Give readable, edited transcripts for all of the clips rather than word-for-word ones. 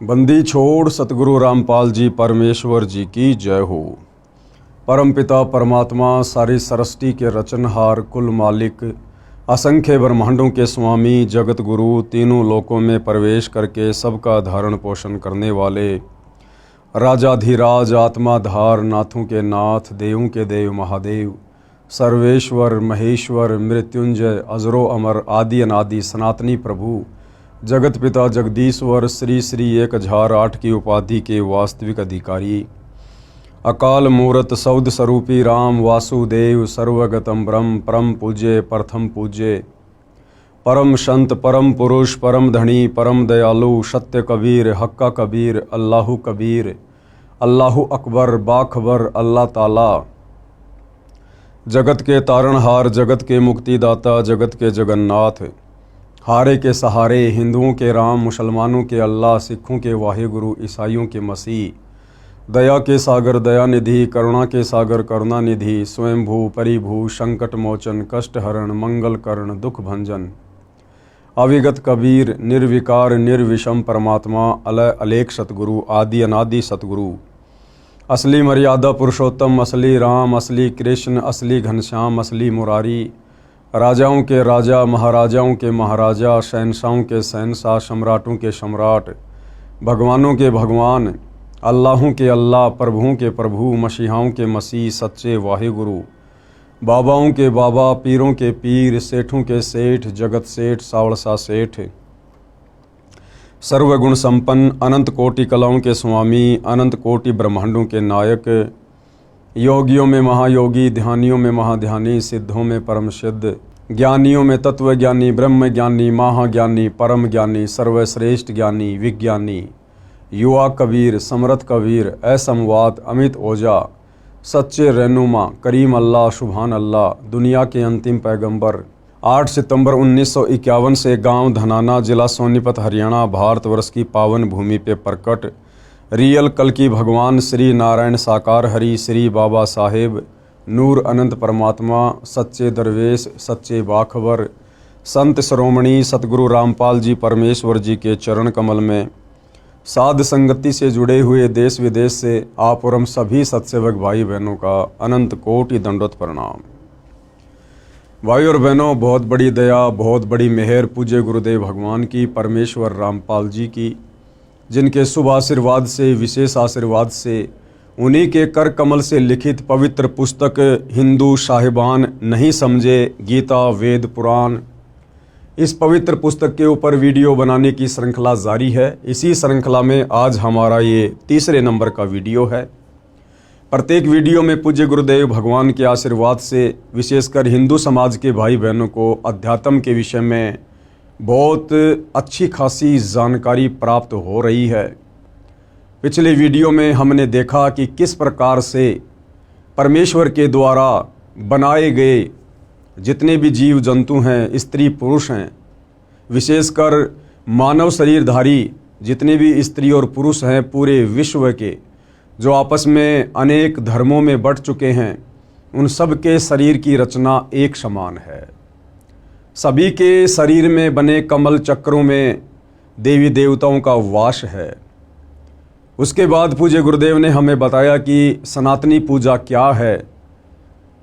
बंदी छोड़ सतगुरु रामपाल जी परमेश्वर जी की जय हो। परमपिता परमात्मा सारी सृष्टि के रचनहार कुल मालिक असंख्य ब्रह्मांडों के स्वामी जगत गुरु तीनों लोकों में प्रवेश करके सबका धारण पोषण करने वाले राजाधिराज आत्माधार नाथों के नाथ देवों के देव महादेव सर्वेश्वर महेश्वर मृत्युंजय अजरो अमर आदि अनादि सनातनी प्रभु जगत पिता जगदीश्वर श्री श्री 1008 की उपाधि के वास्तविक अधिकारी अकाल मूर्त सौद स्वरूपी राम वासुदेव सर्वगतम ब्रह्म परम पूज्य प्रथम पूज्य परम संत परम पुरुष परम धनी परम दयालु सत्य कबीर हक्का कबीर अल्लाहु अकबर बाखबर अल्लाह ताला जगत के तारणहार जगत के मुक्तिदाता जगत के जगन्नाथ हारे के सहारे हिंदुओं के राम मुसलमानों के अल्लाह सिखों के वाहिगुरु ईसाइयों के मसीह दया के सागर दया निधि करुणा के सागर करुणा निधि स्वयंभू परिभू संकट मोचन कष्ट हरण मंगल कर्ण दुख भंजन अविगत कबीर निर्विकार निर्विषम परमात्मा अलय अलेख सतगुरु आदि अनादि सतगुरु असली मर्यादा पुरुषोत्तम असली राम असली कृष्ण असली घनश्याम असली मुरारी राजाओं के राजा महाराजाओं के महाराजा शहनशाहों के शहनशाह सम्राटों के सम्राट भगवानों के भगवान अल्लाहों के अल्लाह प्रभुओं के प्रभु मसीहाओं के मसीह सच्चे वाहिगुरु बाबाओं के बाबा पीरों के पीर सेठों के सेठ जगत सेठ सावड़सा सेठ सर्वगुण संपन्न अनंत कोटि कलाओं के स्वामी अनंत कोटि ब्रह्मांडों के नायक योगियों में महायोगी ध्यानियों में महाध्यानी सिद्धों में परम सिद्ध ज्ञानियों में तत्व ज्ञानी ब्रह्म ज्ञानी महाज्ञानी परम ज्ञानी सर्वश्रेष्ठ ज्ञानी विज्ञानी युवा कबीर समर्थ कबीर असमवात अमित ओझा सच्चे रहनुमा करीम अल्लाह सुभान अल्लाह दुनिया के अंतिम पैगंबर 8 सितंबर 1951 से गांव धनाना जिला सोनीपत हरियाणा भारतवर्ष की पावन भूमि पे प्रकट रियल कल की भगवान श्री नारायण साकार हरि श्री बाबा साहेब नूर अनंत परमात्मा सच्चे दरवेश सच्चे बाखबर संत श्रोमणी सतगुरु रामपाल जी परमेश्वर जी के चरण कमल में साध संगति से जुड़े हुए देश विदेश से आप और हम सभी सत्सेवक भाई बहनों का अनंत कोटि दंडोत प्रणाम। भाई और बहनों, बहुत बड़ी दया बहुत बड़ी मेहर पूज्य गुरुदेव भगवान की परमेश्वर रामपाल जी की, जिनके शुभ आशीर्वाद से विशेष आशीर्वाद से उन्हीं के कर कमल से लिखित पवित्र पुस्तक हिंदू साहिबान नहीं समझे गीता वेद पुराण, इस पवित्र पुस्तक के ऊपर वीडियो बनाने की श्रृंखला जारी है। इसी श्रृंखला में आज हमारा ये तीसरे नंबर का वीडियो है। प्रत्येक वीडियो में पूज्य गुरुदेव भगवान के आशीर्वाद से विशेषकर हिंदू समाज के भाई बहनों को अध्यात्म के विषय में बहुत अच्छी खासी जानकारी प्राप्त हो रही है। पिछले वीडियो में हमने देखा कि किस प्रकार से परमेश्वर के द्वारा बनाए गए जितने भी जीव जंतु हैं स्त्री पुरुष हैं, विशेषकर मानव शरीरधारी जितने भी स्त्री और पुरुष हैं पूरे विश्व के, जो आपस में अनेक धर्मों में बंट चुके हैं, उन सब के शरीर की रचना एक समान है। सभी के शरीर में बने कमल चक्रों में देवी देवताओं का वास है। उसके बाद पूज्य गुरुदेव ने हमें बताया कि सनातनी पूजा क्या है।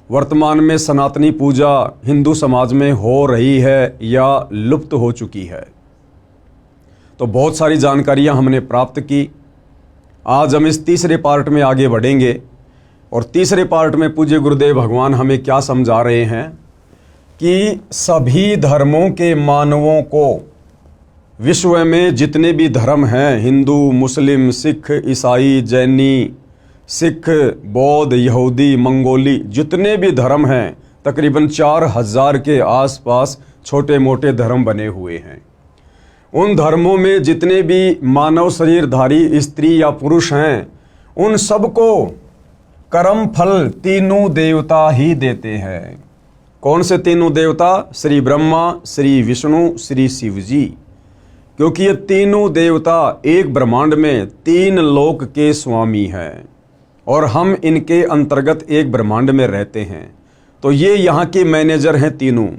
वर्तमान में सनातनी पूजा हिंदू समाज में हो रही है या लुप्त हो चुकी है। तो बहुत सारी जानकारियां हमने प्राप्त की। आज हम इस तीसरे पार्ट में आगे बढ़ेंगे और तीसरे पार्ट में पूज्य गुरुदेव भगवान हमें क्या समझा रहे हैं कि सभी धर्मों के मानवों को, विश्व में जितने भी धर्म हैं, हिंदू मुस्लिम सिख ईसाई जैनी सिख बौद्ध यहूदी मंगोली, जितने भी धर्म हैं तकरीबन 4000 के आसपास छोटे मोटे धर्म बने हुए हैं। उन धर्मों में जितने भी मानव शरीरधारी स्त्री या पुरुष हैं, उन सबको कर्म फल तीनों देवता ही देते हैं। कौन से तीनों देवता? श्री ब्रह्मा श्री विष्णु श्री शिव जी, क्योंकि ये तीनों देवता एक ब्रह्मांड में 3 लोक के स्वामी हैं और हम इनके अंतर्गत एक ब्रह्मांड में रहते हैं। तो ये यहाँ के मैनेजर हैं तीनों।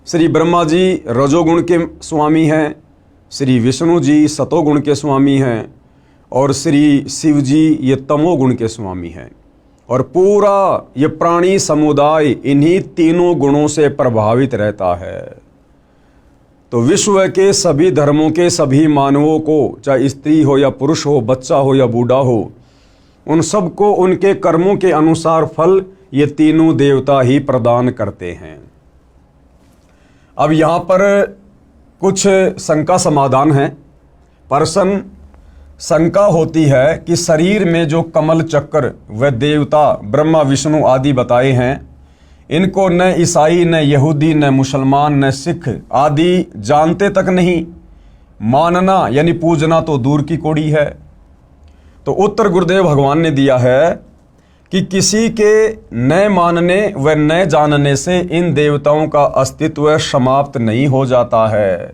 श्री ब्रह्मा जी रजोगुण के स्वामी हैं, श्री विष्णु जी सतोगुण के स्वामी हैं और श्री शिव जी ये तमोगुण के स्वामी हैं। और पूरा ये प्राणी समुदाय इन्हीं तीनों गुणों से प्रभावित रहता है। तो विश्व के सभी धर्मों के सभी मानवों को, चाहे स्त्री हो या पुरुष हो, बच्चा हो या बूढ़ा हो, उन सबको उनके कर्मों के अनुसार फल ये तीनों देवता ही प्रदान करते हैं। अब यहाँ पर कुछ शंका समाधान है। प्रश्न शंका होती है कि शरीर में जो कमल चक्र व देवता ब्रह्मा विष्णु आदि बताए हैं, इनको न ईसाई, न यहूदी, न मुसलमान, न सिख आदि जानते तक नहीं। मानना यानी पूजना तो दूर की कौड़ी है। तो उत्तर गुरुदेव भगवान ने दिया है कि किसी के न मानने व न जानने से इन देवताओं का अस्तित्व समाप्त नहीं हो जाता है।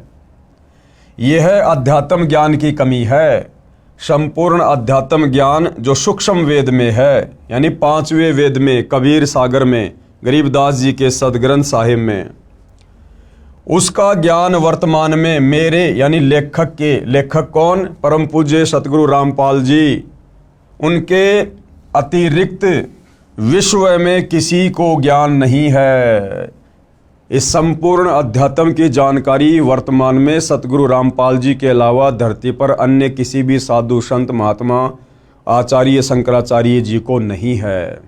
यह अध्यात्म ज्ञान की कमी है। संपूर्ण अध्यात्म ज्ञान जो सूक्ष्म वेद में है, यानी 5वें वेद में, कबीर सागर में, गरीबदास जी के सदग्रंथ साहिब में, उसका ज्ञान वर्तमान में मेरे यानी लेखक के, लेखक कौन? परम पूज्य सतगुरु रामपाल जी, उनके अतिरिक्त विश्व में किसी को ज्ञान नहीं है। इस संपूर्ण अध्यात्म की जानकारी वर्तमान में सतगुरु रामपाल जी के अलावा धरती पर अन्य किसी भी साधु संत महात्मा आचार्य शंकराचार्य जी को नहीं है।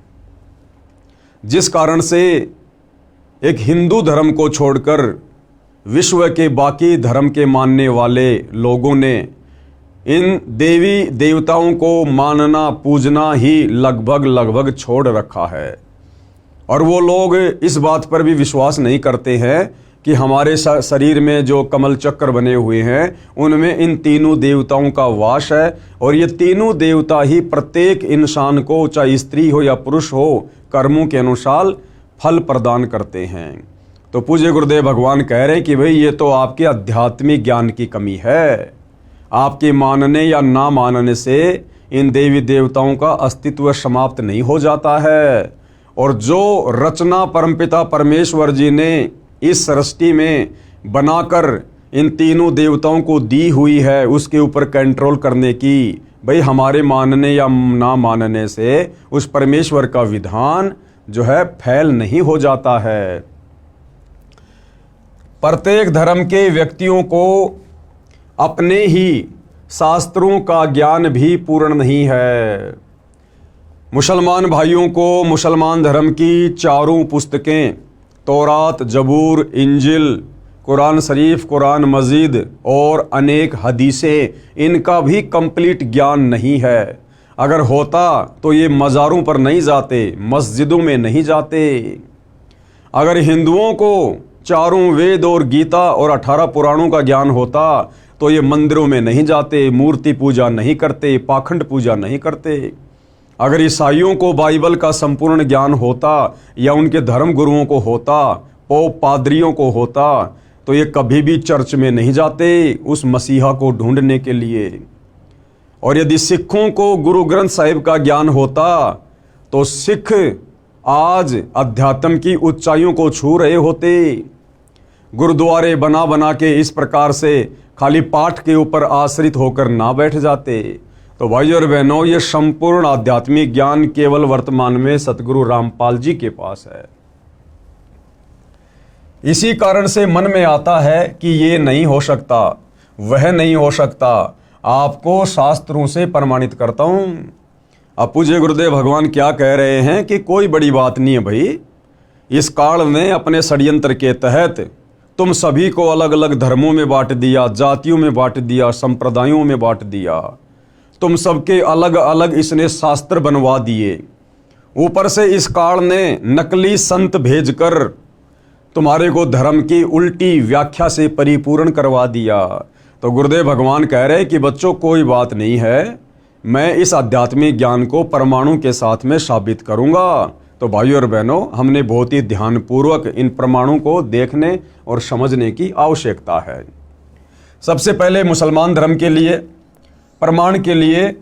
जिस कारण से एक हिंदू धर्म को छोड़कर विश्व के बाकी धर्म के मानने वाले लोगों ने इन देवी देवताओं को मानना पूजना ही लगभग छोड़ रखा है। और वो लोग इस बात पर भी विश्वास नहीं करते हैं कि हमारे शरीर में जो कमल चक्र बने हुए हैं उनमें इन तीनों देवताओं का वास है। और ये तीनों देवता ही प्रत्येक इंसान को, चाहे स्त्री हो या पुरुष हो, कर्मों के अनुसार फल प्रदान करते हैं। तो पूज्य गुरुदेव भगवान कह रहे हैं कि भाई ये तो आपके आध्यात्मिक ज्ञान की कमी है। आपके मानने या ना मानने से इन देवी देवताओं का अस्तित्व समाप्त नहीं हो जाता है। और जो रचना परमपिता परमेश्वर जी ने इस सृष्टि में बनाकर इन तीनों देवताओं को दी हुई है, उसके ऊपर कंट्रोल करने की, भाई हमारे मानने या ना मानने से उस परमेश्वर का विधान जो है फैल नहीं हो जाता है। प्रत्येक धर्म के व्यक्तियों को अपने ही शास्त्रों का ज्ञान भी पूर्ण नहीं है। मुसलमान भाइयों को मुसलमान धर्म की चारों पुस्तकें, तौरात, जबूर, इंजिल, कुरान शरीफ, कुरान मजीद और अनेक हदीसें, इनका भी कंप्लीट ज्ञान नहीं है। अगर होता तो ये मज़ारों पर नहीं जाते, मस्जिदों में नहीं जाते। अगर हिंदुओं को चारों वेद और गीता और 18 पुराणों का ज्ञान होता तो ये मंदिरों में नहीं जाते, मूर्ति पूजा नहीं करते, पाखंड पूजा नहीं करते। अगर ईसाइयों को बाइबल का संपूर्ण ज्ञान होता या उनके धर्म गुरुओं को होता, पोप पादरियों को होता, तो ये कभी भी चर्च में नहीं जाते उस मसीहा को ढूंढने के लिए। और यदि सिखों को गुरु ग्रंथ साहिब का ज्ञान होता तो सिख आज अध्यात्म की ऊंचाइयों को छू रहे होते। गुरुद्वारे बना बना के इस प्रकार से खाली पाठ के ऊपर आश्रित होकर ना बैठ जाते। तो भाइयों और बहनों, ये संपूर्ण आध्यात्मिक ज्ञान केवल वर्तमान में सतगुरु रामपाल जी के पास है। इसी कारण से मन में आता है कि ये नहीं हो सकता, वह नहीं हो सकता। आपको शास्त्रों से प्रमाणित करता हूं। अब पूज्य गुरुदेव भगवान क्या कह रहे हैं कि कोई बड़ी बात नहीं है भाई। इस काल ने अपने षड्यंत्र के तहत तुम सभी को अलग अलग धर्मों में बांट दिया, जातियों में बांट दिया, संप्रदायों में बांट दिया। तुम सबके अलग अलग इसने शास्त्र बनवा दिए। ऊपर से इस काल ने नकली संत भेजकर तुम्हारे को धर्म की उल्टी व्याख्या से परिपूर्ण करवा दिया। तो गुरुदेव भगवान कह रहे हैं कि बच्चों कोई बात नहीं है, मैं इस आध्यात्मिक ज्ञान को परमाणु के साथ में साबित करूंगा। तो भाइयों और बहनों, हमने बहुत ही ध्यानपूर्वक इन प्रमाणों को देखने और समझने की आवश्यकता है। सबसे पहले मुसलमान धर्म के लिए प्रमाण के लिए,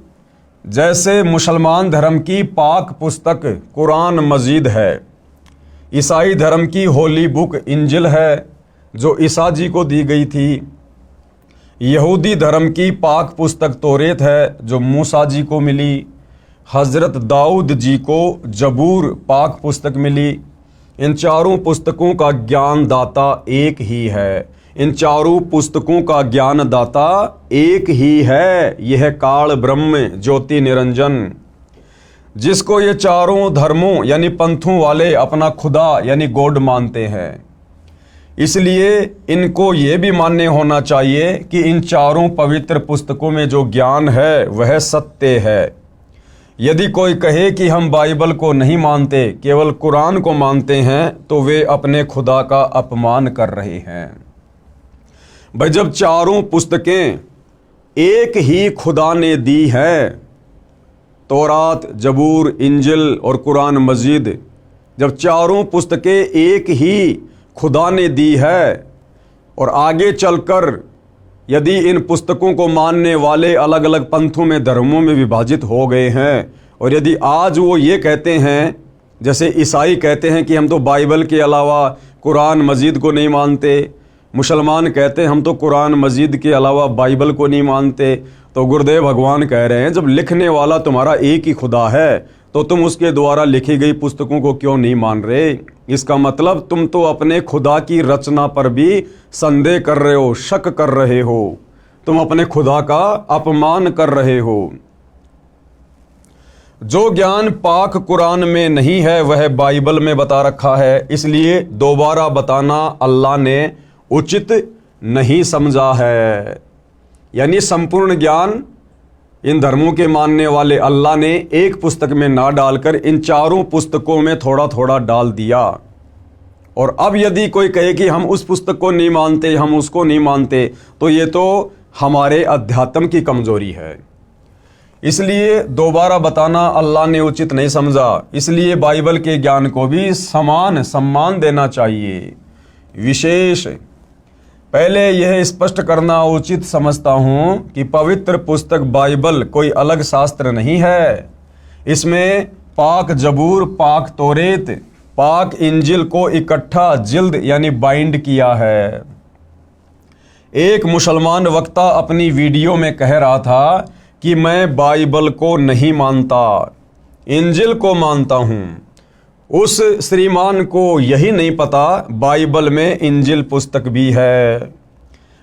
जैसे मुसलमान धर्म की पाक पुस्तक कुरान मजीद है, ईसाई धर्म की होली बुक इंजिल है जो ईसा जी को दी गई थी, यहूदी धर्म की पाक पुस्तक तौरेत है जो मूसा जी को मिली। हज़रत दाऊद जी को जबूर पाक पुस्तक मिली। इन चारों पुस्तकों का ज्ञान दाता एक ही है। इन चारों पुस्तकों का ज्ञान दाता एक ही है। यह काल ब्रह्म ज्योति निरंजन, जिसको ये चारों धर्मों यानी पंथों वाले अपना खुदा यानी गॉड मानते हैं। इसलिए इनको ये भी मान्य होना चाहिए कि इन चारों पवित्र पुस्तकों में जो ज्ञान है वह सत्य है। यदि कोई कहे कि हम बाइबल को नहीं मानते, केवल कुरान को मानते हैं, तो वे अपने खुदा का अपमान कर रहे हैं। भाई, जब चारों पुस्तकें एक ही खुदा ने दी है, तौरात, जबूर, इंजिल और कुरान मजीद, जब चारों पुस्तकें एक ही खुदा ने दी है और आगे चलकर यदि इन पुस्तकों को मानने वाले अलग अलग पंथों में, धर्मों में विभाजित हो गए हैं, और यदि आज वो ये कहते हैं, जैसे ईसाई कहते हैं कि हम तो बाइबल के अलावा कुरान मजीद को नहीं मानते, मुसलमान कहते हैं हम तो कुरान मजीद के अलावा बाइबल को नहीं मानते, तो गुरुदेव भगवान कह रहे हैं जब लिखने वाला तुम्हारा एक ही खुदा है तो तुम उसके द्वारा लिखी गई पुस्तकों को क्यों नहीं मान रहे? इसका मतलब तुम तो अपने खुदा की रचना पर भी संदेह कर रहे हो, शक कर रहे हो, तुम अपने खुदा का अपमान कर रहे हो। जो ज्ञान पाक कुरान में नहीं है वह बाइबल में बता रखा है, इसलिए दोबारा बताना अल्लाह ने उचित नहीं समझा है। यानी संपूर्ण ज्ञान इन धर्मों के मानने वाले अल्लाह ने एक पुस्तक में ना डालकर इन चारों पुस्तकों में थोड़ा थोड़ा डाल दिया। और अब यदि कोई कहे कि हम उस पुस्तक को नहीं मानते, हम उसको नहीं मानते, तो ये तो हमारे अध्यात्म की कमजोरी है। इसलिए दोबारा बताना अल्लाह ने उचित नहीं समझा। इसलिए बाइबल के ज्ञान को भी समान सम्मान देना चाहिए। विशेष पहले यह स्पष्ट करना उचित समझता हूं कि पवित्र पुस्तक बाइबल कोई अलग शास्त्र नहीं है। इसमें पाक जबूर, पाक तौरेत, पाक इंजिल को इकट्ठा जिल्द यानी बाइंड किया है। एक मुसलमान वक्ता अपनी वीडियो में कह रहा था कि मैं बाइबल को नहीं मानता, इंजिल को मानता हूं। उस श्रीमान को यही नहीं पता बाइबल में इंजिल पुस्तक भी है।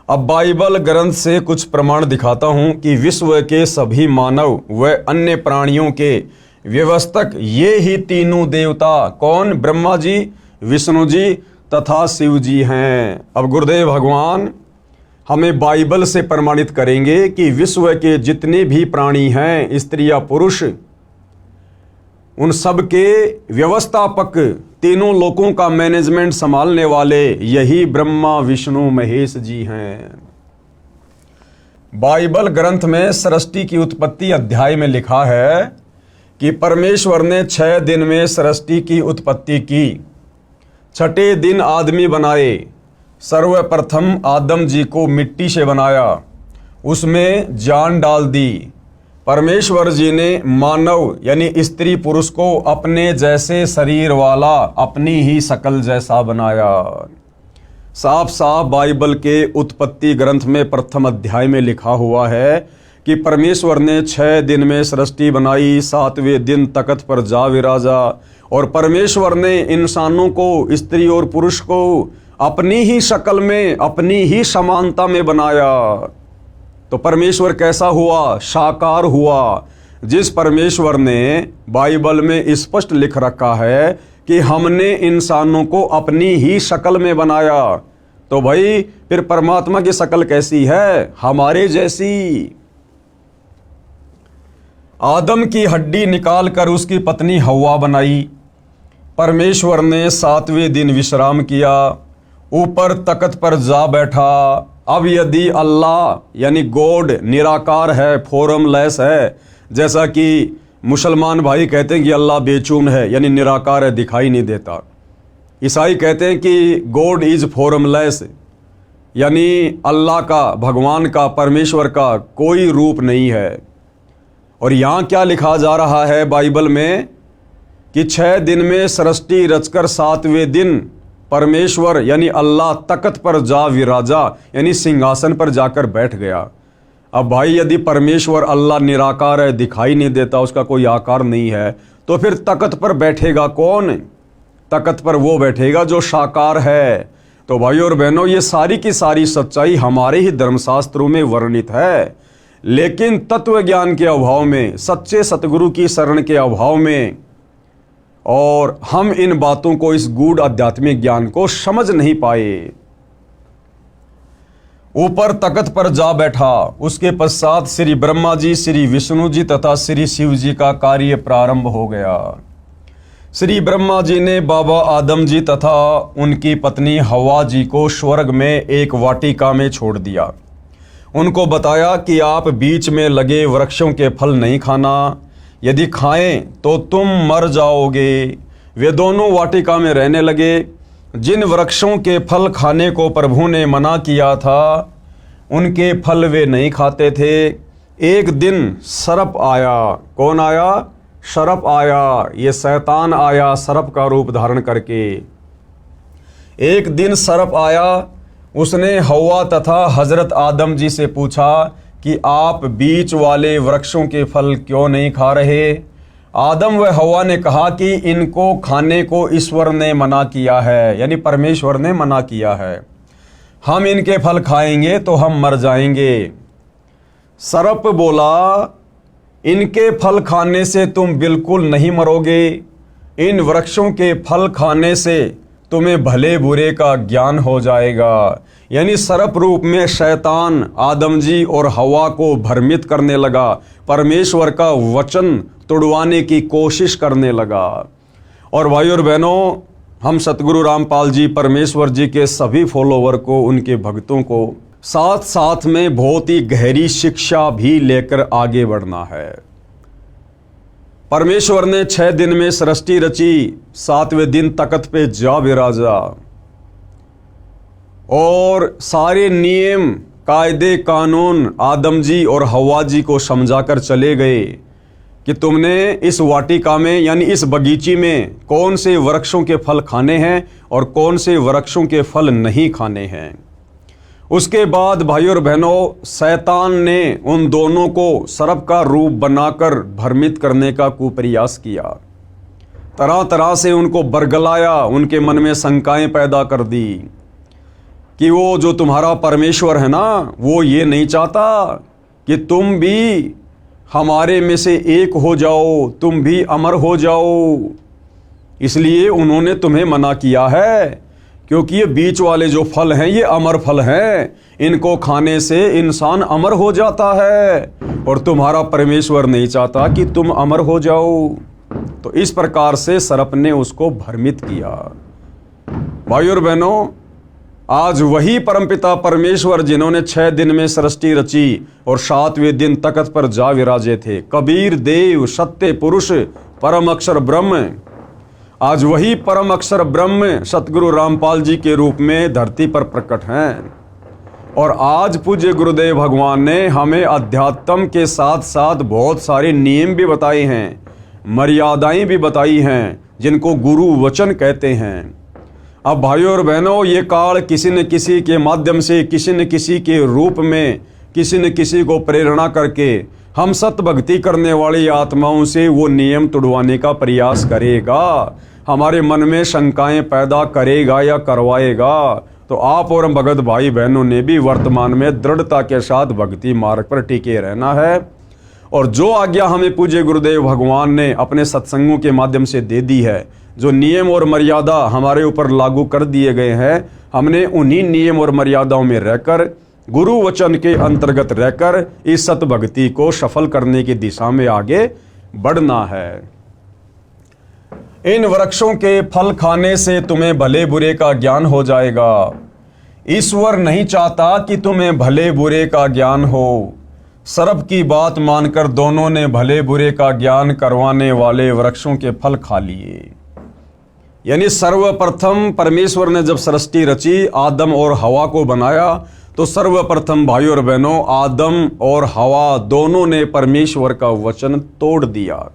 अब बाइबल ग्रंथ से कुछ प्रमाण दिखाता हूं कि विश्व के सभी मानव व अन्य प्राणियों के व्यवस्थक ये ही तीनों देवता कौन? ब्रह्मा जी, विष्णु जी तथा शिव जी हैं। अब गुरुदेव भगवान हमें बाइबल से प्रमाणित करेंगे कि विश्व के जितने भी प्राणी हैं, स्त्री या पुरुष, उन सब के व्यवस्थापक, तीनों लोकों का मैनेजमेंट संभालने वाले यही ब्रह्मा विष्णु महेश जी हैं। बाइबल ग्रंथ में सृष्टि की उत्पत्ति अध्याय में लिखा है कि परमेश्वर ने 6 दिन में सृष्टि की उत्पत्ति की, 6ठे दिन आदमी बनाए। सर्वप्रथम आदम जी को मिट्टी से बनाया, उसमें जान डाल दी। परमेश्वर जी ने मानव यानी स्त्री पुरुष को अपने जैसे शरीर वाला, अपनी ही शक्ल जैसा बनाया। साफ साफ बाइबल के उत्पत्ति ग्रंथ में प्रथम अध्याय में लिखा हुआ है कि परमेश्वर ने 6 दिन में सृष्टि बनाई, 7वें दिन तख्त पर जा विराजा। और परमेश्वर ने इंसानों को, स्त्री और पुरुष को अपनी ही शक्ल में, अपनी ही समानता में बनाया। तो परमेश्वर कैसा हुआ? साकार हुआ। जिस परमेश्वर ने बाइबल में स्पष्ट लिख रखा है कि हमने इंसानों को अपनी ही शक्ल में बनाया, तो भाई फिर परमात्मा की शक्ल कैसी है? हमारे जैसी। आदम की हड्डी निकालकर उसकी पत्नी हव्वा बनाई। परमेश्वर ने 7वें दिन विश्राम किया, ऊपर तख्त पर जा बैठा। अब यदि अल्लाह यानी गॉड निराकार है, फॉर्मलेस है, जैसा कि मुसलमान भाई कहते हैं कि अल्लाह बेचून है यानी निराकार है, दिखाई नहीं देता। ईसाई कहते हैं कि गॉड इज फॉर्मलेस यानी अल्लाह का, भगवान का, परमेश्वर का कोई रूप नहीं है। और यहाँ क्या लिखा जा रहा है बाइबल में कि 6 दिन में सृष्टि रचकर 7वें दिन परमेश्वर यानी अल्लाह तख्त पर जा विराजा यानी सिंहासन पर जाकर बैठ गया। अब भाई यदि परमेश्वर अल्लाह निराकार है, दिखाई नहीं देता, उसका कोई आकार नहीं है, तो फिर तख्त पर बैठेगा कौन? तख्त पर वो बैठेगा जो साकार है। तो भाई और बहनों, ये सारी की सारी सच्चाई हमारे ही धर्मशास्त्रों में वर्णित है, लेकिन तत्व ज्ञान के अभाव में, सच्चे सतगुरु की शरण के अभाव में, और हम इन बातों को, इस गूढ़ आध्यात्मिक ज्ञान को समझ नहीं पाए। ऊपर तख्त पर जा बैठा, उसके पश्चात श्री ब्रह्मा जी, श्री विष्णु जी तथा श्री शिव जी का कार्य प्रारंभ हो गया। श्री ब्रह्मा जी ने बाबा आदम जी तथा उनकी पत्नी हवा जी को स्वर्ग में एक वाटिका में छोड़ दिया। उनको बताया कि आप बीच में लगे वृक्षों के फल नहीं खाना, यदि खाएं तो तुम मर जाओगे। वे दोनों वाटिका में रहने लगे। जिन वृक्षों के फल खाने को प्रभु ने मना किया था, उनके फल वे नहीं खाते थे। एक दिन सर्प आया। कौन आया? सर्प आया। ये शैतान आया सर्प का रूप धारण करके। एक दिन सर्प आया, उसने हवा तथा हजरत आदम जी से पूछा कि आप बीच वाले वृक्षों के फल क्यों नहीं खा रहे? आदम व हवा ने कहा कि इनको खाने को ईश्वर ने मना किया है, यानी परमेश्वर ने मना किया है। हम इनके फल खाएंगे तो हम मर जाएंगे। सर्प बोला, इनके फल खाने से तुम बिल्कुल नहीं मरोगे। इन वृक्षों के फल खाने से तुम्हें भले बुरे का ज्ञान हो जाएगा। यानी सर्प रूप में शैतान आदम जी और हवा को भ्रमित करने लगा, परमेश्वर का वचन तोड़वाने की कोशिश करने लगा। और भाई और बहनों, हम सतगुरु रामपाल जी परमेश्वर जी के सभी फॉलोवर को, उनके भक्तों को साथ साथ में बहुत ही गहरी शिक्षा भी लेकर आगे बढ़ना है। परमेश्वर ने 6 दिन में सृष्टि रची, 7वें दिन तख्त पे जा विराजा और सारे नियम कायदे कानून आदम जी और हवा जी को समझाकर चले गए कि तुमने इस वाटिका में यानी इस बगीचे में कौन से वृक्षों के फल खाने हैं और कौन से वृक्षों के फल नहीं खाने हैं। उसके बाद भाई और बहनों, शैतान ने उन दोनों को सर्प का रूप बनाकर भ्रमित करने का कुप्रयास किया। तरह तरह से उनको बरगलाया, उनके मन में शंकाएं पैदा कर दी कि वो जो तुम्हारा परमेश्वर है ना, वो ये नहीं चाहता कि तुम भी हमारे में से एक हो जाओ, तुम भी अमर हो जाओ। इसलिए उन्होंने तुम्हें मना किया है, क्योंकि ये बीच वाले जो फल हैं ये अमर फल हैं, इनको खाने से इंसान अमर हो जाता है और तुम्हारा परमेश्वर नहीं चाहता कि तुम अमर हो जाओ। तो इस प्रकार से सर्प ने उसको भ्रमित किया। भाई और बहनों, आज वही परमपिता परमेश्वर जिन्होंने 6 दिन में सृष्टि रची और 7वें दिन तख्त पर जा विराजे थे, कबीर देव सत्य पुरुष परम अक्षर ब्रह्म, आज वही परम अक्षर ब्रह्म सतगुरु रामपाल जी के रूप में धरती पर प्रकट हैं। और आज पूज्य गुरुदेव भगवान ने हमें अध्यात्म के साथ साथ बहुत सारे नियम भी बताए हैं, मर्यादाएं भी बताई हैं, जिनको गुरु वचन कहते हैं। अब भाइयों और बहनों, ये काल किसी न किसी के माध्यम से, किसी न किसी के रूप में, किसी न किसी को प्रेरणा करके हम सत भक्ति करने वाली आत्माओं से वो नियम तुड़वाने का प्रयास करेगा, हमारे मन में शंकाएं पैदा करेगा या करवाएगा। तो आप और भगत भाई बहनों ने भी वर्तमान में दृढ़ता के साथ भक्ति मार्ग पर टिके रहना है। और जो आज्ञा हमें पूज्य गुरुदेव भगवान ने अपने सत्संगों के माध्यम से दे दी है, जो नियम और मर्यादा हमारे ऊपर लागू कर दिए गए हैं, हमने उन्हीं नियम और मर्यादाओं में रहकर, गुरु वचन के अंतर्गत रहकर इस सत भक्ति को सफल करने की दिशा में आगे बढ़ना है। इन वृक्षों के फल खाने से तुम्हें भले बुरे का ज्ञान हो जाएगा। ईश्वर नहीं चाहता कि तुम्हें भले बुरे का ज्ञान हो। सर्प की बात मानकर दोनों ने भले बुरे का ज्ञान करवाने वाले वृक्षों के फल खा लिए। यानी सर्वप्रथम परमेश्वर ने जब सृष्टि रची, आदम और हवा को बनाया, तो सर्वप्रथम भाई और बहनों, आदम और हवा दोनों ने परमेश्वर का वचन तोड़ दिया।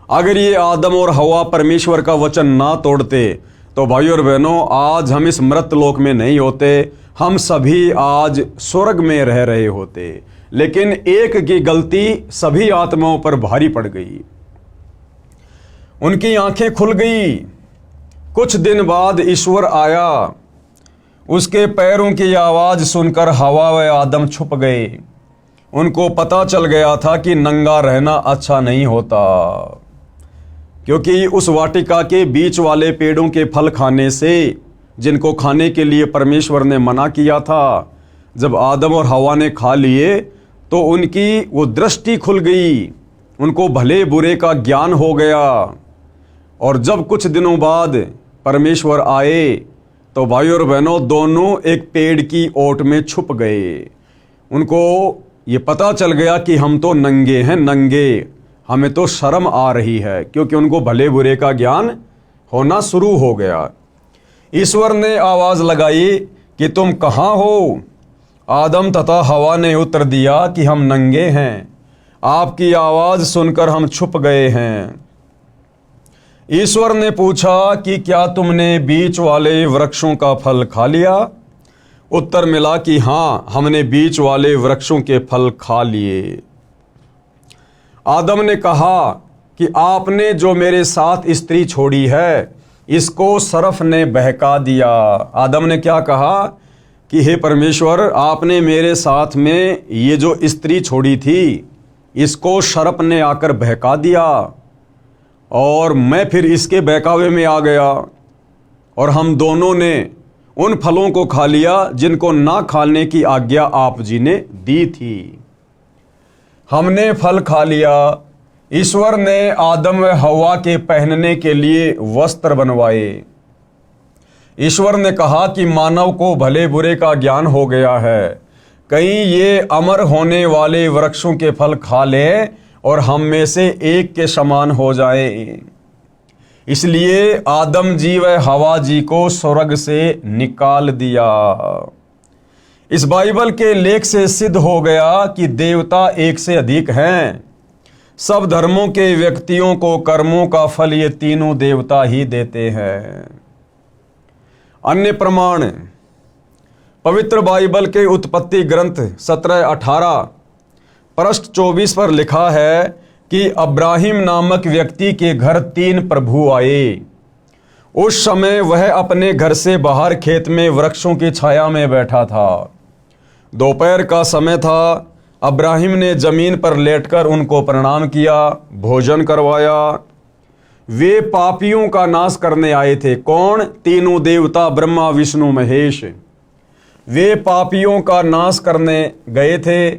अगर ये आदम और हवा परमेश्वर का वचन ना तोड़ते तो भाइयों और बहनों, आज हम इस मृत लोक में नहीं होते, हम सभी आज स्वर्ग में रह रहे होते, लेकिन एक की गलती सभी आत्माओं पर भारी पड़ गई। उनकी आंखें खुल गई। कुछ दिन बाद ईश्वर आया। उसके पैरों की आवाज सुनकर हवा व आदम छुप गए। उनको पता चल गया था कि नंगा रहना अच्छा नहीं होता, क्योंकि उस वाटिका के बीच वाले पेड़ों के फल खाने से, जिनको खाने के लिए परमेश्वर ने मना किया था, जब आदम और हवा ने खा लिए तो उनकी वो दृष्टि खुल गई, उनको भले बुरे का ज्ञान हो गया। और जब कुछ दिनों बाद परमेश्वर आए तो भाइयों और बहनों, दोनों एक पेड़ की ओट में छुप गए। उनको ये पता चल गया कि हम तो नंगे हैं, नंगे, हमें तो शर्म आ रही है, क्योंकि उनको भले बुरे का ज्ञान होना शुरू हो गया। ईश्वर ने आवाज लगाई कि तुम कहाँ हो? आदम तथा हवा ने उत्तर दिया कि हम नंगे हैं, आपकी आवाज सुनकर हम छुप गए हैं। ईश्वर ने पूछा कि क्या तुमने बीच वाले वृक्षों का फल खा लिया? उत्तर मिला कि हाँ, हमने बीच वाले वृक्षों के फल खा लिए। आदम ने कहा कि आपने जो मेरे साथ स्त्री छोड़ी है, इसको सर्फ ने बहका दिया। आदम ने क्या कहा कि हे परमेश्वर, आपने मेरे साथ में ये जो स्त्री छोड़ी थी, इसको सर्प ने आकर बहका दिया और मैं फिर इसके बहकावे में आ गया, और हम दोनों ने उन फलों को खा लिया जिनको ना खाने की आज्ञा आप जी ने दी थी। हमने फल खा लिया। ईश्वर ने आदम व हवा के पहनने के लिए वस्त्र बनवाए। ईश्वर ने कहा कि मानव को भले बुरे का ज्ञान हो गया है, कहीं ये अमर होने वाले वृक्षों के फल खा ले और हम में से एक के समान हो जाए। इसलिए आदम जी व हवा जी को स्वर्ग से निकाल दिया। इस बाइबल के लेख से सिद्ध हो गया कि देवता एक से अधिक हैं। सब धर्मों के व्यक्तियों को कर्मों का फल ये तीनों देवता ही देते हैं। अन्य प्रमाण, पवित्र बाइबल के उत्पत्ति ग्रंथ 17:18 पृष्ठ 24 पर लिखा है कि अब्राहिम नामक व्यक्ति के घर 3 प्रभु आए। उस समय वह अपने घर से बाहर खेत में वृक्षों की छाया में बैठा था। दोपहर का समय था। अब्राहिम ने जमीन पर लेटकर उनको प्रणाम किया, भोजन करवाया। वे पापियों का नाश करने आए थे। कौन? तीनों देवता ब्रह्मा विष्णु महेश। वे पापियों का नाश करने गए थे।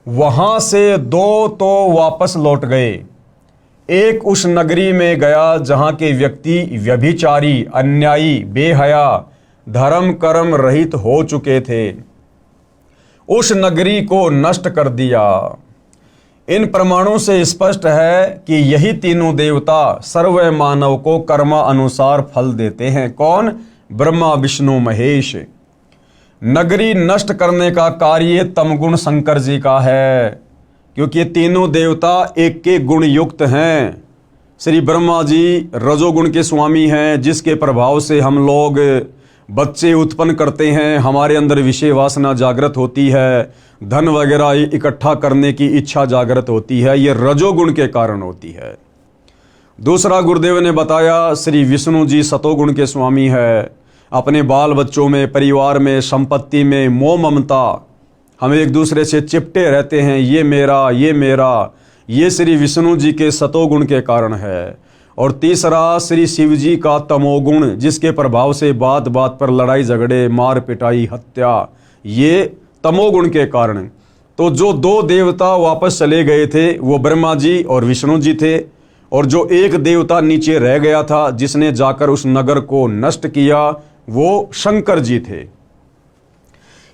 वहां से 2 तो वापस लौट गए। एक उस नगरी में गया जहां के व्यक्ति व्यभिचारी, अन्यायी, बेहया, धर्म कर्म रहित हो चुके थे। उस नगरी को नष्ट कर दिया। इन प्रमाणों से स्पष्ट है कि यही तीनों देवता सर्व मानव को कर्मा अनुसार फल देते हैं। कौन? ब्रह्मा विष्णु महेश। नगरी नष्ट करने का कार्य तमगुण शंकर जी का है, क्योंकि ये तीनों देवता एक के गुण युक्त हैं। श्री ब्रह्मा जी रजोगुण के स्वामी हैं, जिसके प्रभाव से हम लोग बच्चे उत्पन्न करते हैं, हमारे अंदर विषय वासना जागृत होती है, धन वगैरह इकट्ठा करने की इच्छा जागृत होती है। ये रजोगुण के कारण होती है। दूसरा गुरुदेव ने बताया, श्री विष्णु जी सतोगुण के स्वामी है। अपने बाल बच्चों में, परिवार में, संपत्ति में मोह ममता, हम एक दूसरे से चिपटे रहते हैं, ये मेरा, ये मेरा, ये श्री विष्णु जी के सतोगुण के कारण है। और तीसरा श्री शिव जी का तमोगुण, जिसके प्रभाव से बात बात पर लड़ाई झगड़े, मार पिटाई, हत्या, ये तमोगुण के कारण। तो जो 2 देवता वापस चले गए थे वो ब्रह्मा जी और विष्णु जी थे, और जो एक देवता नीचे रह गया था जिसने जाकर उस नगर को नष्ट किया, वो शंकर जी थे।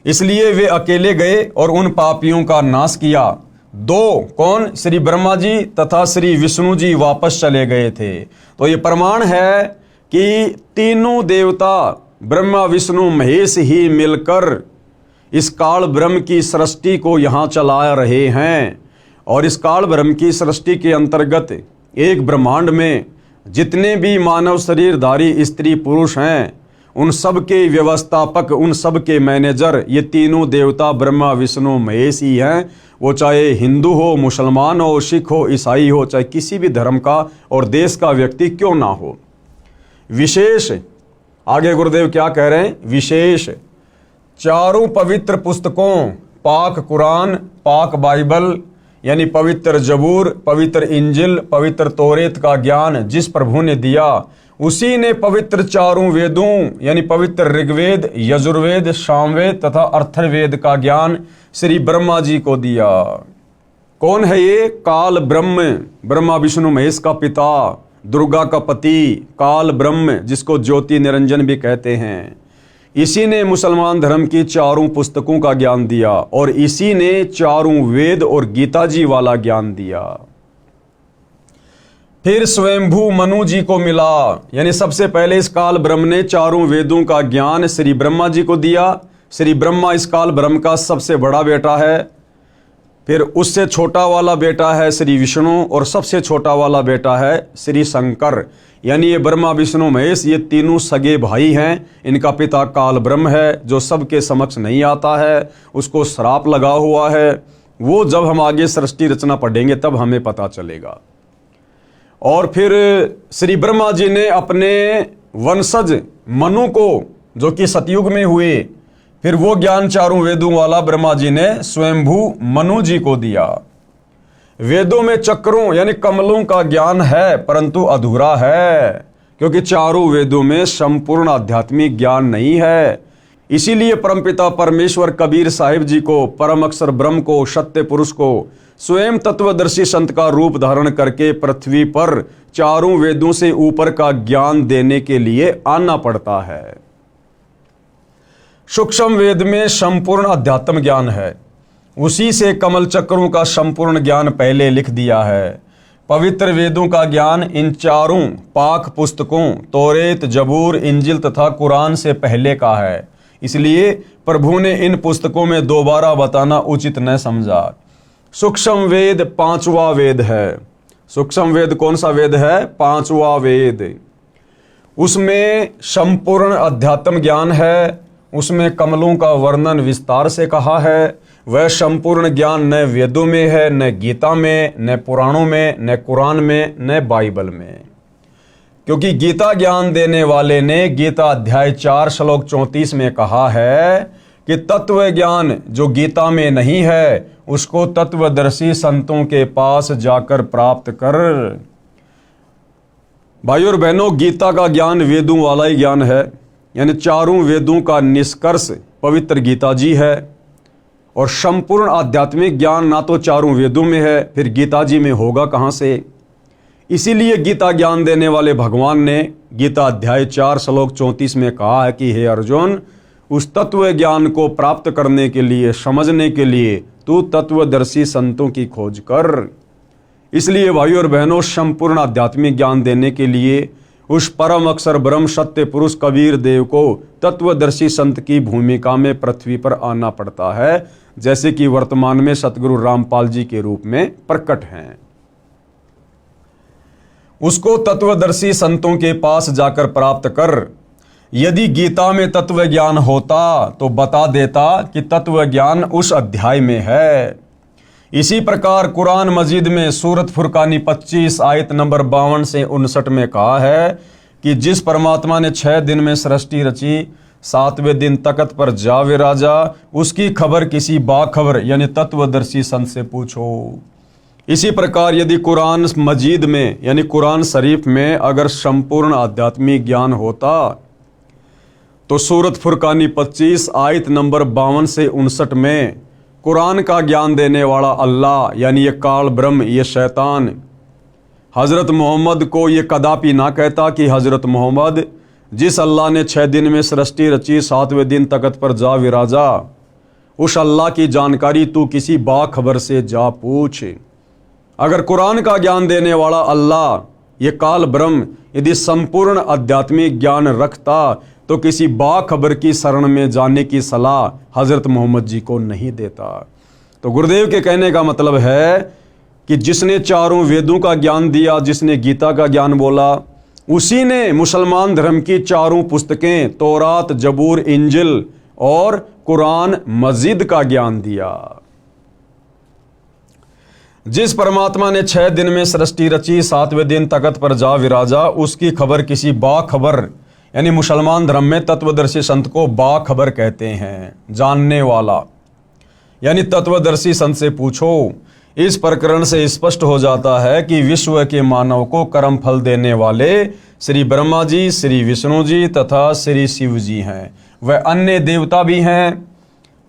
इसलिए वे अकेले गए और उन पापियों का नाश किया। 2 कौन? श्री ब्रह्मा जी तथा श्री विष्णु जी वापस चले गए थे। तो ये प्रमाण है कि तीनों देवता ब्रह्मा विष्णु महेश ही मिलकर इस काल ब्रह्म की सृष्टि को यहाँ चला रहे हैं। और इस काल ब्रह्म की सृष्टि के अंतर्गत एक ब्रह्मांड में जितने भी मानव शरीरधारी स्त्री पुरुष हैं, उन सब के व्यवस्थापक, उन सब के मैनेजर ये तीनों देवता ब्रह्मा विष्णु महेश ही हैं। वो चाहे हिंदू हो, मुसलमान हो, सिख हो, ईसाई हो, चाहे किसी भी धर्म का और देश का व्यक्ति क्यों ना हो। विशेष आगे गुरुदेव क्या कह रहे हैं, विशेष चारों पवित्र पुस्तकों, पाक कुरान, पाक बाइबल यानी पवित्र जबूर, पवित्र इंजिल, पवित्र तौरेत का ज्ञान जिस प्रभु ने दिया, उसी ने पवित्र चारों वेदों यानी पवित्र ऋग्वेद, यजुर्वेद, सामवेद तथा अथर्ववेद का ज्ञान श्री ब्रह्मा जी को दिया। कौन है ये? काल ब्रह्म, ब्रह्मा विष्णु महेश का पिता, दुर्गा का पति, काल ब्रह्म जिसको ज्योति निरंजन भी कहते हैं। इसी ने मुसलमान धर्म की चारों पुस्तकों का ज्ञान दिया और इसी ने चारों वेद और गीता जी वाला ज्ञान दिया। फिर स्वयंभू मनु जी को मिला, यानी सबसे पहले इस काल ब्रह्म ने चारों वेदों का ज्ञान श्री ब्रह्मा जी को दिया। श्री ब्रह्मा इस काल ब्रह्म का सबसे बड़ा बेटा है। फिर उससे छोटा वाला बेटा है श्री विष्णु और सबसे छोटा वाला बेटा है श्री शंकर। यानी ये ब्रह्मा विष्णु महेश ये तीनों सगे भाई हैं। इनका पिता काल ब्रह्म है जो सबके समक्ष नहीं आता है, उसको श्राप लगा हुआ है। वो जब हम आगे सृष्टि रचना पढ़ेंगे तब हमें पता चलेगा। और फिर श्री ब्रह्मा जी ने अपने वंशज मनु को, जो कि सतयुग में हुए, फिर वो ज्ञान चारों वेदों वाला ब्रह्मा जी ने स्वयंभू मनु जी को दिया। वेदों में चक्रों यानी कमलों का ज्ञान है परंतु अधूरा है, क्योंकि चारों वेदों में संपूर्ण आध्यात्मिक ज्ञान नहीं है। इसीलिए परमपिता परमेश्वर कबीर साहिब जी को, परम अक्षर ब्रह्म को, सत्य पुरुष को स्वयं तत्वदर्शी संत का रूप धारण करके पृथ्वी पर चारों वेदों से ऊपर का ज्ञान देने के लिए आना पड़ता है। सूक्ष्म वेद में संपूर्ण अध्यात्म ज्ञान है, उसी से कमल चक्रों का संपूर्ण ज्ञान पहले लिख दिया है। पवित्र वेदों का ज्ञान इन चारों पाक पुस्तकों तौरेत, जबूर, इंजिल तथा कुरान से पहले का है। इसलिए प्रभु ने इन पुस्तकों में दोबारा बताना उचित न समझा। सूक्ष्म वेद पांचवा वेद है। सूक्ष्म वेद कौन सा वेद है? पांचवा वेद। उसमें संपूर्ण अध्यात्म ज्ञान है, उसमें कमलों का वर्णन विस्तार से कहा है। वह संपूर्ण ज्ञान न वेदों में है, न गीता में, न पुराणों में, न कुरान में, न बाइबल में। क्योंकि गीता ज्ञान देने वाले ने गीता अध्याय 4 श्लोक 34 में कहा है कि तत्व ज्ञान जो गीता में नहीं है उसको तत्वदर्शी संतों के पास जाकर प्राप्त कर। भाइयों और बहनों, गीता का ज्ञान वेदों वाला ही ज्ञान है, यानी चारों वेदों का निष्कर्ष पवित्र गीता जी है। और संपूर्ण आध्यात्मिक ज्ञान ना तो चारों वेदों में है, फिर गीता जी में होगा कहाँ से? इसीलिए गीता ज्ञान देने वाले भगवान ने गीता अध्याय 4 श्लोक 34 में कहा है कि हे अर्जुन, उस तत्व ज्ञान को प्राप्त करने के लिए, समझने के लिए तू तत्वदर्शी संतों की खोज कर। इसलिए भाइयों और बहनों, संपूर्ण आध्यात्मिक ज्ञान देने के लिए उस परम अक्षर ब्रह्म सत्य पुरुष कबीर देव को तत्वदर्शी संत की भूमिका में पृथ्वी पर आना पड़ता है, जैसे कि वर्तमान में सतगुरु रामपाल जी के रूप में प्रकट हैं। उसको तत्वदर्शी संतों के पास जाकर प्राप्त कर। यदि गीता में तत्व ज्ञान होता तो बता देता कि तत्व ज्ञान उस अध्याय में है। इसी प्रकार कुरान मजीद में सूरत फुरकानी 25 आयत नंबर 52 से 59 में कहा है कि जिस परमात्मा ने 6 दिन में सृष्टि रची, 7वें दिन तख्त पर जा विराजा, उसकी खबर किसी बाखबर यानी तत्वदर्शी संत से पूछो। इसी प्रकार यदि कुरान मजीद में यानी कुरान शरीफ में अगर संपूर्ण आध्यात्मिक ज्ञान होता तो सूरत फुरकानी 25 आयत नंबर 52 से 59 में कुरान का ज्ञान देने वाला अल्लाह यानी ये काल ब्रह्म, ये शैतान हज़रत मोहम्मद को ये कदापि ना कहता कि हज़रत मोहम्मद, जिस अल्लाह ने 6 दिन में सृष्टि रची, 7वें दिन तख्त पर जा विराजा, उस अल्लाह की जानकारी तू किसी बाखबर से जा पूछ। अगर कुरान का ज्ञान देने वाला अल्लाह ये काल ब्रह्म यदि संपूर्ण आध्यात्मिक ज्ञान रखता तो किसी बाखबर की शरण में जाने की सलाह हज़रत मोहम्मद जी को नहीं देता। तो गुरुदेव के कहने का मतलब है कि जिसने चारों वेदों का ज्ञान दिया, जिसने गीता का ज्ञान बोला, उसी ने मुसलमान धर्म की चारों पुस्तकें तौरात, जबूर, इंजिल और कुरान मजीद का ज्ञान दिया। जिस परमात्मा ने 6 दिन में सृष्टि रची, 7वें दिन तख्त पर जा विराजा, उसकी खबर किसी बाखबर यानी मुसलमान धर्म में तत्वदर्शी संत को बाखबर कहते हैं, जानने वाला। यानी तत्वदर्शी संत से पूछो। इस प्रकरण से स्पष्ट हो जाता है कि विश्व के मानव को कर्म फल देने वाले श्री ब्रह्मा जी, श्री विष्णु जी तथा श्री शिव जी हैं। वह अन्य देवता भी हैं।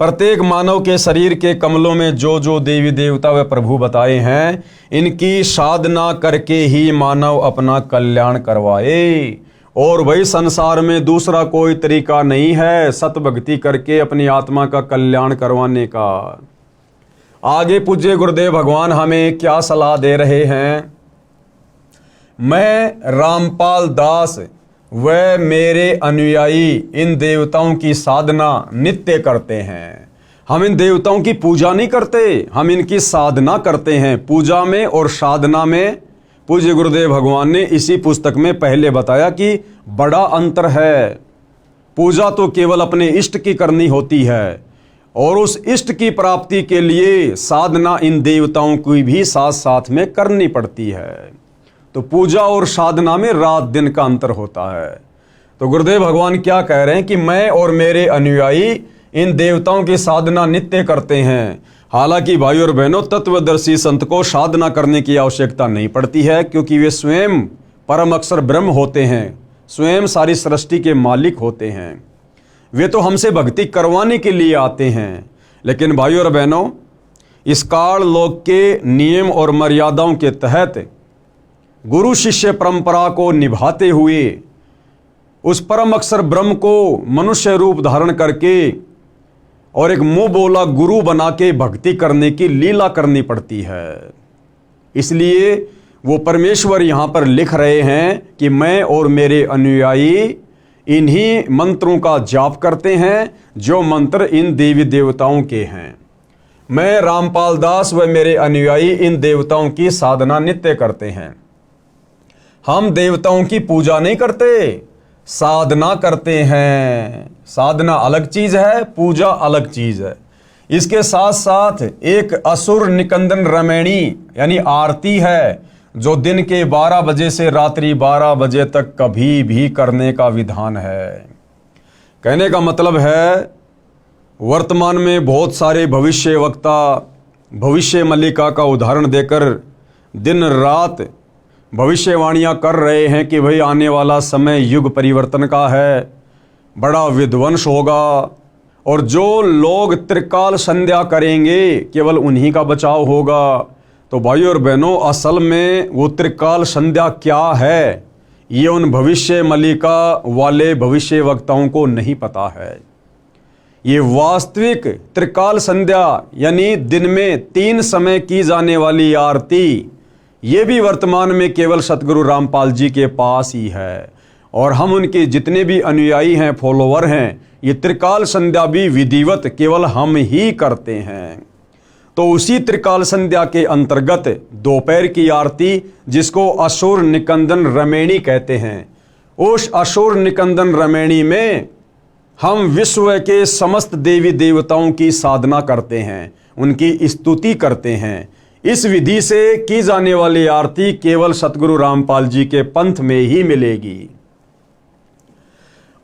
प्रत्येक मानव के शरीर के कमलों में जो जो देवी देवता व प्रभु बताए हैं, इनकी साधना करके ही मानव अपना कल्याण करवाए। और वही संसार में दूसरा कोई तरीका नहीं है सतभक्ति करके अपनी आत्मा का कल्याण करवाने का। आगे पूज्य गुरुदेव भगवान हमें क्या सलाह दे रहे हैं। मैं रामपाल दास व मेरे अनुयायी इन देवताओं की साधना नित्य करते हैं। हम इन देवताओं की पूजा नहीं करते, हम इनकी साधना करते हैं। पूजा में और साधना में पूज्य गुरुदेव भगवान ने इसी पुस्तक में पहले बताया कि बड़ा अंतर है। पूजा तो केवल अपने इष्ट की करनी होती है और उस इष्ट की प्राप्ति के लिए साधना इन देवताओं की भी साथ साथ में करनी पड़ती है। तो पूजा और साधना में रात दिन का अंतर होता है। तो गुरुदेव भगवान क्या कह रहे हैं कि मैं और मेरे अनुयायी इन देवताओं की साधना नित्य करते हैं। हालांकि भाई और बहनों, तत्वदर्शी संत को साधना करने की आवश्यकता नहीं पड़ती है, क्योंकि वे स्वयं परम अक्षर ब्रह्म होते हैं, स्वयं सारी सृष्टि के मालिक होते हैं। वे तो हमसे भक्ति करवाने के लिए आते हैं। लेकिन भाई और बहनों, इस काल लोक के नियम और मर्यादाओं के तहत गुरु शिष्य परंपरा को निभाते हुए उस परम अक्षर ब्रह्म को मनुष्य रूप धारण करके और एक मुंह बोला गुरु बना के भक्ति करने की लीला करनी पड़ती है। इसलिए वो परमेश्वर यहाँ पर लिख रहे हैं कि मैं और मेरे अनुयायी इन्हीं मंत्रों का जाप करते हैं जो मंत्र इन देवी देवताओं के हैं। मैं रामपाल दास व मेरे अनुयायी इन देवताओं की साधना नित्य करते हैं। हम देवताओं की पूजा नहीं करते, साधना करते हैं। साधना अलग चीज है, पूजा अलग चीज है। इसके साथ साथ एक असुर निकंदन रमैणी यानी आरती है, जो दिन के 12 बजे से रात्रि 12 बजे तक कभी भी करने का विधान है। कहने का मतलब है, वर्तमान में बहुत सारे भविष्य वक्ता भविष्य मल्लिका का उदाहरण देकर दिन रात भविष्यवाणियां कर रहे हैं कि भाई आने वाला समय युग परिवर्तन का है, बड़ा विध्वंस होगा और जो लोग त्रिकाल संध्या करेंगे केवल उन्हीं का बचाव होगा। तो भाई और बहनों, असल में वो त्रिकाल संध्या क्या है ये उन भविष्य मल्लिका वाले भविष्य वक्ताओं को नहीं पता है। ये वास्तविक त्रिकाल संध्या यानी दिन में 3 समय की जाने वाली आरती, ये भी वर्तमान में केवल सतगुरु रामपाल जी के पास ही है। और हम उनके जितने भी अनुयायी हैं, फॉलोवर हैं, ये त्रिकाल संध्या भी विधिवत केवल हम ही करते हैं। तो उसी त्रिकाल संध्या के अंतर्गत दोपहर की आरती, जिसको असुर निकंदन रमैणी कहते हैं, उस असुर निकंदन रमैणी में हम विश्व के समस्त देवी देवताओं की साधना करते हैं, उनकी स्तुति करते हैं। इस विधि से की जाने वाली आरती केवल सतगुरु रामपाल जी के पंथ में ही मिलेगी।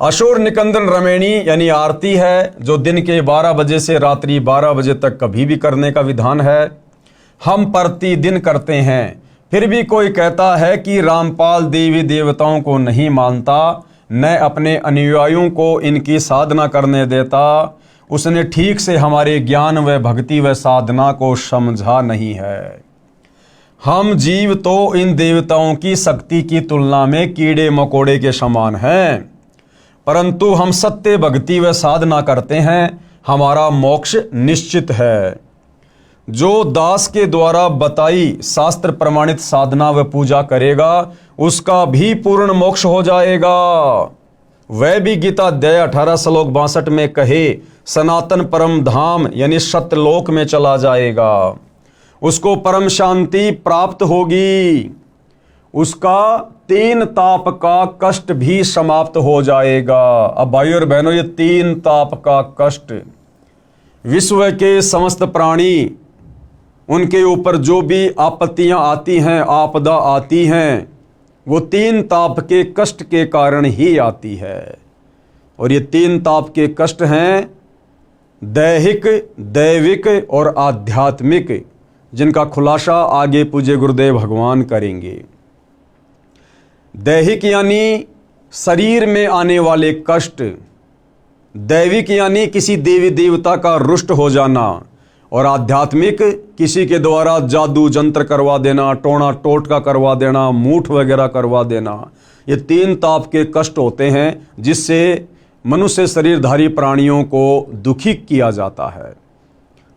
असुर निकंदन रमैणी यानी आरती है, जो दिन के 12 बजे से रात्रि 12 बजे तक कभी भी करने का विधान है। हम प्रतिदिन करते हैं। फिर भी कोई कहता है कि रामपाल देवी देवताओं को नहीं मानता, न अपने अनुयायियों को इनकी साधना करने देता, उसने ठीक से हमारे ज्ञान व भक्ति व साधना को समझा नहीं है। हम जीव तो इन देवताओं की शक्ति की तुलना में कीड़े मकोड़े के समान हैं, परंतु हम सत्य भक्ति व साधना करते हैं, हमारा मोक्ष निश्चित है। जो दास के द्वारा बताई शास्त्र प्रमाणित साधना व पूजा करेगा, उसका भी पूर्ण मोक्ष हो जाएगा। वह भी गीता अध्याय 18 श्लोक 62 में कहे सनातन परम धाम यानी सत्यलोक में चला जाएगा, उसको परम शांति प्राप्त होगी। उसका 3 ताप का कष्ट भी समाप्त हो जाएगा। अब भाइयों और बहनों, ये 3 ताप का कष्ट, विश्व के समस्त प्राणी, उनके ऊपर जो भी आपत्तियां आती हैं, आपदा आती हैं, वो 3 ताप के कष्ट के कारण ही आती है। और ये 3 ताप के कष्ट हैं दैहिक, दैविक और आध्यात्मिक, जिनका खुलासा आगे पूज्य गुरुदेव भगवान करेंगे। दैहिक यानी शरीर में आने वाले कष्ट, दैविक यानी किसी देवी देवता का रुष्ट हो जाना, और आध्यात्मिक किसी के द्वारा जादू जंत्र करवा देना, टोना टोटका करवा देना, मूठ वगैरह करवा देना। ये 3 ताप के कष्ट होते हैं जिससे मनुष्य शरीरधारी प्राणियों को दुखी किया जाता है।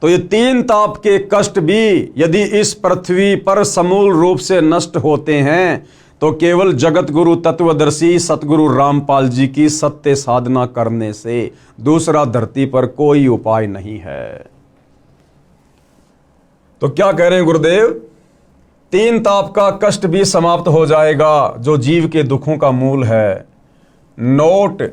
तो ये 3 ताप के कष्ट भी यदि इस पृथ्वी पर समूल रूप से नष्ट होते हैं तो केवल जगत गुरु तत्वदर्शी सतगुरु रामपाल जी की सत्य साधना करने से दूसरा धरती पर कोई उपाय नहीं है। तो क्या कह रहे हैं गुरुदेव? 3 ताप का कष्ट भी समाप्त हो जाएगा जो जीव के दुखों का मूल है। नोट,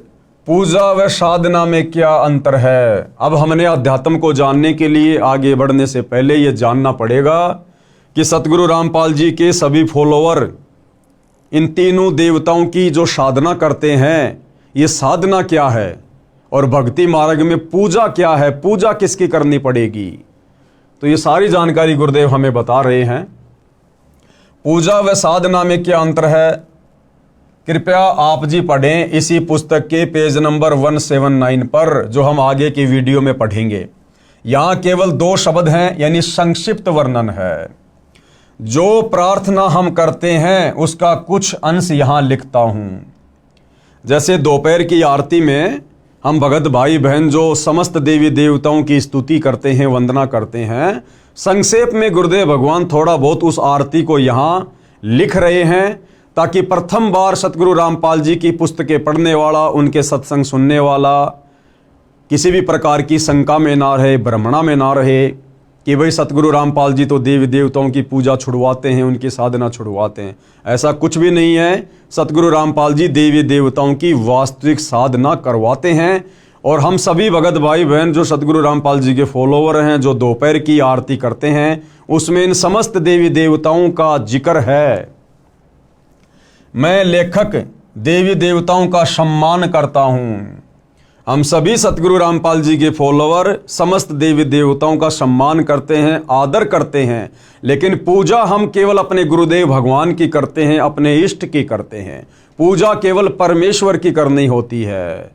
पूजा व साधना में क्या अंतर है? अब हमने अध्यात्म को जानने के लिए आगे बढ़ने से पहले यह जानना पड़ेगा कि सतगुरु रामपाल जी के सभी फॉलोअर इन तीनों देवताओं की जो साधना करते हैं, ये साधना क्या है और भक्ति मार्ग में पूजा क्या है, पूजा किसकी करनी पड़ेगी, तो ये सारी जानकारी गुरुदेव हमें बता रहे हैं। पूजा व साधना में क्या अंतर है, कृपया आप जी पढ़ें इसी पुस्तक के पेज नंबर 179 पर, जो हम आगे की वीडियो में पढ़ेंगे। यहां केवल 2 शब्द हैं, यानी संक्षिप्त वर्णन है। जो प्रार्थना हम करते हैं उसका कुछ अंश यहां लिखता हूं। जैसे दोपहर की आरती में हम भगत भाई बहन जो समस्त देवी देवताओं की स्तुति करते हैं, वंदना करते हैं, संक्षेप में गुरुदेव भगवान थोड़ा बहुत उस आरती को यहां लिख रहे हैं ताकि प्रथम बार सतगुरु रामपाल जी की पुस्तकें पढ़ने वाला, उनके सत्संग सुनने वाला किसी भी प्रकार की शंका में ना रहे, भ्रमणा में ना रहे कि भाई सतगुरु रामपाल जी तो देवी देवताओं की पूजा छुड़वाते हैं, उनकी साधना छुड़वाते हैं। ऐसा कुछ भी नहीं है। सतगुरु रामपाल जी देवी देवताओं की वास्तविक साधना करवाते हैं। और हम सभी भगत भाई बहन जो सतगुरु रामपाल जी के फॉलोवर हैं, जो दोपहर की आरती करते हैं, उसमें इन समस्त देवी देवताओं का जिक्र है। मैं लेखक देवी देवताओं का सम्मान करता हूं। हम सभी सतगुरु रामपाल जी के फॉलोवर समस्त देवी देवताओं का सम्मान करते हैं, आदर करते हैं, लेकिन पूजा हम केवल अपने गुरुदेव भगवान की करते हैं, अपने इष्ट की करते हैं। पूजा केवल परमेश्वर की करनी होती है,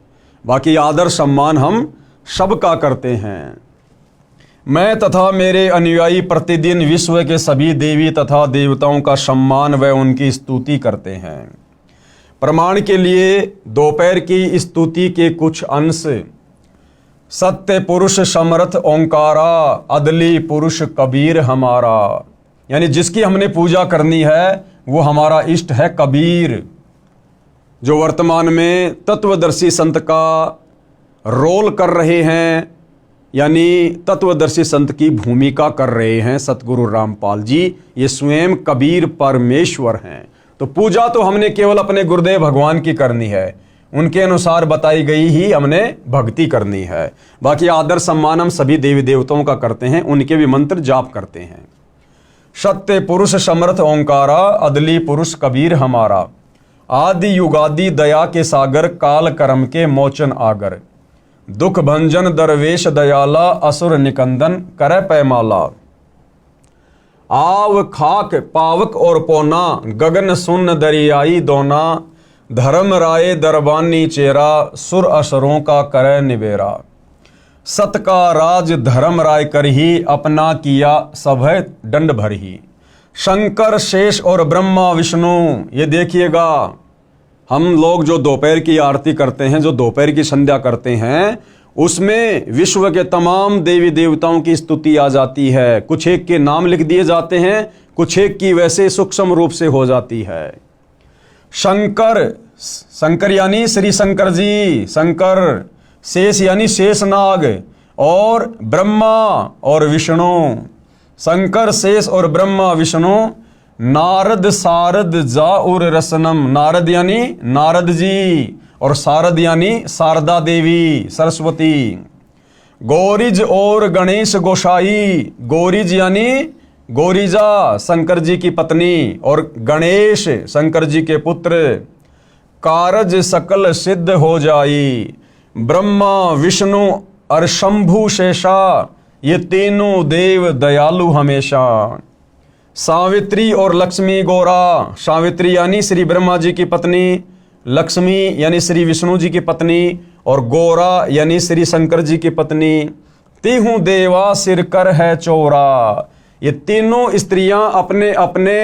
बाकी आदर सम्मान हम सबका करते हैं। मैं तथा मेरे अनुयायी प्रतिदिन विश्व के सभी देवी तथा देवताओं का सम्मान व उनकी स्तुति करते हैं। प्रमाण के लिए दोपहर की स्तुति के कुछ अंश। सत्य पुरुष समर्थ ओंकारा, अदली पुरुष कबीर हमारा, यानी जिसकी हमने पूजा करनी है वो हमारा इष्ट है कबीर, जो वर्तमान में तत्वदर्शी संत का रोल कर रहे हैं, यानी तत्वदर्शी संत की भूमिका कर रहे हैं सतगुरु रामपाल जी। ये स्वयं कबीर परमेश्वर हैं। तो पूजा तो हमने केवल अपने गुरुदेव भगवान की करनी है, उनके अनुसार बताई गई ही हमने भक्ति करनी है। बाकी आदर सम्मान हम सभी देवी देवताओं का करते हैं, उनके भी मंत्र जाप करते हैं। सत्य पुरुष समर्थ ओंकारा, अदली पुरुष कबीर हमारा, आदि युगादि दया के सागर, काल कर्म के मोचन आगर, दुख भंजन दरवेश दयाला, असुर निकंदन करे पैमाला, आव खाक पावक और पोना, गगन सुन्न दरियाई दोना, धर्म राय दरबानी चेरा, सुर असुरों का करे निबेरा, सत का राज धर्म राय कर ही, अपना किया सभय दंड भर ही। शंकर शेष और ब्रह्मा विष्णु, ये देखिएगा हम लोग जो दोपहर की आरती करते हैं, जो दोपहर की संध्या करते हैं, उसमें विश्व के तमाम देवी देवताओं की स्तुति आ जाती है। कुछ एक के नाम लिख दिए जाते हैं, कुछ एक की वैसे सूक्ष्म रूप से हो जाती है। शंकर, शंकर यानी श्री शंकर जी, शंकर, शेष यानी शेषनाग, और ब्रह्मा और विष्णु, शंकर शेष और ब्रह्मा विष्णु, नारद सारद जाउर रसनम, नारद यानी नारद जी और शारद यानी शारदा देवी सरस्वती। गौरीज और गणेश गोसाई, गौरीज यानी गौरीजा शंकर जी की पत्नी और गणेश शंकर जी के पुत्र। कारज सकल सिद्ध हो जाई, ब्रह्मा विष्णु और शंभु शेषा, ये तीनों देव दयालु हमेशा। सावित्री और लक्ष्मी गौरा, सावित्री यानी श्री ब्रह्मा जी की पत्नी, लक्ष्मी यानी श्री विष्णु जी की पत्नी और गौरा यानी श्री शंकर जी की पत्नी। तीहूं देवा सिर कर है चौरा, ये तीनों स्त्रियां अपने अपने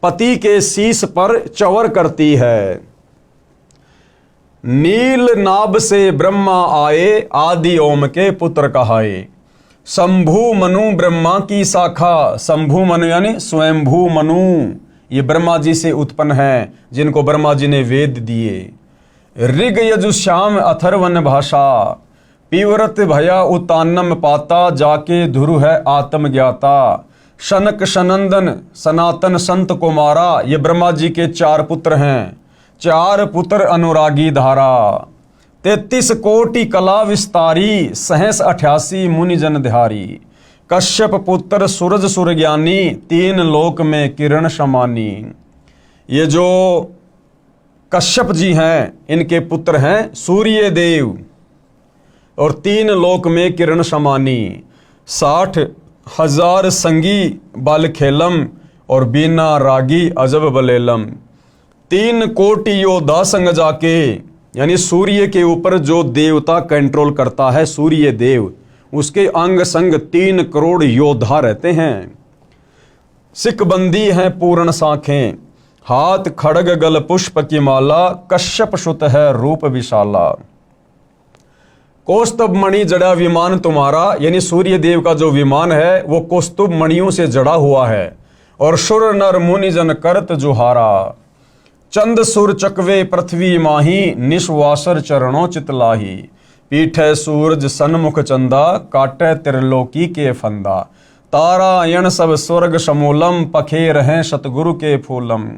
पति के शीश पर चवर करती है। नील नाभ से ब्रह्मा आए, आदि ओम के पुत्र कहाए। शंभु मनु ब्रह्मा की शाखा, शंभु मनु यानी स्वयंभू मनु, ये ब्रह्मा जी से उत्पन्न है जिनको ब्रह्मा जी ने वेद दिए। ऋग यजुश्याम अथर्वन भाषा, पीवरत भया उतान्नम पाता, जाके धुरु है आत्मज्ञाता। शनक सनंदन सनातन संत कुमारा, ये ब्रह्मा जी के 4 पुत्र हैं, 4 पुत्र अनुरागी धारा। 33 कोटि कला विस्तारी, सहस 88 मुनि जन ध्यारी। कश्यप पुत्र सूरज सुर ज्ञानी, 3 लोक में किरण समानी। ये जो कश्यप जी हैं इनके पुत्र हैं सूर्य देव और 3 लोक में किरण समानी। 60,000 संगी बल खेलम और बीना रागी अजब बलेलम। 3 कोटि योद्धा संग जाके, यानी सूर्य के ऊपर जो देवता कंट्रोल करता है सूर्य देव, उसके अंग संग 3 करोड़ योद्धा रहते हैं। सिकबंदी हैं पूर्ण साखें, हाथ खड़ग गल पुष्प की माला। कश्यप सुत है रूप विशाला। कौस्तुभ मणि जड़ा विमान तुम्हारा, यानी सूर्य देव का जो विमान है वो कौस्तुभ मणियों से जड़ा हुआ है। और सुर नर मुनि जन करत जुहारा। चंद सुर चकवे पृथ्वी माही, निश्वासर चरणों चितलाही। पीठे सूरज सन्मुख चंदा, काटे त्रिलोकी के फंदा। तारायण सब स्वर्ग समूलम, पखे रहें सतगुरु के फूलम।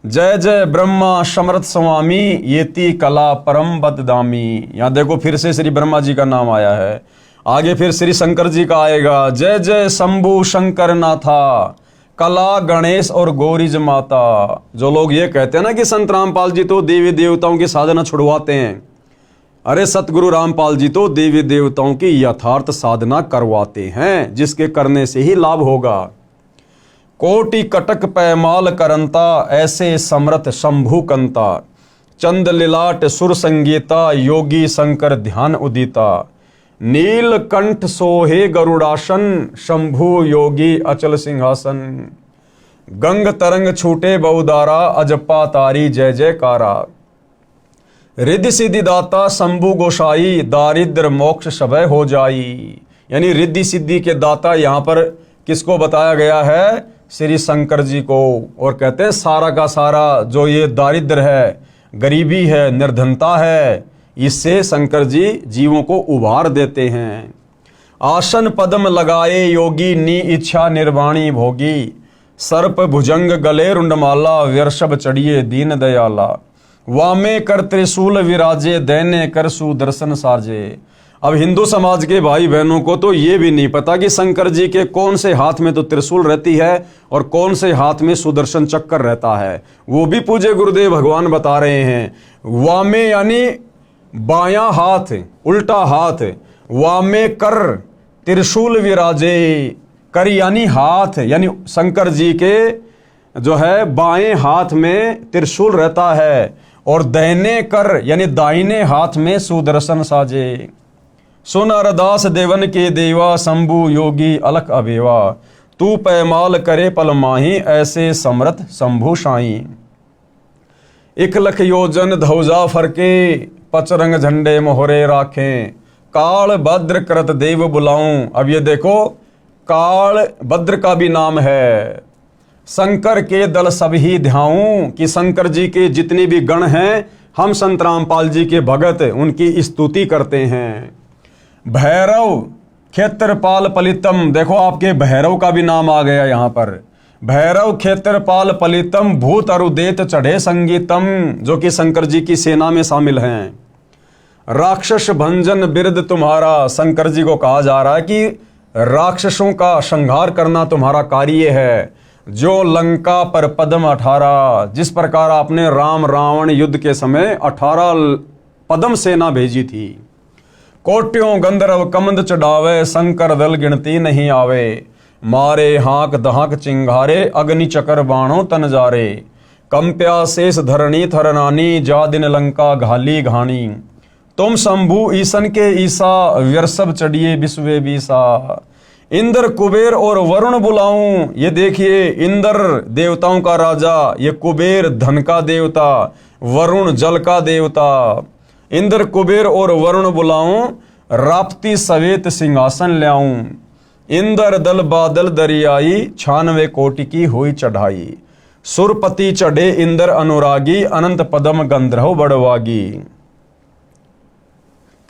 जय जय ब्रह्मा समर्थ स्वामी, येती कला परम बददामी। यहाँ देखो फिर से श्री ब्रह्मा जी का नाम आया है, आगे फिर श्री शंकर जी का आएगा। जय जय शंभु शंकर नाथा, कला गणेश और गौरीज माता। जो लोग ये कहते हैं ना कि संत रामपाल जी तो देवी देवताओं की साधना छुड़वाते हैं, अरे सतगुरु रामपाल जी तो देवी देवताओं की यथार्थ साधना करवाते हैं, जिसके करने से ही लाभ होगा। कोटि कटक पैमाल करंता, ऐसे समर्थ शंभु कंता। चंद लिलाट सुर संगीता, योगी शंकर ध्यान उदिता। नीलकंठ सोहे गरुड़ासन, शंभु योगी अचल सिंहासन। गंग तरंग छूटे बहुदारा, अजपा तारी जय जयकारा। रिद्धि सिद्धि दाता शंभु गोसाई, दारिद्र मोक्ष सबय हो जाई। यानी रिद्धि सिद्धि के दाता यहाँ पर किसको बताया गया है? श्री शंकर जी को। और कहते हैं सारा का सारा जो ये दारिद्र है, गरीबी है, निर्धनता है, इससे शंकर जी जीवों को उबार देते हैं। आसन पद्म लगाए योगी, नी इच्छा निर्वाणी भोगी। सर्प भुजंग गले रुंडमाला, वृषभ चढ़िए दीन दयाला। वामे कर त्रिशूल विराजे, दैने कर सुदर्शन साजे। अब हिंदू समाज के भाई बहनों को तो ये भी नहीं पता कि शंकर जी के कौन से हाथ में तो त्रिशूल रहती है और कौन से हाथ में सुदर्शन चक्कर रहता है। वो भी पूज्य गुरुदेव भगवान बता रहे हैं। वामे यानी बायां हाथ, उल्टा हाथ। वामे कर त्रिशूल विराजे, कर यानी हाथ, यानी शंकर जी के जो है बाएं हाथ में त्रिशूल रहता है। और दाहिने कर यानी दाहिने हाथ में सुदर्शन साजे। सुन अरदास देवन के देवा, शंभु योगी अलख अबेवा। तू पैमाल करे पल माही, ऐसे समर्थ शंभु साई। 1 लाख योजन ध्वजा फरके, पचरंग झंडे मोहरे राखें। काल भद्र करत देव बुलाऊं। अब ये देखो काल भद्र का भी नाम है। शंकर के दल सब ही ध्याऊं, कि शंकर जी के जितने भी गण हैं हम संत रामपाल जी के भगत उनकी स्तुति करते हैं। भैरव क्षेत्रपाल पलितम, देखो आपके भैरव का भी नाम आ गया यहाँ पर। भैरव क्षेत्रपाल पलितम भूत अरुदेत चढ़े संगीतम, जो कि शंकर जी की सेना में शामिल हैं। राक्षस भंजन बिरद तुम्हारा, शंकर जी को कहा जा रहा है कि राक्षसों का संहार करना तुम्हारा कार्य है। जो लंका पर पद्म 18, जिस प्रकार आपने राम रावण युद्ध के समय 18 पद्म सेना भेजी थी। कोट्यों गंधर्व कमंद चढ़ावे, शंकर दल गिनती नहीं आवे। मारे हाक दहाक चिंगारे, अग्नि चकर बाणों तन जारे। कंप्या शेष धरणी थरनानी, जा दिन लंका घाली घानी। तुम शंभु ईसन के ईसा, व्यर्षभ चढ़िए विश्वे बीसा। इंद्र कुबेर और वरुण बुलाऊं, ये देखिए इंद्र देवताओं का राजा, ये कुबेर धन का देवता, वरुण जल का देवता। इंद्र कुबेर और वरुण बुलाऊं, राप्ती सवेत सिंहासन ल्याऊं। इंद्र दल बादल दरियाई, 96 कोटि की हुई चढ़ाई। सुरपति चढ़े इंद्र अनुरागी, अनंत पदम गंधर्व बड़वागी।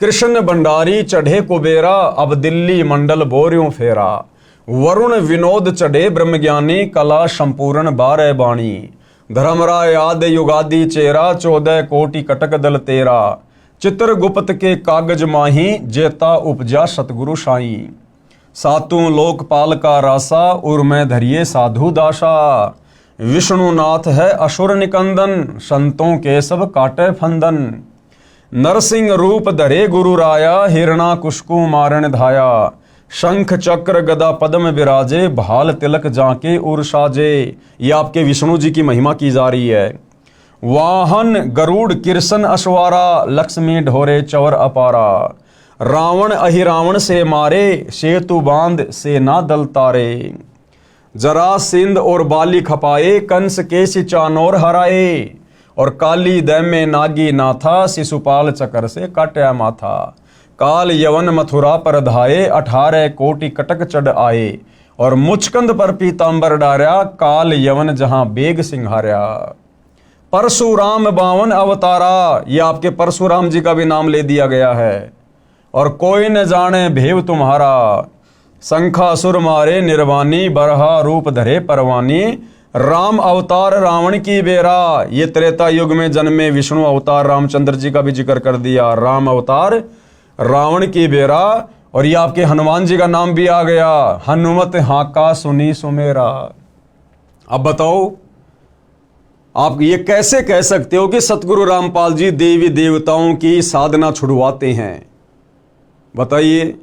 कृष्ण भंडारी चढ़े कुबेरा, अब दिल्ली मंडल बोर्यों फेरा। वरुण विनोद चढ़े ब्रह्मज्ञानी, कला संपूर्ण 12 बाणी। धर्मराय आदि युगादि चेरा, 14 कोटि कटक दल तेरा। चित्रगुप्त के कागज माही, जेता उपजा सतगुरु साई। सातों लोकपाल का रासा, उर में धरिए साधु दासा। विष्णुनाथ है असुर निकंदन, संतों के सब काटे फंदन। नरसिंह रूप धरे गुरु राया, हिरणा कुशकु मारण धाया। शंख चक्र गदा पद्म विराजे, भाल तिलक जाके उर साजे। ये आपके विष्णु जी की महिमा की जा रही है। वाहन गरुड़ किरसन अश्वारा, लक्ष्मी ढोरे चवर अपारा। रावण अहिरावण से मारे, सेतु बांध सेना दल तारे। जरासिंध और बाली खपाए, कंस के चानोर हराए। और काली दैमे नागी नाथा, शिशुपाल चकर से काट्या माथा। काल यवन मथुरा पर धाये, 18 कोटि कटक चढ़ आए। और मुचकंद पर पीतांबर डार्या, काल यवन जहां बेग सिंहार्या। परशुराम 52 अवतारा, ये आपके परशुराम जी का भी नाम ले दिया गया है। और कोई न जाने भेव तुम्हारा, शंखासुर मारे निर्वाणी, बरहा रूप धरे परवानी। राम अवतार रावण की बेरा, ये त्रेता युग में जन्मे विष्णु अवतार रामचंद्र जी का भी जिक्र कर दिया। राम अवतार रावण की बेरा। और ये आपके हनुमान जी का नाम भी आ गया, हनुमत हाका सुनी सुमेरा। अब बताओ आप ये कैसे कह सकते हो कि सतगुरु रामपाल जी देवी देवताओं की साधना छुड़वाते हैं? बताइए,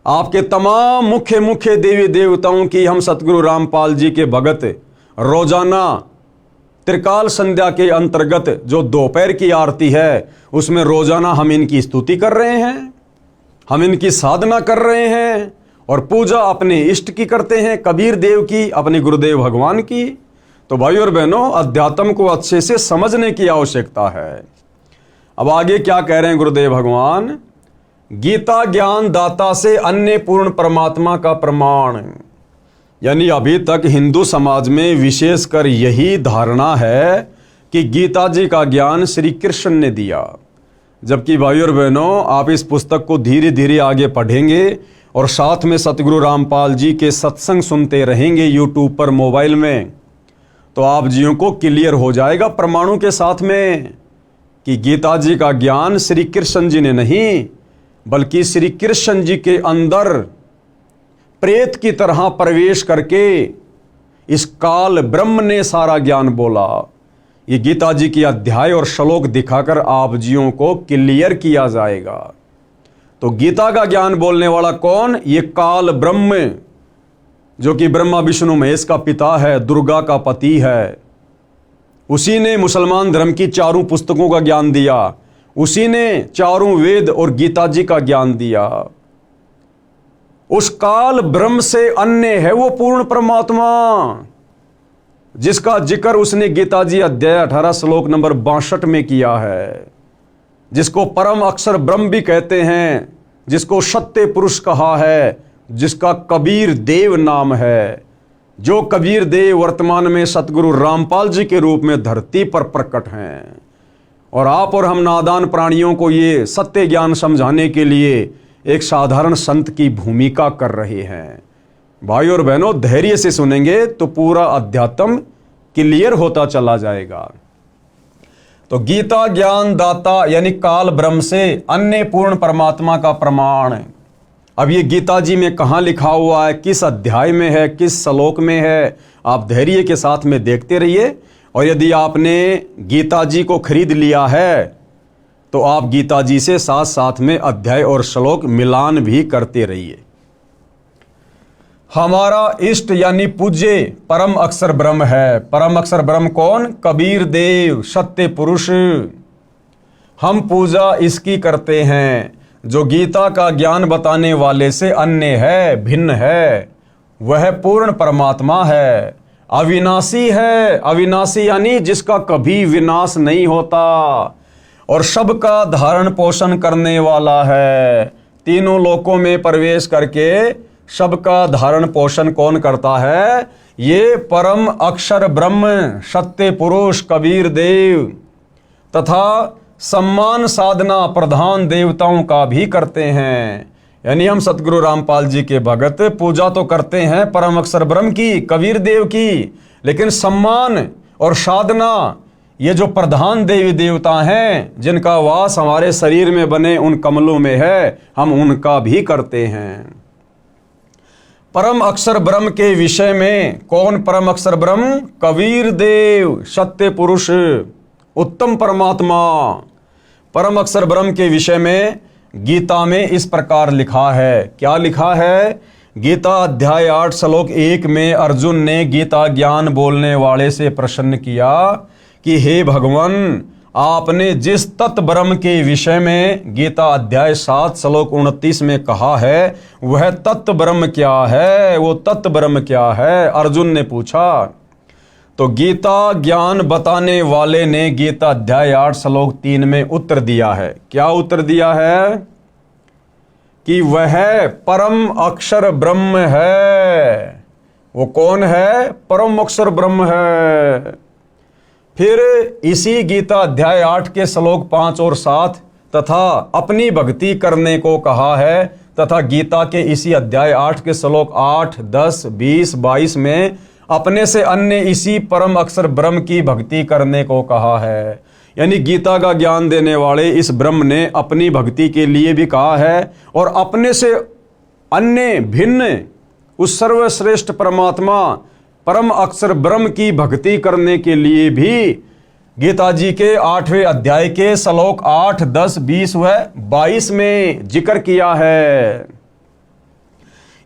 आपके तमाम मुख्य मुख्य देवी देवताओं की हम सतगुरु रामपाल जी के भगत रोजाना त्रिकाल संध्या के अंतर्गत जो दोपहर की आरती है, उसमें रोजाना हम इनकी स्तुति कर रहे हैं, हम इनकी साधना कर रहे हैं और पूजा अपने इष्ट की करते हैं, कबीर देव की, अपने गुरुदेव भगवान की। तो भाई और बहनों, अध्यात्म को अच्छे से समझने की आवश्यकता है। अब आगे क्या कह रहे हैं गुरुदेव भगवान? गीता ज्ञान दाता से अन्य पूर्ण परमात्मा का प्रमाण। यानी अभी तक हिंदू समाज में विशेषकर यही धारणा है कि गीता जी का ज्ञान श्री कृष्ण ने दिया, जबकि भाई और बहनों, आप इस पुस्तक को धीरे धीरे आगे पढ़ेंगे और साथ में सतगुरु रामपाल जी के सत्संग सुनते रहेंगे यूट्यूब पर, मोबाइल में, तो आप जियों को क्लियर हो जाएगा प्रमाणों के साथ में कि गीता जी का ज्ञान श्री कृष्ण जी ने नहीं, बल्कि श्री कृष्ण जी के अंदर प्रेत की तरह प्रवेश करके इस काल ब्रह्म ने सारा ज्ञान बोला। ये गीता जी की अध्याय और श्लोक दिखाकर आप जियों को क्लियर किया जाएगा। तो गीता का ज्ञान बोलने वाला कौन? ये काल ब्रह्म, जो कि ब्रह्मा विष्णु महेश का पिता है, दुर्गा का पति है। उसी ने मुसलमान धर्म की चारों पुस्तकों का ज्ञान दिया, उसी ने चारों वेद और गीता जी का ज्ञान दिया। उस काल ब्रह्म से अन्य है वो पूर्ण परमात्मा, जिसका जिक्र उसने गीता जी अध्याय 18 श्लोक नंबर 62 में किया है, जिसको परम अक्षर ब्रह्म भी कहते हैं, जिसको सत्य पुरुष कहा है, जिसका कबीर देव नाम है। जो कबीर देव वर्तमान में सतगुरु रामपाल जी के रूप में धरती पर प्रकट हैं। और आप और हम नादान प्राणियों को ये सत्य ज्ञान समझाने के लिए एक साधारण संत की भूमिका कर रहे हैं। भाई और बहनों, धैर्य से सुनेंगे तो पूरा अध्यात्म क्लियर होता चला जाएगा। तो गीता ज्ञान दाता यानी काल ब्रह्म से अन्य पूर्ण परमात्मा का प्रमाण। अब ये गीता जी में कहाँ लिखा हुआ है, किस अध्याय में है, किस श्लोक में है, आप धैर्य के साथ में देखते रहिए। और यदि आपने गीता जी को खरीद लिया है तो आप गीता जी से साथ साथ में अध्याय और श्लोक मिलान भी करते रहिए। हमारा इष्ट यानी पूज्य परम अक्षर ब्रह्म है। परम अक्षर ब्रह्म कौन? कबीर देव, सत्य पुरुष। हम पूजा इसकी करते हैं जो गीता का ज्ञान बताने वाले से अन्य है, भिन्न है। वह पूर्ण परमात्मा है, अविनाशी है। अविनाशी यानी जिसका कभी विनाश नहीं होता, और सबका धारण पोषण करने वाला है। तीनों लोकों में प्रवेश करके सबका धारण पोषण कौन करता है? ये परम अक्षर ब्रह्म, सत्य पुरुष कबीर देव। तथा सम्मान साधना प्रधान देवताओं का भी करते हैं। यानी हम सतगुरु रामपाल जी के भगत पूजा तो करते हैं परम अक्षर ब्रह्म की, कबीर देव की, लेकिन सम्मान और साधना ये जो प्रधान देवी देवता हैं जिनका वास हमारे शरीर में बने उन कमलों में है, हम उनका भी करते हैं। परम अक्षर ब्रह्म के विषय में कौन परम अक्षर ब्रह्म? कबीर देव, सत्य पुरुष, उत्तम परमात्मा। परम अक्षर ब्रह्म के विषय में गीता में इस प्रकार लिखा है। क्या लिखा है? गीता अध्याय 8 श्लोक 1 में अर्जुन ने गीता ज्ञान बोलने वाले से प्रश्न किया कि हे भगवान, आपने जिस तत्व ब्रह्म के विषय में गीता अध्याय 7 श्लोक 29 में कहा है वह तत्व ब्रह्म क्या है? वो तत्व ब्रह्म क्या है? अर्जुन ने पूछा। तो गीता ज्ञान बताने वाले ने गीता अध्याय 8 श्लोक 3 में उत्तर दिया है। क्या उत्तर दिया है? कि वह परम अक्षर ब्रह्म है। वो कौन है? परम अक्षर ब्रह्म है। फिर इसी गीता अध्याय 8 के श्लोक 5 और 7 तथा अपनी भक्ति करने को कहा है, तथा गीता के इसी अध्याय 8 के श्लोक 8, 10, 20, 22 में अपने से अन्य इसी परम अक्षर ब्रह्म की भक्ति करने को कहा है। यानी गीता का ज्ञान देने वाले इस ब्रह्म ने अपनी भक्ति के लिए भी कहा है और अपने से अन्य भिन्न उस सर्वश्रेष्ठ परमात्मा परम अक्षर ब्रह्म की भक्ति करने के लिए भी गीता जी के 8वें अध्याय के श्लोक 8, 10, 20 व 22 में जिक्र किया है।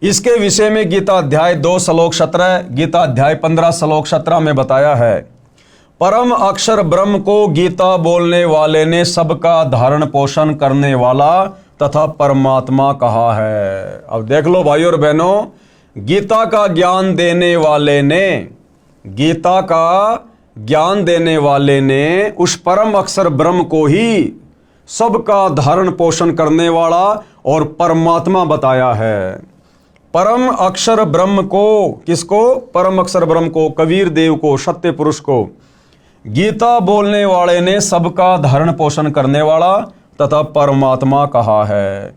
इसके विषय में गीता अध्याय 2 श्लोक 17, गीता अध्याय 15 श्लोक 17 में बताया है। परम अक्षर ब्रह्म को गीता बोलने वाले ने सबका धारण पोषण करने वाला तथा परमात्मा कहा है। अब देख लो भाइयों और बहनों, गीता का ज्ञान देने वाले ने, गीता का ज्ञान देने वाले ने उस परम अक्षर ब्रह्म को ही सबका धारण पोषण करने वाला और परमात्मा बताया है। परम अक्षर ब्रह्म को, किसको? परम अक्षर ब्रह्म को, कबीर देव को, सत्य पुरुष को गीता बोलने वाले ने सबका धारण पोषण करने वाला तथा परमात्मा कहा है।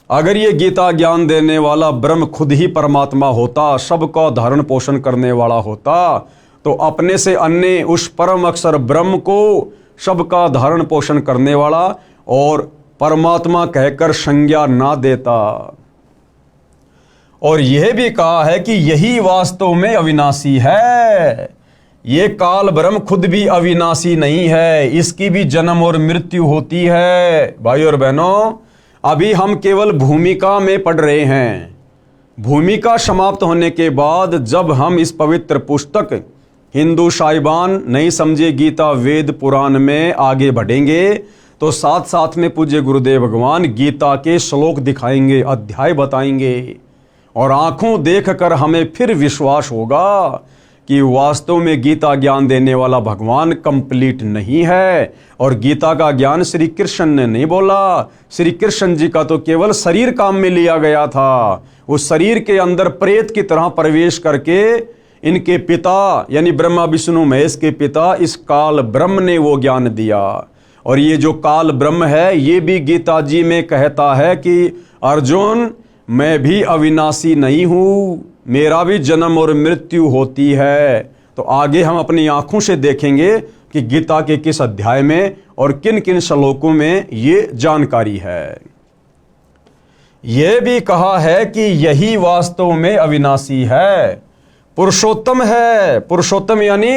अगर ये गीता ज्ञान देने वाला ब्रह्म खुद ही परमात्मा होता, सबका धारण पोषण करने वाला होता, तो अपने से अन्य उस परम अक्षर ब्रह्म को सबका धारण पोषण करने वाला और परमात्मा कहकर संज्ञा ना देता। और यह भी कहा है कि यही वास्तव में अविनाशी है। ये काल ब्रह्म खुद भी अविनाशी नहीं है, इसकी भी जन्म और मृत्यु होती है। भाई और बहनों, अभी हम केवल भूमिका में पढ़ रहे हैं। भूमिका समाप्त होने के बाद जब हम इस पवित्र पुस्तक हिंदू साहिबान नहीं समझे गीता वेद पुराण में आगे बढ़ेंगे तो साथ साथ में पूज्य गुरुदेव भगवान गीता के श्लोक दिखाएंगे, अध्याय बताएंगे, और आंखों देखकर हमें फिर विश्वास होगा कि वास्तव में गीता ज्ञान देने वाला भगवान कंप्लीट नहीं है। और गीता का ज्ञान श्री कृष्ण ने नहीं बोला, श्री कृष्ण जी का तो केवल शरीर काम में लिया गया था। उस शरीर के अंदर प्रेत की तरह प्रवेश करके इनके पिता यानी ब्रह्मा विष्णु महेश के पिता इस काल ब्रह्म ने वो ज्ञान दिया। और ये जो काल ब्रह्म है ये भी गीता जी में कहता है कि अर्जुन, मैं भी अविनाशी नहीं हूँ, मेरा भी जन्म और मृत्यु होती है। तो आगे हम अपनी आंखों से देखेंगे कि गीता के किस अध्याय में और किन किन श्लोकों में ये जानकारी है। यह भी कहा है कि यही वास्तव में अविनाशी है, पुरुषोत्तम है। पुरुषोत्तम यानी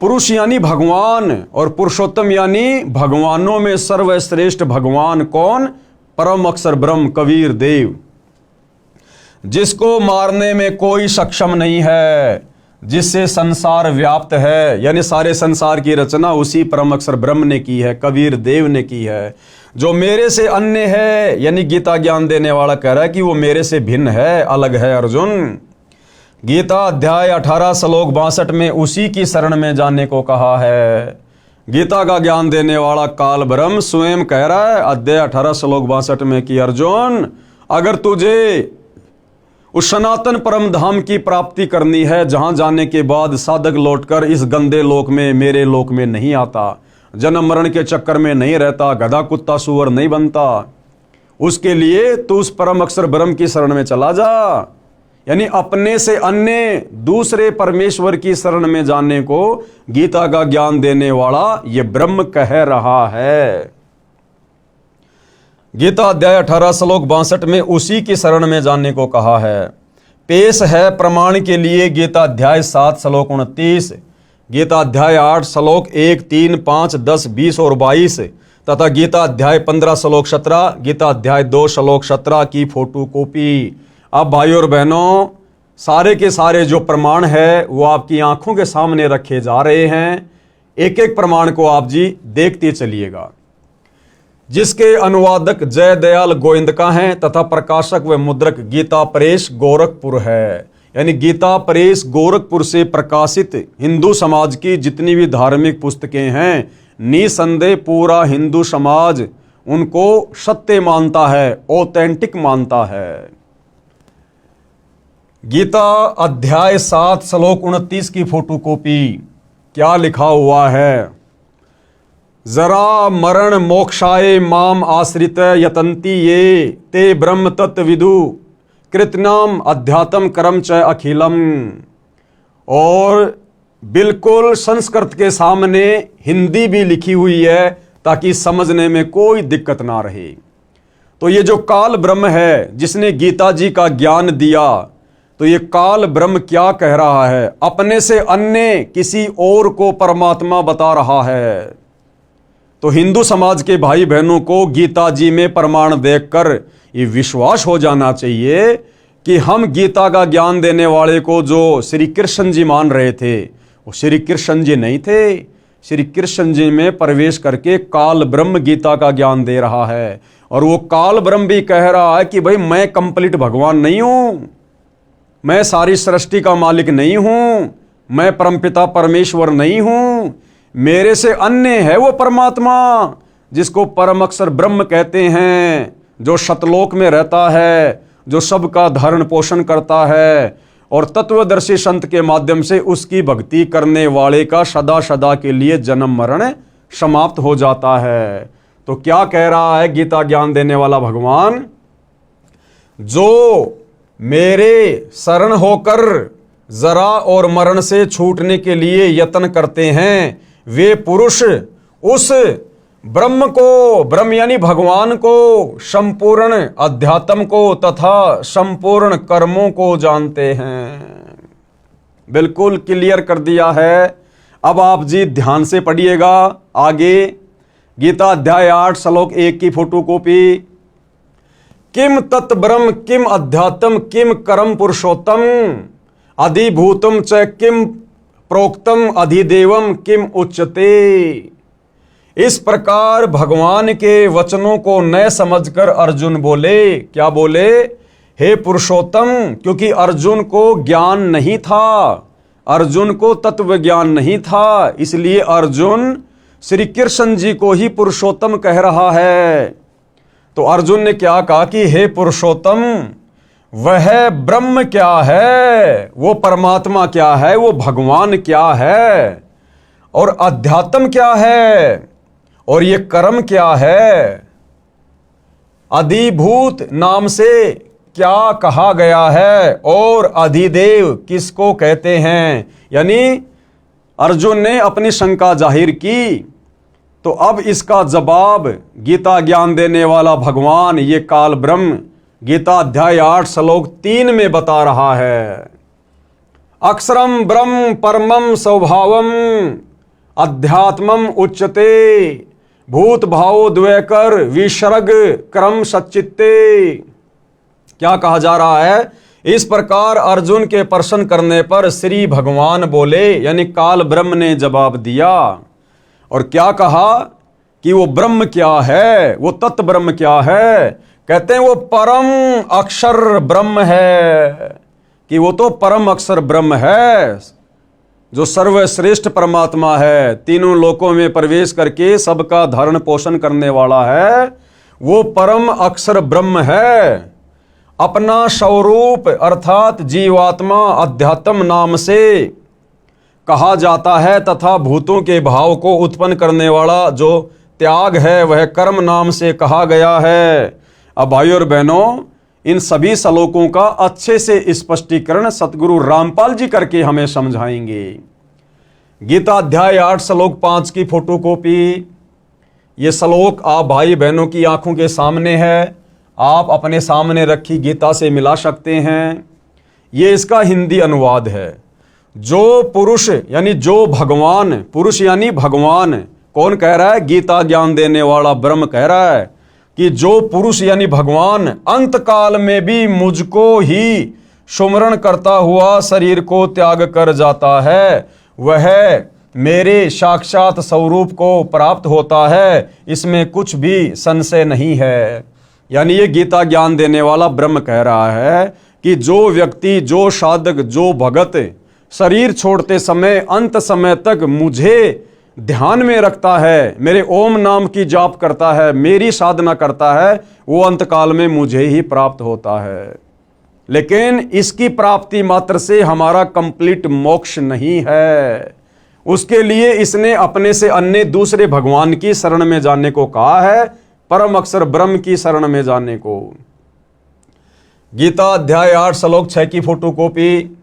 पुरुष यानी भगवान, और पुरुषोत्तम यानी भगवानों में सर्वश्रेष्ठ भगवान कौन? परम अक्षर ब्रह्म कबीर देव, जिसको मारने में कोई सक्षम नहीं है, जिससे संसार व्याप्त है। यानी सारे संसार की रचना उसी परम अक्षर ब्रह्म ने की है, कबीर देव ने की है। जो मेरे से अन्य है, यानी गीता ज्ञान देने वाला कह रहा है कि वो मेरे से भिन्न है, अलग है अर्जुन। गीता अध्याय 18 श्लोक 62 में उसी की शरण में जाने को कहा है। गीता का ज्ञान देने वाला काल ब्रह्म स्वयं कह रहा है अध्याय 18 श्लोक 62 में कि अर्जुन, अगर तुझे उस सनातन परम धाम की प्राप्ति करनी है, जहां जाने के बाद साधक लौटकर इस गंदे लोक में, मेरे लोक में नहीं आता, जन्म मरण के चक्कर में नहीं रहता, गधा कुत्ता सुअर नहीं बनता, उसके लिए तू उस परम अक्षर ब्रह्म की शरण में चला जा। यानी अपने से अन्य दूसरे परमेश्वर की शरण में जाने को गीता का ज्ञान देने वाला ये ब्रह्म कह रहा है। गीता अध्याय 18 श्लोक 62 में उसी की शरण में जाने को कहा है। पेश है प्रमाण के लिए गीता अध्याय 7 श्लोक 29, गीता अध्याय 8 श्लोक 1, 3, 5, 10, 20 और 22 तथा गीता अध्याय 15 श्लोक 17, गीता अध्याय 2 श्लोक 17 की फोटो कॉपी। अब भाइयों और बहनों, सारे के सारे जो प्रमाण है वो आपकी आंखों के सामने रखे जा रहे हैं। एक एक प्रमाण को आप जी देखते चलिएगा, जिसके अनुवादक जय दयाल गोविंदका हैं तथा प्रकाशक व मुद्रक गीता प्रेस गोरखपुर है। यानी गीता प्रेस गोरखपुर से प्रकाशित हिंदू समाज की जितनी भी धार्मिक पुस्तकें हैं, निसंदेह पूरा हिंदू समाज उनको सत्य मानता है, ऑथेंटिक मानता है। गीता अध्याय 7 श्लोक 29 की फोटोकॉपी क्या लिखा हुआ है? जरा मरण मोक्षाय माम आश्रित यतंती ये ते ब्रह्म तत्विदु कृतनाम अध्यात्म कर्म च अखिलम। और बिल्कुल संस्कृत के सामने हिंदी भी लिखी हुई है ताकि समझने में कोई दिक्कत ना रहे। तो ये जो काल ब्रह्म है जिसने गीता जी का ज्ञान दिया, तो ये काल ब्रह्म क्या कह रहा है? अपने से अन्य किसी और को परमात्मा बता रहा है। तो हिंदू समाज के भाई बहनों को गीता जी में प्रमाण देखकर ये विश्वास हो जाना चाहिए कि हम गीता का ज्ञान देने वाले को जो श्री कृष्ण जी मान रहे थे, वो श्री कृष्ण जी नहीं थे। श्री कृष्ण जी में प्रवेश करके काल ब्रह्म गीता का ज्ञान दे रहा है। और वो काल ब्रह्म भी कह रहा है कि भाई मैं कंप्लीट भगवान नहीं हूं, मैं सारी सृष्टि का मालिक नहीं हूं, मैं परमपिता परमेश्वर नहीं हूं, मेरे से अन्य है वो परमात्मा जिसको परम अक्षर ब्रह्म कहते हैं, जो सतलोक में रहता है, जो सबका धारण पोषण करता है और तत्वदर्शी संत के माध्यम से उसकी भक्ति करने वाले का सदा सदा के लिए जन्म मरण समाप्त हो जाता है। तो क्या कह रहा है गीता ज्ञान देने वाला भगवान? जो मेरे शरण होकर जरा और मरण से छूटने के लिए यत्न करते हैं, वे पुरुष उस ब्रह्म को, ब्रह्म यानी भगवान को, संपूर्ण अध्यात्म को तथा संपूर्ण कर्मों को जानते हैं। बिल्कुल क्लियर कर दिया है। अब आप जी ध्यान से पढ़िएगा आगे गीता अध्याय 8 श्लोक 1 की फोटोकॉपी। किम तत् ब्रह्म किम अध्यात्म किम कर्म पुरुषोत्तम अधिभूतम च किम प्रोक्तम अधिदेवम किम उच्चते। इस प्रकार भगवान के वचनों को न समझकर अर्जुन बोले, क्या बोले? हे पुरुषोत्तम। क्योंकि अर्जुन को ज्ञान नहीं था, अर्जुन को तत्व ज्ञान नहीं था, इसलिए अर्जुन श्री कृष्ण जी को ही पुरुषोत्तम कह रहा है। तो अर्जुन ने क्या कहा कि हे पुरुषोत्तम, वह ब्रह्म क्या है, वो परमात्मा क्या है, वो भगवान क्या है, और अध्यात्म क्या है, और ये कर्म क्या है। अधिभूत नाम से क्या कहा गया है और अधिदेव किसको कहते हैं। यानी अर्जुन ने अपनी शंका जाहिर की, तो अब इसका जवाब गीता ज्ञान देने वाला भगवान ये काल ब्रह्म गीता अध्याय 8 श्लोक 3 में बता रहा है। अक्षरम ब्रह्म परमम स्वभावम अध्यात्मम उच्यते भूत भावो द्वैकर विसर्ग क्रम सच्चित्ते। क्या कहा जा रहा है? इस प्रकार अर्जुन के प्रश्न करने पर श्री भगवान बोले, यानी काल ब्रह्म ने जवाब दिया। और क्या कहा कि वो ब्रह्म क्या है, वो तत्व ब्रह्म क्या है? कहते हैं वो परम अक्षर ब्रह्म है, कि वो तो परम अक्षर ब्रह्म है, जो सर्वश्रेष्ठ परमात्मा है, तीनों लोकों में प्रवेश करके सबका धारण पोषण करने वाला है, वो परम अक्षर ब्रह्म है। अपना स्वरूप अर्थात जीवात्मा अध्यात्म नाम से कहा जाता है, तथा भूतों के भाव को उत्पन्न करने वाला जो त्याग है वह कर्म नाम से कहा गया है। अब भाइयों और बहनों, इन सभी श्लोकों का अच्छे से स्पष्टीकरण सतगुरु रामपाल जी करके हमें समझाएंगे। गीता अध्याय 8 श्लोक 5 की फोटोकॉपी, ये श्लोक आप भाई बहनों की आंखों के सामने है, आप अपने सामने रखी गीता से मिला सकते हैं। ये इसका हिंदी अनुवाद है। जो पुरुष यानी जो भगवान, पुरुष यानी भगवान कौन कह रहा है? गीता ज्ञान देने वाला ब्रह्म कह रहा है कि जो पुरुष यानी भगवान अंत काल में भी मुझको ही सुमरण करता हुआ शरीर को त्याग कर जाता है, वह मेरे साक्षात स्वरूप को प्राप्त होता है, इसमें कुछ भी संशय नहीं है। यानी ये गीता ज्ञान देने वाला ब्रह्म कह रहा है कि जो व्यक्ति, जो साधक, जो भगत शरीर छोड़ते समय अंत समय तक मुझे ध्यान में रखता है, मेरे ओम नाम की जाप करता है, मेरी साधना करता है, वो अंत काल में मुझे ही प्राप्त होता है। लेकिन इसकी प्राप्ति मात्र से हमारा कंप्लीट मोक्ष नहीं है। उसके लिए इसने अपने से अन्य दूसरे भगवान की शरण में जाने को कहा है, परम अक्षर ब्रह्म की शरण में जाने को। गीता अध्याय 8 श्लोक 6 की फोटोकॉपी,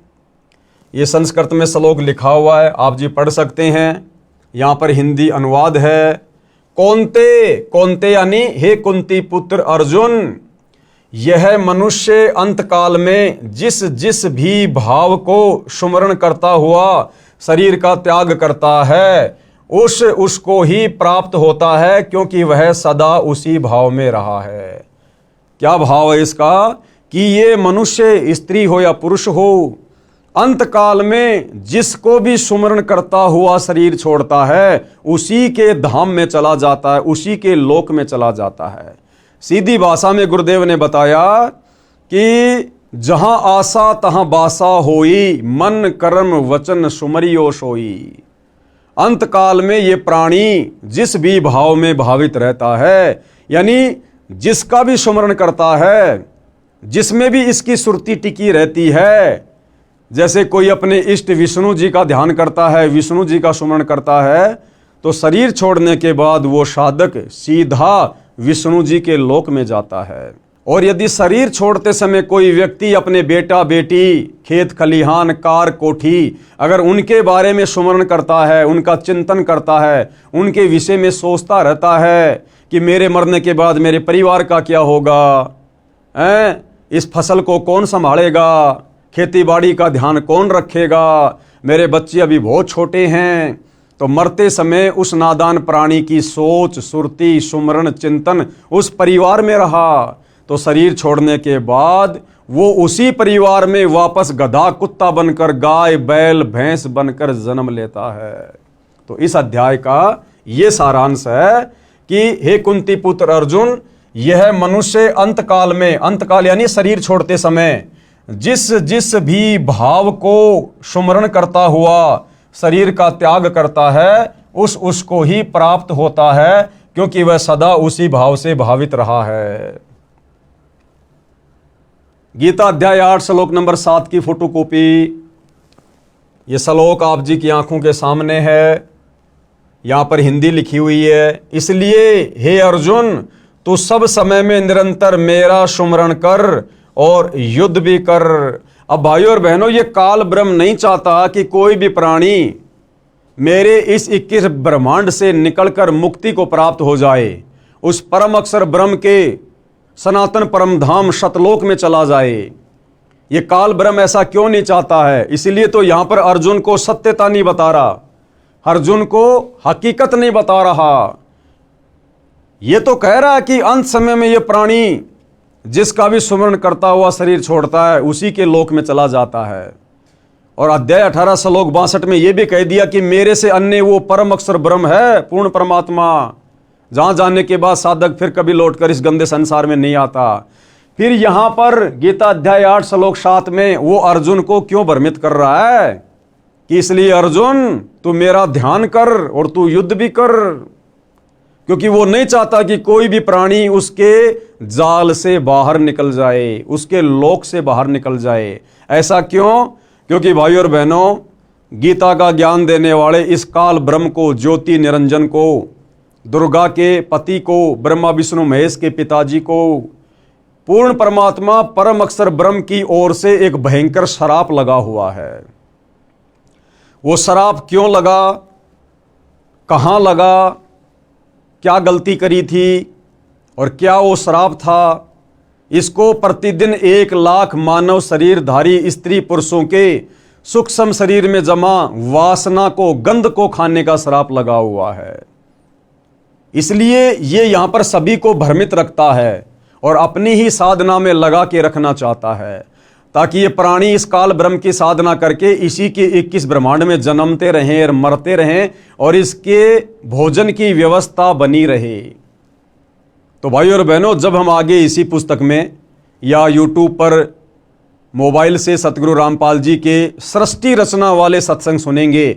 ये संस्कृत में श्लोक लिखा हुआ है, आप जी पढ़ सकते हैं। यहां पर हिंदी अनुवाद है। कौन्ते, कौन्ते यानी हे कुंती पुत्र अर्जुन, यह मनुष्य अंतकाल में जिस जिस भी भाव को सुमरण करता हुआ शरीर का त्याग करता है, उसको ही प्राप्त होता है, क्योंकि वह सदा उसी भाव में रहा है। क्या भाव है इसका? कि ये मनुष्य स्त्री हो या पुरुष हो, अंत काल में जिसको भी सुमरण करता हुआ शरीर छोड़ता है, उसी के धाम में चला जाता है, उसी के लोक में चला जाता है। सीधी भाषा में गुरुदेव ने बताया कि जहां आशा तहां बासा होई, मन कर्म वचन सुमरियो सोई। अंत काल में ये प्राणी जिस भी भाव में भावित रहता है, यानी जिसका भी सुमरण करता है, जिसमें भी इसकी सुरती टिकी रहती है, जैसे कोई अपने इष्ट विष्णु जी का ध्यान करता है, विष्णु जी का सुमरण करता है, तो शरीर छोड़ने के बाद वो साधक सीधा विष्णु जी के लोक में जाता है। और यदि शरीर छोड़ते समय कोई व्यक्ति अपने बेटा बेटी, खेत खलिहान, कार कोठी, अगर उनके बारे में सुमरण करता है, उनका चिंतन करता है, उनके विषय में सोचता रहता है कि मेरे मरने के बाद मेरे परिवार का क्या होगा, इस फसल को कौन संभालेगा, खेती बाड़ी का ध्यान कौन रखेगा, मेरे बच्चे अभी बहुत छोटे हैं, तो मरते समय उस नादान प्राणी की सोच, सुरती, सुमरण, चिंतन उस परिवार में रहा, तो शरीर छोड़ने के बाद वो उसी परिवार में वापस गधा कुत्ता बनकर, गाय बैल भैंस बनकर जन्म लेता है। तो इस अध्याय का ये सारांश है कि हे कुंती पुत्र अर्जुन, यह मनुष्य अंतकाल में, अंतकाल यानी शरीर छोड़ते समय जिस जिस भी भाव को सुमरण करता हुआ शरीर का त्याग करता है, उसको ही प्राप्त होता है, क्योंकि वह सदा उसी भाव से भावित रहा है। गीता अध्याय 8 श्लोक नंबर 7 की फोटोकॉपी, ये श्लोक आप जी की आंखों के सामने है, यहां पर हिंदी लिखी हुई है। इसलिए हे अर्जुन, तू सब समय में निरंतर मेरा सुमरण कर और युद्ध भी कर। अब भाइयों और बहनों, ये काल ब्रह्म नहीं चाहता कि कोई भी प्राणी मेरे इस 21 ब्रह्मांड से निकलकर मुक्ति को प्राप्त हो जाए, उस परम अक्षर ब्रह्म के सनातन परम धाम सतलोक में चला जाए। ये काल ब्रह्म ऐसा क्यों नहीं चाहता है? इसीलिए तो यहां पर अर्जुन को सत्यता नहीं बता रहा, अर्जुन को हकीकत नहीं बता रहा। ये तो कह रहा है कि अंत समय में ये प्राणी जिसका भी सुमरण करता हुआ शरीर छोड़ता है उसी के लोक में चला जाता है। और अध्याय 18 श्लोक 62 में यह भी कह दिया कि मेरे से अन्य वो परम अक्षर ब्रह्म है, पूर्ण परमात्मा, जहां जाने के बाद साधक फिर कभी लौटकर इस गंदे संसार में नहीं आता। फिर यहां पर गीता अध्याय 8 श्लोक 7 में वो अर्जुन को क्यों भ्रमित कर रहा है कि इसलिए अर्जुन तू मेरा ध्यान कर और तू युद्ध भी कर, क्योंकि वो नहीं चाहता कि कोई भी प्राणी उसके जाल से बाहर निकल जाए, उसके लोक से बाहर निकल जाए। ऐसा क्यों? क्योंकि भाइयों और बहनों, गीता का ज्ञान देने वाले इस काल ब्रह्म को, ज्योति निरंजन को, दुर्गा के पति को, ब्रह्मा विष्णु महेश के पिताजी को, पूर्ण परमात्मा परम अक्षर ब्रह्म की ओर से एक भयंकर श्राप लगा हुआ है। वो श्राप क्यों लगा, कहां लगा, क्या गलती करी थी और क्या वो श्राप था, इसको प्रतिदिन 1 लाख मानव शरीरधारी स्त्री पुरुषों के सूक्ष्म शरीर में जमा वासना को, गंध को खाने का श्राप लगा हुआ है। इसलिए ये यहां पर सभी को भ्रमित रखता है और अपनी ही साधना में लगा के रखना चाहता है, ताकि ये प्राणी इस काल ब्रह्म की साधना करके इसी के 21 ब्रह्मांड में जन्मते रहें और मरते रहें और इसके भोजन की व्यवस्था बनी रहे। तो भाइयों और बहनों, जब हम आगे इसी पुस्तक में या YouTube पर मोबाइल से सतगुरु रामपाल जी के सृष्टि रचना वाले सत्संग सुनेंगे,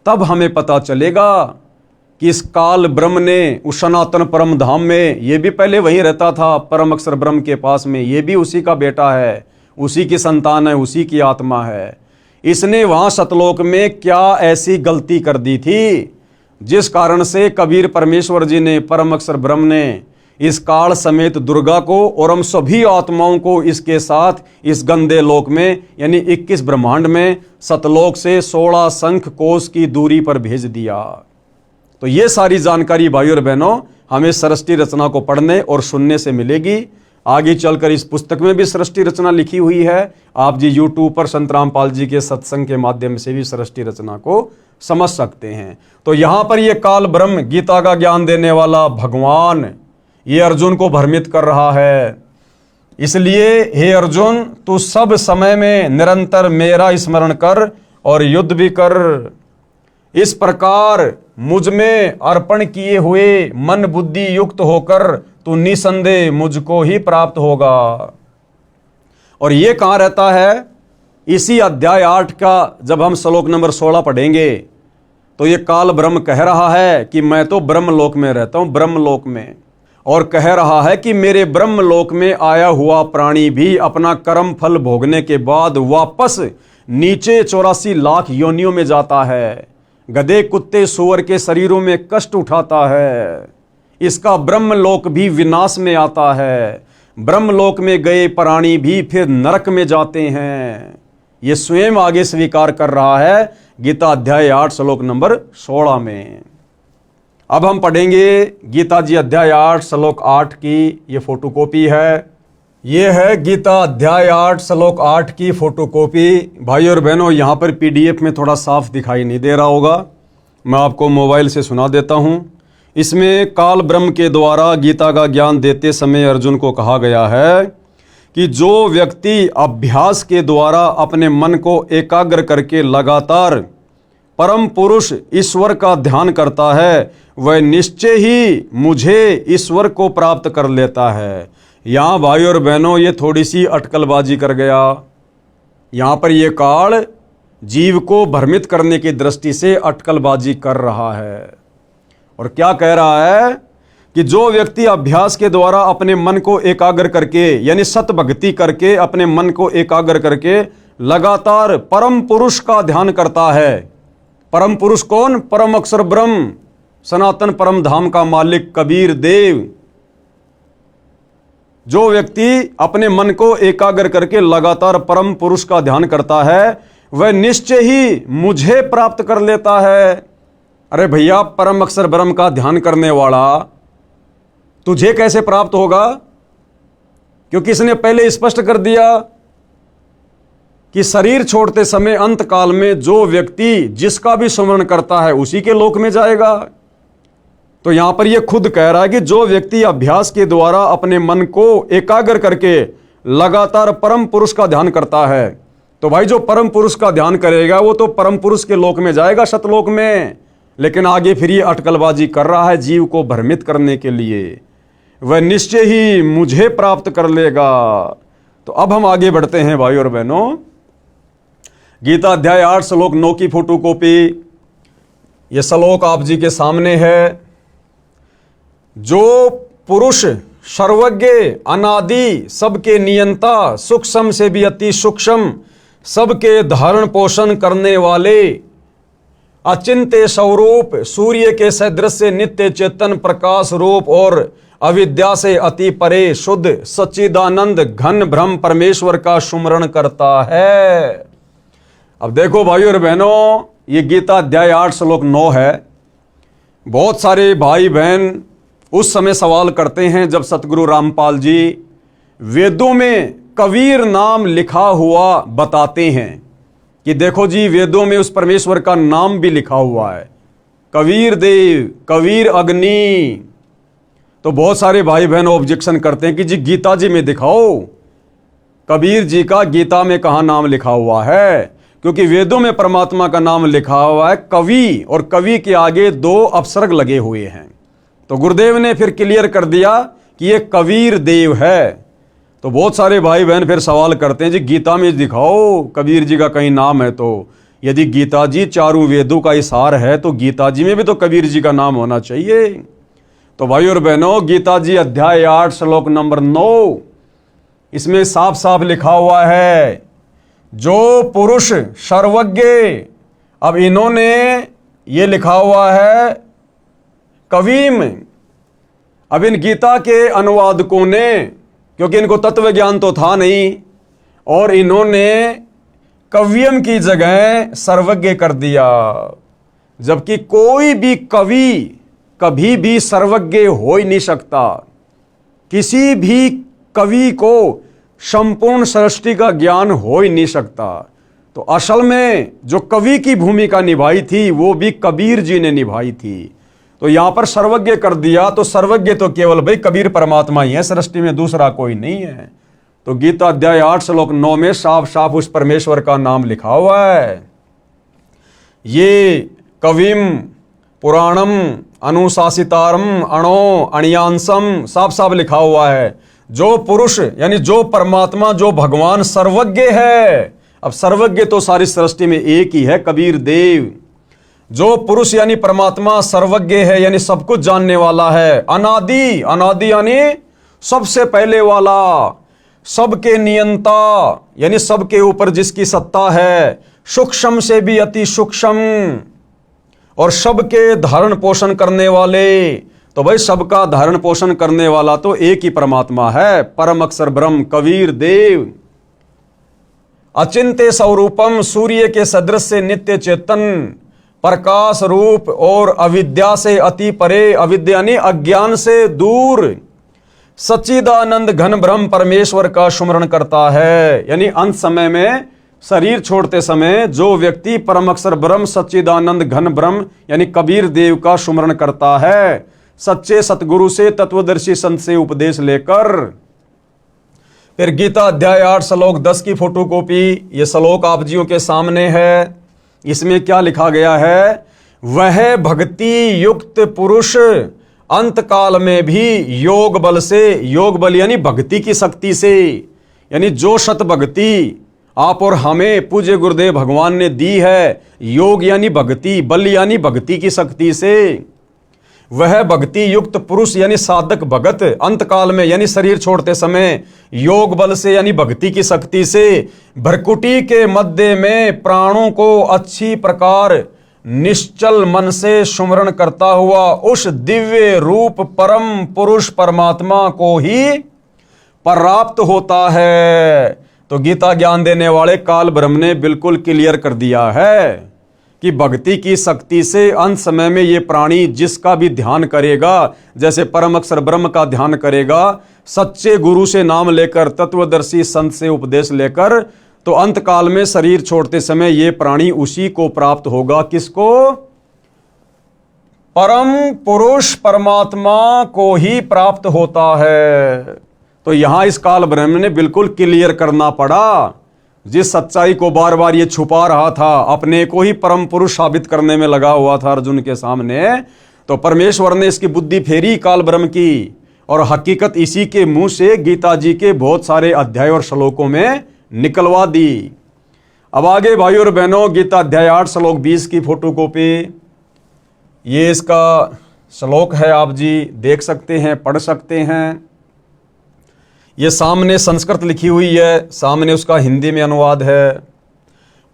तब हमें पता चलेगा कि इस काल ब्रह्म ने उस सनातन परम धाम में, ये भी पहले वहीं रहता था परम अक्षर ब्रह्म के पास में, ये भी उसी का बेटा है, उसी की संतान है, उसी की आत्मा है। इसने वहां सतलोक में क्या ऐसी गलती कर दी थी जिस कारण से कबीर परमेश्वर जी ने, परम अक्षर ब्रह्म ने इस काल समेत दुर्गा को और हम सभी आत्माओं को इसके साथ इस गंदे लोक में यानी 21 ब्रह्मांड में सतलोक से 16 शंख कोस की दूरी पर भेज दिया। तो ये सारी जानकारी भाइयों और बहनों हमें सृष्टि रचना को पढ़ने और सुनने से मिलेगी। आगे चलकर इस पुस्तक में भी सृष्टि रचना लिखी हुई है। आप जी YouTube पर संत रामपाल जी के सत्संग के माध्यम से भी सृष्टि रचना को समझ सकते हैं। तो यहां पर यह काल ब्रह्म, गीता का ज्ञान देने वाला भगवान, ये अर्जुन को भ्रमित कर रहा है। इसलिए हे अर्जुन, तू सब समय में निरंतर मेरा स्मरण कर और युद्ध भी कर। इस प्रकार मुझ में अर्पण किए हुए मन बुद्धि युक्त होकर तू निसंदेह मुझको ही प्राप्त होगा। और ये कहां रहता है? इसी अध्याय 8 का जब हम श्लोक नंबर 16 पढ़ेंगे तो ये काल ब्रह्म कह रहा है कि मैं तो ब्रह्मलोक में रहता हूं, ब्रह्मलोक में, और कह रहा है कि मेरे ब्रह्मलोक में आया हुआ प्राणी भी अपना कर्म फल भोगने के बाद वापस नीचे 84 लाख योनियों में जाता है, गधे कुत्ते सूअर के शरीरों में कष्ट उठाता है। इसका ब्रह्मलोक भी विनाश में आता है। ब्रह्मलोक में गए प्राणी भी फिर नरक में जाते हैं। ये स्वयं आगे स्वीकार कर रहा है गीता अध्याय 8 श्लोक नंबर 16 में। अब हम पढ़ेंगे गीता जी अध्याय 8 श्लोक 8 की ये फोटोकॉपी है। ये है गीता अध्याय 8 श्लोक 8 की फोटोकॉपी। भाई और बहनों, यहाँ पर PDF में थोड़ा साफ दिखाई नहीं दे रहा होगा, मैं आपको मोबाइल से सुना देता हूँ। इसमें काल ब्रह्म के द्वारा गीता का ज्ञान देते समय अर्जुन को कहा गया है कि जो व्यक्ति अभ्यास के द्वारा अपने मन को एकाग्र करके लगातार परम पुरुष ईश्वर का ध्यान करता है, वह निश्चय ही मुझे ईश्वर को प्राप्त कर लेता है। यहाँ भाई और बहनों, ये थोड़ी सी अटकलबाजी कर गया। यहाँ पर ये काल जीव को भ्रमित करने की दृष्टि से अटकलबाजी कर रहा है और क्या कह रहा है कि जो व्यक्ति अभ्यास के द्वारा अपने मन को एकाग्र करके यानी सत भक्ति करके अपने मन को एकाग्र करके लगातार परम पुरुष का ध्यान करता है। परम पुरुष कौन? परम अक्षर ब्रह्म, सनातन परम धाम का मालिक कबीर देव, जो व्यक्ति अपने मन को एकाग्र करके लगातार परम पुरुष का ध्यान करता है वह निश्चय ही मुझे प्राप्त कर लेता है। अरे भैया, परम अक्षर ब्रह्म का ध्यान करने वाला तुझे कैसे प्राप्त होगा? क्योंकि इसने पहले स्पष्ट कर दिया कि शरीर छोड़ते समय अंत काल में जो व्यक्ति जिसका भी स्मरण करता है उसी के लोक में जाएगा। तो यहां पर यह खुद कह रहा है कि जो व्यक्ति अभ्यास के द्वारा अपने मन को एकाग्र करके लगातार परम पुरुष का ध्यान करता है, तो भाई जो परम पुरुष का ध्यान करेगा वो तो परम पुरुष के लोक में जाएगा, सतलोक में। लेकिन आगे फिर ये अटकलबाजी कर रहा है जीव को भ्रमित करने के लिए, वह निश्चय ही मुझे प्राप्त कर लेगा। तो अब हम आगे बढ़ते हैं भाई और बहनों। गीता अध्याय 8 श्लोक 9 की फोटो कॉपी, यह श्लोक आप जी के सामने है। जो पुरुष सर्वज्ञ, अनादि, सबके नियंता, सूक्ष्म से भी अति सूक्ष्म, सबके धारण पोषण करने वाले, अचिंत्य स्वरूप, सूर्य के सदृश से नित्य चेतन प्रकाश रूप और अविद्या से अति परे शुद्ध सच्चिदानंद घन ब्रह्म परमेश्वर का सुमरण करता है। अब देखो भाई और बहनों, ये गीता अध्याय 8 श्लोक 9 है। बहुत सारे भाई बहन उस समय सवाल करते हैं जब सतगुरु रामपाल जी वेदों में कबीर नाम लिखा हुआ बताते हैं कि देखो जी वेदों में उस परमेश्वर का नाम भी लिखा हुआ है, कबीर देव, कबीर अग्नि। तो बहुत सारे भाई बहन ऑब्जेक्शन करते हैं कि जी गीता जी में दिखाओ कबीर जी का गीता में कहाँ नाम लिखा हुआ है, क्योंकि वेदों में परमात्मा का नाम लिखा हुआ है कवि, और कवि के आगे 2 अपसर्ग लगे हुए हैं। तो गुरुदेव ने फिर क्लियर कर दिया कि ये कबीर देव है। तो बहुत सारे भाई बहन फिर सवाल करते हैं जी गीता में दिखाओ कबीर जी का कहीं नाम है। तो यदि गीता जी चारों वेदों का इसार है तो गीता जी में भी तो कबीर जी का नाम होना चाहिए। तो भाई और बहनों, गीता जी अध्याय 8 श्लोक नंबर 9, इसमें साफ साफ लिखा हुआ है जो पुरुष सर्वज्ञ। अब इन्होंने ये लिखा हुआ है कवीम। अब इन गीता के अनुवादकों ने, क्योंकि इनको तत्व ज्ञान तो था नहीं, और इन्होंने कवियम की जगह सर्वज्ञ कर दिया, जबकि कोई भी कवि कभी भी सर्वज्ञ हो ही नहीं सकता। किसी भी कवि को संपूर्ण सृष्टि का ज्ञान हो ही नहीं सकता। तो असल में जो कवि की भूमिका निभाई थी वो भी कबीर जी ने निभाई थी। तो यहां पर सर्वज्ञ कर दिया, तो सर्वज्ञ तो केवल भाई कबीर परमात्मा ही है, सृष्टि में दूसरा कोई नहीं है। तो गीता अध्याय 8 श्लोक 9 में साफ साफ उस परमेश्वर का नाम लिखा हुआ है। ये कविम पुराणम अनुशासितारम अणो अणियांसम, साफ साफ लिखा हुआ है जो पुरुष यानी जो परमात्मा, जो भगवान सर्वज्ञ है। अब सर्वज्ञ तो सारी सृष्टि में एक ही है, कबीर देव। जो पुरुष यानी परमात्मा सर्वज्ञ है, यानी सब कुछ जानने वाला है। अनादि, अनादि यानी सबसे पहले वाला, सबके नियंता यानी सबके ऊपर जिसकी सत्ता है, सूक्ष्म से भी अति सूक्ष्म, और सबके धारण पोषण करने वाले। तो भाई सबका धारण पोषण करने वाला तो एक ही परमात्मा है, परम अक्षर ब्रह्म कबीर देव। अचिंत्य स्वरूपम, सूर्य के सदृश से नित्य चेतन प्रकाश रूप और अविद्या से अति परे, अविद्या यानी अज्ञान से दूर, सच्चिदानंद घन ब्रह्म परमेश्वर का सुमरण करता है। यानी अंत समय में शरीर छोड़ते समय जो व्यक्ति परम अक्षर ब्रह्म सच्चिदानंद घन ब्रह्म यानी कबीर देव का सुमरण करता है, सच्चे सतगुरु से, तत्वदर्शी संत से उपदेश लेकर। फिर गीता अध्याय 8 श्लोक 10 की फोटोकॉपी, यह श्लोक आप जियों के सामने है। इसमें क्या लिखा गया है? वह भक्ति युक्त पुरुष अंत काल में भी योग बल से, योग बल यानी भक्ति की शक्ति से, यानी जो सत भक्ति आप और हमें पूज्य गुरुदेव भगवान ने दी है, योग यानी भक्ति, बल यानी भक्ति की शक्ति से, वह भक्ति युक्त पुरुष यानी साधक भगत अंत काल में यानी शरीर छोड़ते समय योग बल से यानी भक्ति की शक्ति से भ्रकुटी के मध्य में प्राणों को अच्छी प्रकार निश्चल मन से सुमरण करता हुआ उस दिव्य रूप परम पुरुष परमात्मा को ही प्राप्त होता है। तो गीता ज्ञान देने वाले काल ब्रह्म ने बिल्कुल क्लियर कर दिया है कि भक्ति की शक्ति से अंत समय में ये प्राणी जिसका भी ध्यान करेगा, जैसे परम अक्षर ब्रह्म का ध्यान करेगा, सच्चे गुरु से नाम लेकर, तत्वदर्शी संत से उपदेश लेकर, तो अंत काल में शरीर छोड़ते समय ये प्राणी उसी को प्राप्त होगा। किसको? परम पुरुष परमात्मा को ही प्राप्त होता है। तो यहां इस काल ब्रह्म ने बिल्कुल क्लियर करना पड़ा। जिस सच्चाई को बार बार ये छुपा रहा था, अपने को ही परम पुरुष साबित करने में लगा हुआ था अर्जुन के सामने, तो परमेश्वर ने इसकी बुद्धि फेरी काल ब्रह्म की, और हकीकत इसी के मुंह से गीता जी के बहुत सारे अध्याय और श्लोकों में निकलवा दी। अब आगे भाई और बहनों, गीता अध्याय 8 श्लोक 20 की फोटोकॉपी, ये इसका श्लोक है, आप जी देख सकते हैं, पढ़ सकते हैं। ये सामने संस्कृत लिखी हुई है, सामने उसका हिंदी में अनुवाद है।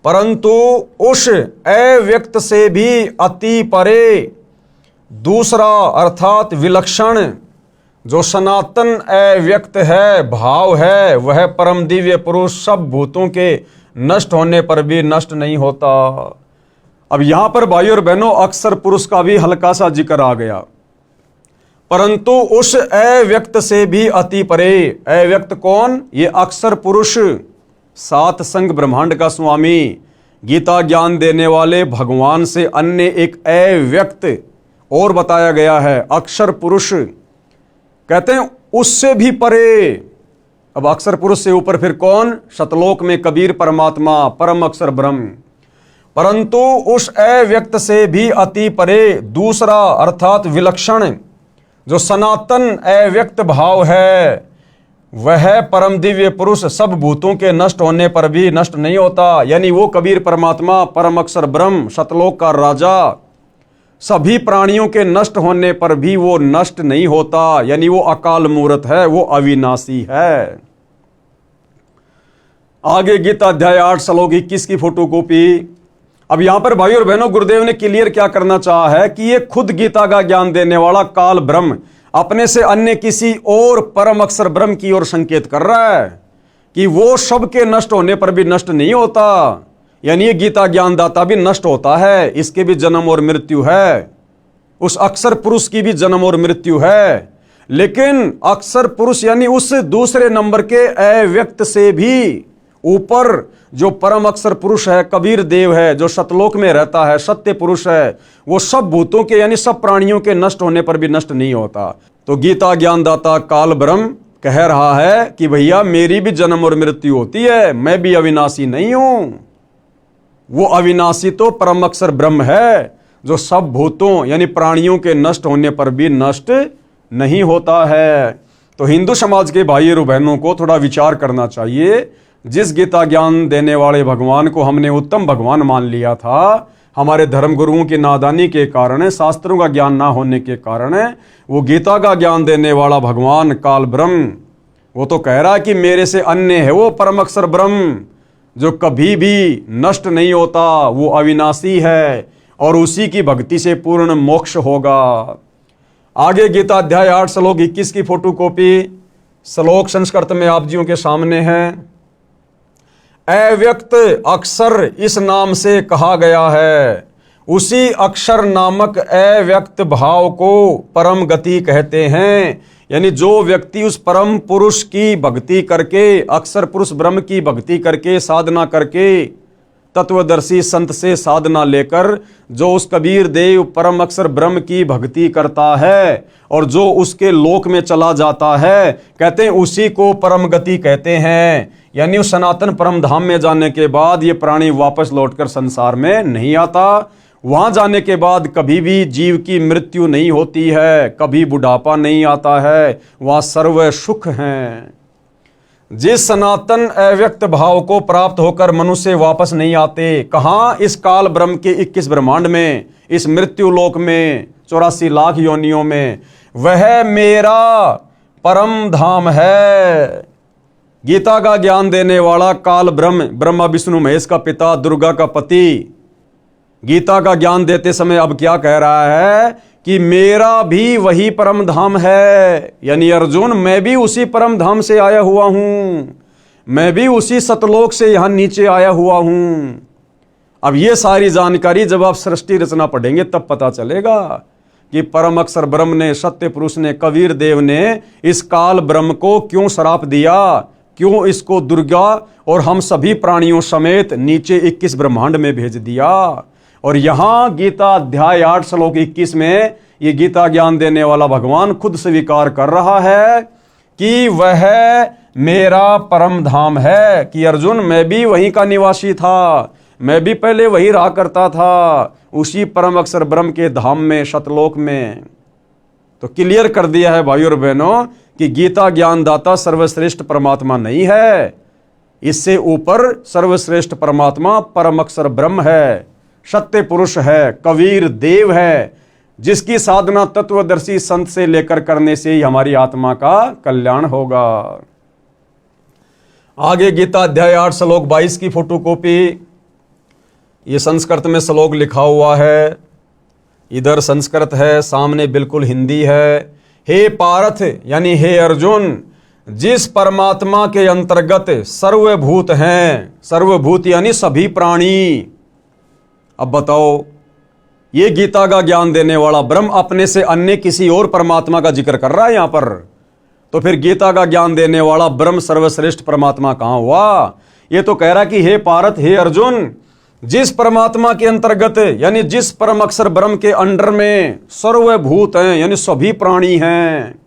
परंतु उस अव्यक्त से भी अति परे दूसरा अर्थात विलक्षण जो सनातन अव्यक्त है, भाव है, वह परम दिव्य पुरुष सब भूतों के नष्ट होने पर भी नष्ट नहीं होता। अब यहां पर भाई और बहनों अक्षर पुरुष का भी हल्का सा जिक्र आ गया। परंतु उस अव्यक्त से भी अति परे, अव्यक्त कौन? ये अक्षर पुरुष, सात संग ब्रह्मांड का स्वामी, गीता ज्ञान देने वाले भगवान से अन्य एक अव्यक्त और बताया गया है, अक्षर पुरुष। कहते हैं उससे भी परे। अब अक्षर पुरुष से ऊपर फिर कौन? शतलोक में कबीर परमात्मा, परम अक्षर ब्रह्म। परंतु उस अव्यक्त से भी अति परे दूसरा अर्थात विलक्षण जो सनातन अव्यक्त भाव है, वह परम दिव्य पुरुष सब भूतों के नष्ट होने पर भी नष्ट नहीं होता। यानी वो कबीर परमात्मा, परम अक्षर ब्रह्म, शतलोक का राजा, सभी प्राणियों के नष्ट होने पर भी वो नष्ट नहीं होता। यानी वो अकाल मूर्त है, वो अविनाशी है। आगे गीता अध्याय 8 श्लोक 21 की फोटोकॉपी। अब यहां पर भाई और बहनों गुरुदेव ने क्लियर क्या करना चाहा है कि ये खुद गीता का ज्ञान देने वाला काल ब्रह्म अपने से अन्य किसी और परम अक्षर ब्रह्म की ओर संकेत कर रहा है कि वो सबके नष्ट होने पर भी नष्ट नहीं होता। यानी ये गीता ज्ञानदाता भी नष्ट होता है, इसके भी जन्म और मृत्यु है, उस अक्षर पुरुष की भी जन्म और मृत्यु है। लेकिन अक्षर पुरुष यानी उस दूसरे नंबर के अव्यक्त से भी ऊपर जो परम अक्षर पुरुष है, कबीर देव है, जो शतलोक में रहता है, सत्य पुरुष है, वो सब भूतों के यानी सब प्राणियों के नष्ट होने पर भी नष्ट नहीं होता। तो गीता ज्ञानदाता काल ब्रह्म कह रहा है कि भैया मेरी भी जन्म और मृत्यु होती है, मैं भी अविनाशी नहीं हूं। वो अविनाशी तो परम अक्षर ब्रह्म है जो सब भूतों यानी प्राणियों के नष्ट होने पर भी नष्ट नहीं होता है। तो हिंदू समाज के भाई और बहनों को थोड़ा विचार करना चाहिए। जिस गीता ज्ञान देने वाले भगवान को हमने उत्तम भगवान मान लिया था, हमारे धर्म गुरुओं की नादानी के कारण, शास्त्रों का ज्ञान ना होने के कारण, वो गीता का ज्ञान देने वाला भगवान काल ब्रह्म वो तो कह रहा है कि मेरे से अन्य है वो परम अक्षर ब्रह्म जो कभी भी नष्ट नहीं होता, वो अविनाशी है और उसी की भक्ति से पूर्ण मोक्ष होगा। आगे गीता अध्याय 8 श्लोक 21 की फोटोकॉपी, श्लोक संस्कृत में आप जियों के सामने है। अव्यक्त अक्षर इस नाम से कहा गया है, उसी अक्षर नामक अव्यक्त भाव को परम गति कहते हैं। यानी जो व्यक्ति उस परम पुरुष की भक्ति करके, अक्षर पुरुष ब्रह्म की भक्ति करके, साधना करके, तत्वदर्शी संत से साधना लेकर जो उस कबीर देव परम अक्षर ब्रह्म की भक्ति करता है और जो उसके लोक में चला जाता है, कहते हैं उसी को परम गति कहते हैं। यानी उस सनातन परम धाम में जाने के बाद ये प्राणी वापस लौटकर संसार में नहीं आता। वहां जाने के बाद कभी भी जीव की मृत्यु नहीं होती है, कभी बुढ़ापा नहीं आता है, वहां सर्व सुख हैं। जिस सनातन अव्यक्त भाव को प्राप्त होकर मनुष्य वापस नहीं आते, कहां? इस काल ब्रह्म के 21 ब्रह्मांड में, इस मृत्यु लोक में, 84 लाख योनियों में, वह मेरा परम धाम है। गीता का ज्ञान देने वाला काल ब्रह्म, ब्रह्मा विष्णु महेश का पिता, दुर्गा का पति, गीता का ज्ञान देते समय अब क्या कह रहा है कि मेरा भी वही परम धाम है, यानी अर्जुन मैं भी उसी परम धाम से आया हुआ हूं, मैं भी उसी सतलोक से यहां नीचे आया हुआ हूं। अब ये सारी जानकारी जब आप सृष्टि रचना पढ़ेंगे तब पता चलेगा कि परम अक्षर ब्रह्म ने, सत्य पुरुष ने, कबीर देव ने इस काल ब्रह्म को क्यों श्राप दिया, क्यों इसको दुर्गा और हम सभी प्राणियों समेत नीचे 21 ब्रह्मांड में भेज दिया। और यहां गीता अध्याय 8 श्लोक 21 में ये गीता ज्ञान देने वाला भगवान खुद स्वीकार कर रहा है कि वह मेरा परम धाम है, कि अर्जुन मैं भी वहीं का निवासी था, मैं भी पहले वही रहा करता था, उसी परम अक्षर ब्रह्म के धाम में, सतलोक में। तो क्लियर कर दिया है भाइयों और बहनों कि गीता ज्ञानदाता सर्वश्रेष्ठ परमात्मा नहीं है, इससे ऊपर सर्वश्रेष्ठ परमात्मा परम अक्षर ब्रह्म है, सत्य पुरुष है, कबीर देव है, जिसकी साधना तत्वदर्शी संत से लेकर करने से ही हमारी आत्मा का कल्याण होगा। आगे गीता अध्याय 8 श्लोक 22 की फोटोकॉपी, ये संस्कृत में श्लोक लिखा हुआ है, इधर संस्कृत है, सामने बिल्कुल हिंदी है। हे पार्थ यानी हे अर्जुन, जिस परमात्मा के अंतर्गत सर्वभूत हैं, सर्वभूत यानी सभी प्राणी। अब बताओ, ये गीता का ज्ञान देने वाला ब्रह्म अपने से अन्य किसी और परमात्मा का जिक्र कर रहा है यहां पर, तो फिर गीता का ज्ञान देने वाला ब्रह्म सर्वश्रेष्ठ परमात्मा कहां हुआ? ये तो कह रहा कि हे पार्थ, हे अर्जुन, जिस परमात्मा के अंतर्गत यानी जिस परम अक्षर ब्रह्म के अंडर में सर्वभूत हैं यानी सभी प्राणी हैं,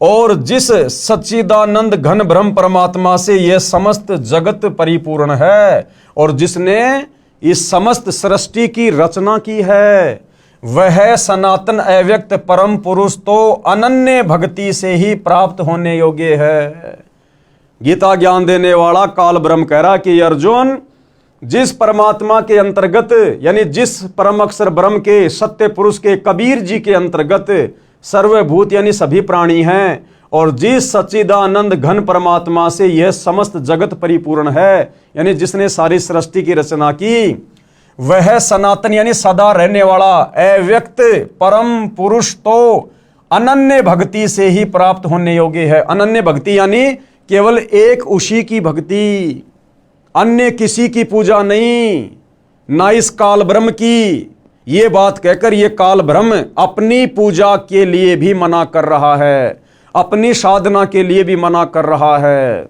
और जिस सच्चिदानंद घन ब्रह्म परमात्मा से यह समस्त जगत परिपूर्ण है, और जिसने इस समस्त सृष्टि की रचना की है, वह सनातन अव्यक्त परम पुरुष तो अनन्य भक्ति से ही प्राप्त होने योग्य है। गीता ज्ञान देने वाला काल ब्रह्म कह रहा कि अर्जुन, जिस परमात्मा के अंतर्गत यानी जिस परम अक्षर ब्रह्म के, सत्य पुरुष के, कबीर जी के अंतर्गत सर्वभूत यानी सभी प्राणी हैं, और जिस सच्चिदानंद घन परमात्मा से यह समस्त जगत परिपूर्ण है, यानी जिसने सारी सृष्टि की रचना की, वह सनातन यानी सदा रहने वाला अव्यक्त परम पुरुष तो अनन्य भक्ति से ही प्राप्त होने योग्य है। अनन्य भक्ति यानी केवल एक उसी की भक्ति, अन्य किसी की पूजा नहीं, ना इस काल ब्रह्म की। ये बात कहकर ये काल ब्रह्म अपनी पूजा के लिए भी मना कर रहा है, अपनी साधना के लिए भी मना कर रहा है।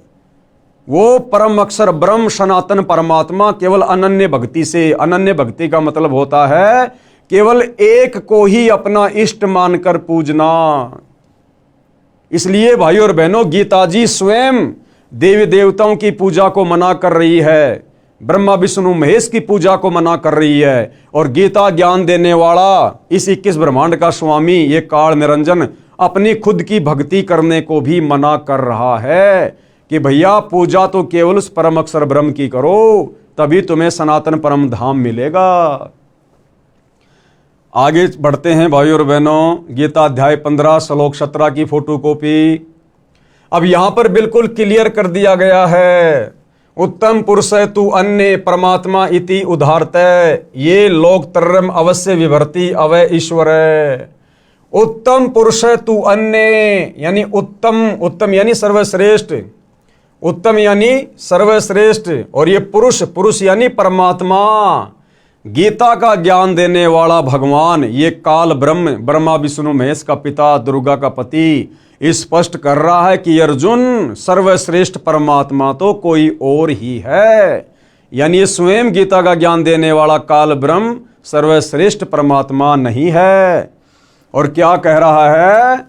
वो परम अक्षर ब्रह्म सनातन परमात्मा केवल अनन्य भक्ति से, अनन्य भक्ति का मतलब होता है केवल एक को ही अपना इष्ट मानकर पूजना। इसलिए भाइयों और बहनों, गीता जी स्वयं देवी देवताओं की पूजा को मना कर रही है, ब्रह्मा विष्णु महेश की पूजा को मना कर रही है, और गीता ज्ञान देने वाला इस 21 ब्रह्मांड का स्वामी ये काल निरंजन अपनी खुद की भक्ति करने को भी मना कर रहा है कि भैया पूजा तो केवल उस परम अक्षर ब्रह्म की करो, तभी तुम्हें सनातन परम धाम मिलेगा। आगे बढ़ते हैं भाइयों और बहनों, गीता अध्याय 15 श्लोक 17 की फोटोकॉपी। अब यहां पर बिल्कुल क्लियर कर दिया गया है, उत्तम पुरुष तु अन्य परमात्मा इति उदाहरतः ये लोकत्रयम् अवश्य विभर्ति अवय ईश्वर। उत्तम पुरुष तु अन्य यानी उत्तम, उत्तम यानी सर्वश्रेष्ठ, उत्तम यानी सर्वश्रेष्ठ, और ये पुरुष, पुरुष यानी परमात्मा, गीता का ज्ञान देने वाला भगवान, ये काल ब्रह्म, ब्रह्मा विष्णु महेश का पिता, दुर्गा का पति, स्पष्ट कर रहा है कि अर्जुन सर्वश्रेष्ठ परमात्मा तो कोई और ही है। यानी स्वयं गीता का ज्ञान देने वाला काल ब्रह्म सर्वश्रेष्ठ परमात्मा नहीं है। और क्या कह रहा है?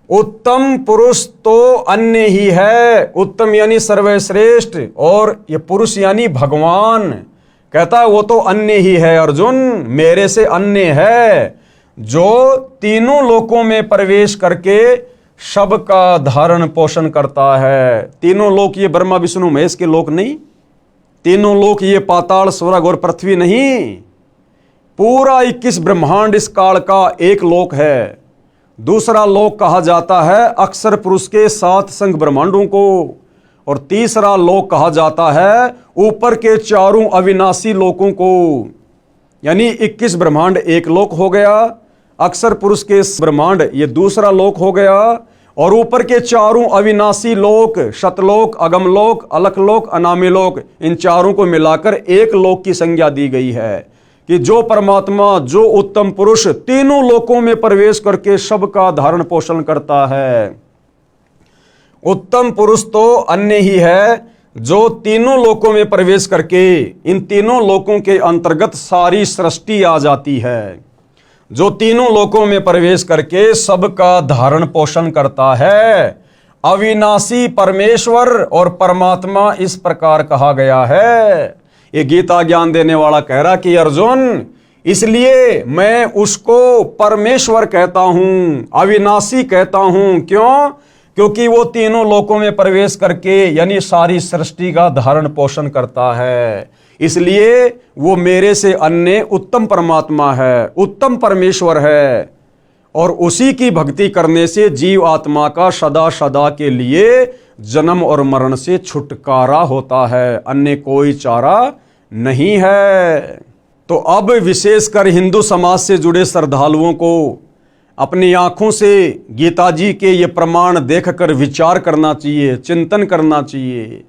उत्तम पुरुष तो अन्य ही है, उत्तम यानी सर्वश्रेष्ठ, और ये पुरुष यानी भगवान, कहता है वो तो अन्य ही है अर्जुन, मेरे से अन्य है, जो तीनों लोकों में प्रवेश करके सबका धारण पोषण करता है। तीनों लोक ये ब्रह्मा विष्णु महेश के लोक नहीं, तीनों लोक ये पाताल स्वर्ग और पृथ्वी नहीं, पूरा 21 ब्रह्मांड इस काल का एक लोक है। दूसरा लोक कहा जाता है अक्षर पुरुष के 7 संग ब्रह्मांडों को, और तीसरा लोक कहा जाता है ऊपर के चारों अविनाशी लोकों को। यानी 21 ब्रह्मांड एक लोक हो गया, अक्षर पुरुष के ब्रह्मांड ये दूसरा लोक हो गया, और ऊपर के चारों अविनाशी लोक, शतलोक, अगमलोक, अलखलोक, अनामिलोक, इन चारों को मिलाकर एक लोक की संज्ञा दी गई है कि जो परमात्मा, जो उत्तम पुरुष तीनों लोकों में प्रवेश करके सबका धारण पोषण करता है। उत्तम पुरुष तो अन्य ही है जो तीनों लोकों में प्रवेश करके इन तीनों लोकों के अंतर्गत सारी सृष्टि आ जाती है, जो तीनों लोकों में प्रवेश करके सबका धारण पोषण करता है। अविनाशी परमेश्वर और परमात्मा इस प्रकार कहा गया है। ये गीता ज्ञान देने वाला कह रहा कि अर्जुन, इसलिए मैं उसको परमेश्वर कहता हूं, अविनाशी कहता हूं। क्यों? क्योंकि वो तीनों लोकों में प्रवेश करके यानी सारी सृष्टि का धारण पोषण करता है, इसलिए वो मेरे से अन्य उत्तम परमात्मा है, उत्तम परमेश्वर है। और उसी की भक्ति करने से जीव आत्मा का सदा सदा के लिए जन्म और मरण से छुटकारा होता है, अन्य कोई चारा नहीं है। तो अब विशेषकर हिंदू समाज से जुड़े श्रद्धालुओं को अपनी आंखों से गीता जी के ये प्रमाण देखकर विचार करना चाहिए, चिंतन करना चाहिए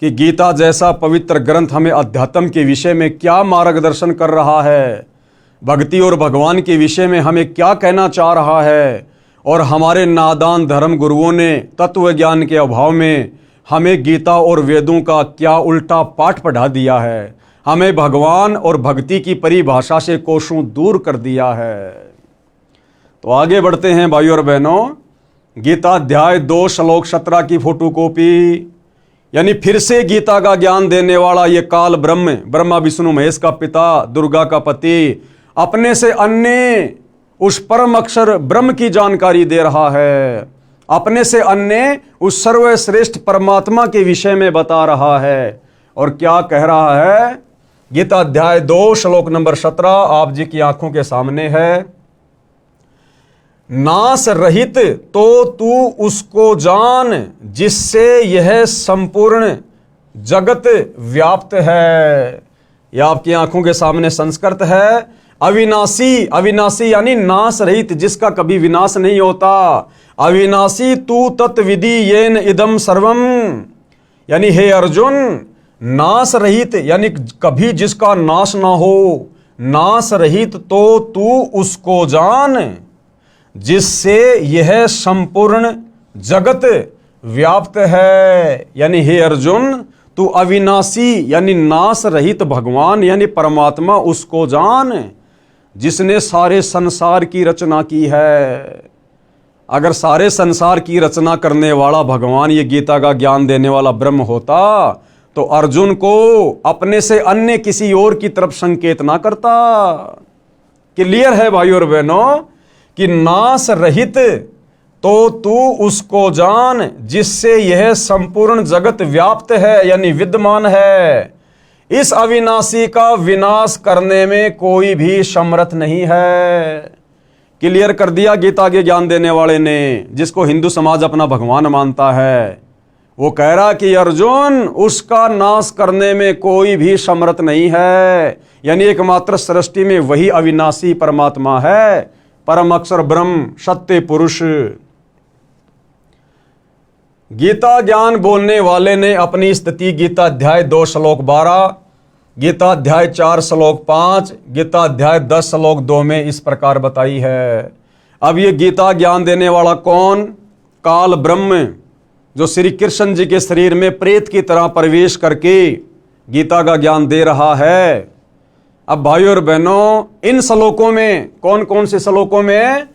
कि गीता जैसा पवित्र ग्रंथ हमें अध्यात्म के विषय में क्या मार्गदर्शन कर रहा है, भक्ति और भगवान के विषय में हमें क्या कहना चाह रहा है। और हमारे नादान धर्म गुरुओं ने तत्व ज्ञान के अभाव में हमें गीता और वेदों का क्या उल्टा पाठ पढ़ा दिया है, हमें भगवान और भक्ति की परिभाषा से कोसों दूर कर दिया है। तो आगे बढ़ते हैं भाइयों और बहनों। गीता अध्याय 2 श्लोक 17 की फोटोकॉपी, यानी फिर से गीता का ज्ञान देने वाला ये काल ब्रह्म, ब्रह्मा विष्णु महेश का पिता, दुर्गा का पति, अपने से अन्य उस परम अक्षर ब्रह्म की जानकारी दे रहा है, अपने से अन्य उस सर्वश्रेष्ठ परमात्मा के विषय में बता रहा है। और क्या कह रहा है? गीता अध्याय 2 श्लोक नंबर 17 आप जी की आंखों के सामने है। नाश रहित तो तू उसको जान जिससे यह संपूर्ण जगत व्याप्त है। यह आपकी आंखों के सामने संस्कृत है। अविनाशी, अविनाशी यानी नाश रहित, जिसका कभी विनाश नहीं होता। अविनाशी तू तत्विधि येन इदम सर्वम, यानी हे अर्जुन, नाश रहित यानी कभी जिसका नाश ना हो, नाश रहित तो तू उसको जान जिससे यह संपूर्ण जगत व्याप्त है। यानी हे अर्जुन, तू अविनाशी यानी नाश रहित भगवान यानी परमात्मा उसको जान जिसने सारे संसार की रचना की है। अगर सारे संसार की रचना करने वाला भगवान ये गीता का ज्ञान देने वाला ब्रह्म होता तो अर्जुन को अपने से अन्य किसी और की तरफ संकेत ना करता। क्लियर है भाइयों और बहनों कि नाश रहित तो तू उसको जान जिससे यह संपूर्ण जगत व्याप्त है यानी विद्यमान है। इस अविनाशी का विनाश करने में कोई भी समर्थ नहीं है। क्लियर कर दिया गीता के ज्ञान देने वाले ने, जिसको हिंदू समाज अपना भगवान मानता है। वो कह रहा कि अर्जुन, उसका नाश करने में कोई भी समर्थ नहीं है। यानी एकमात्र सृष्टि में वही अविनाशी परमात्मा है, परम अक्षर ब्रह्म, सत्य पुरुष। गीता ज्ञान बोलने वाले ने अपनी स्थिति गीता अध्याय 2 श्लोक 12, गीता अध्याय 4 श्लोक 5, गीता अध्याय 10 श्लोक 2 में इस प्रकार बताई है। अब ये गीता ज्ञान देने वाला कौन? काल ब्रह्म, जो श्री कृष्ण जी के शरीर में प्रेत की तरह प्रवेश करके गीता का ज्ञान दे रहा है। अब भाइयों और बहनों, इन श्लोकों में कौन कौन से श्लोकों में?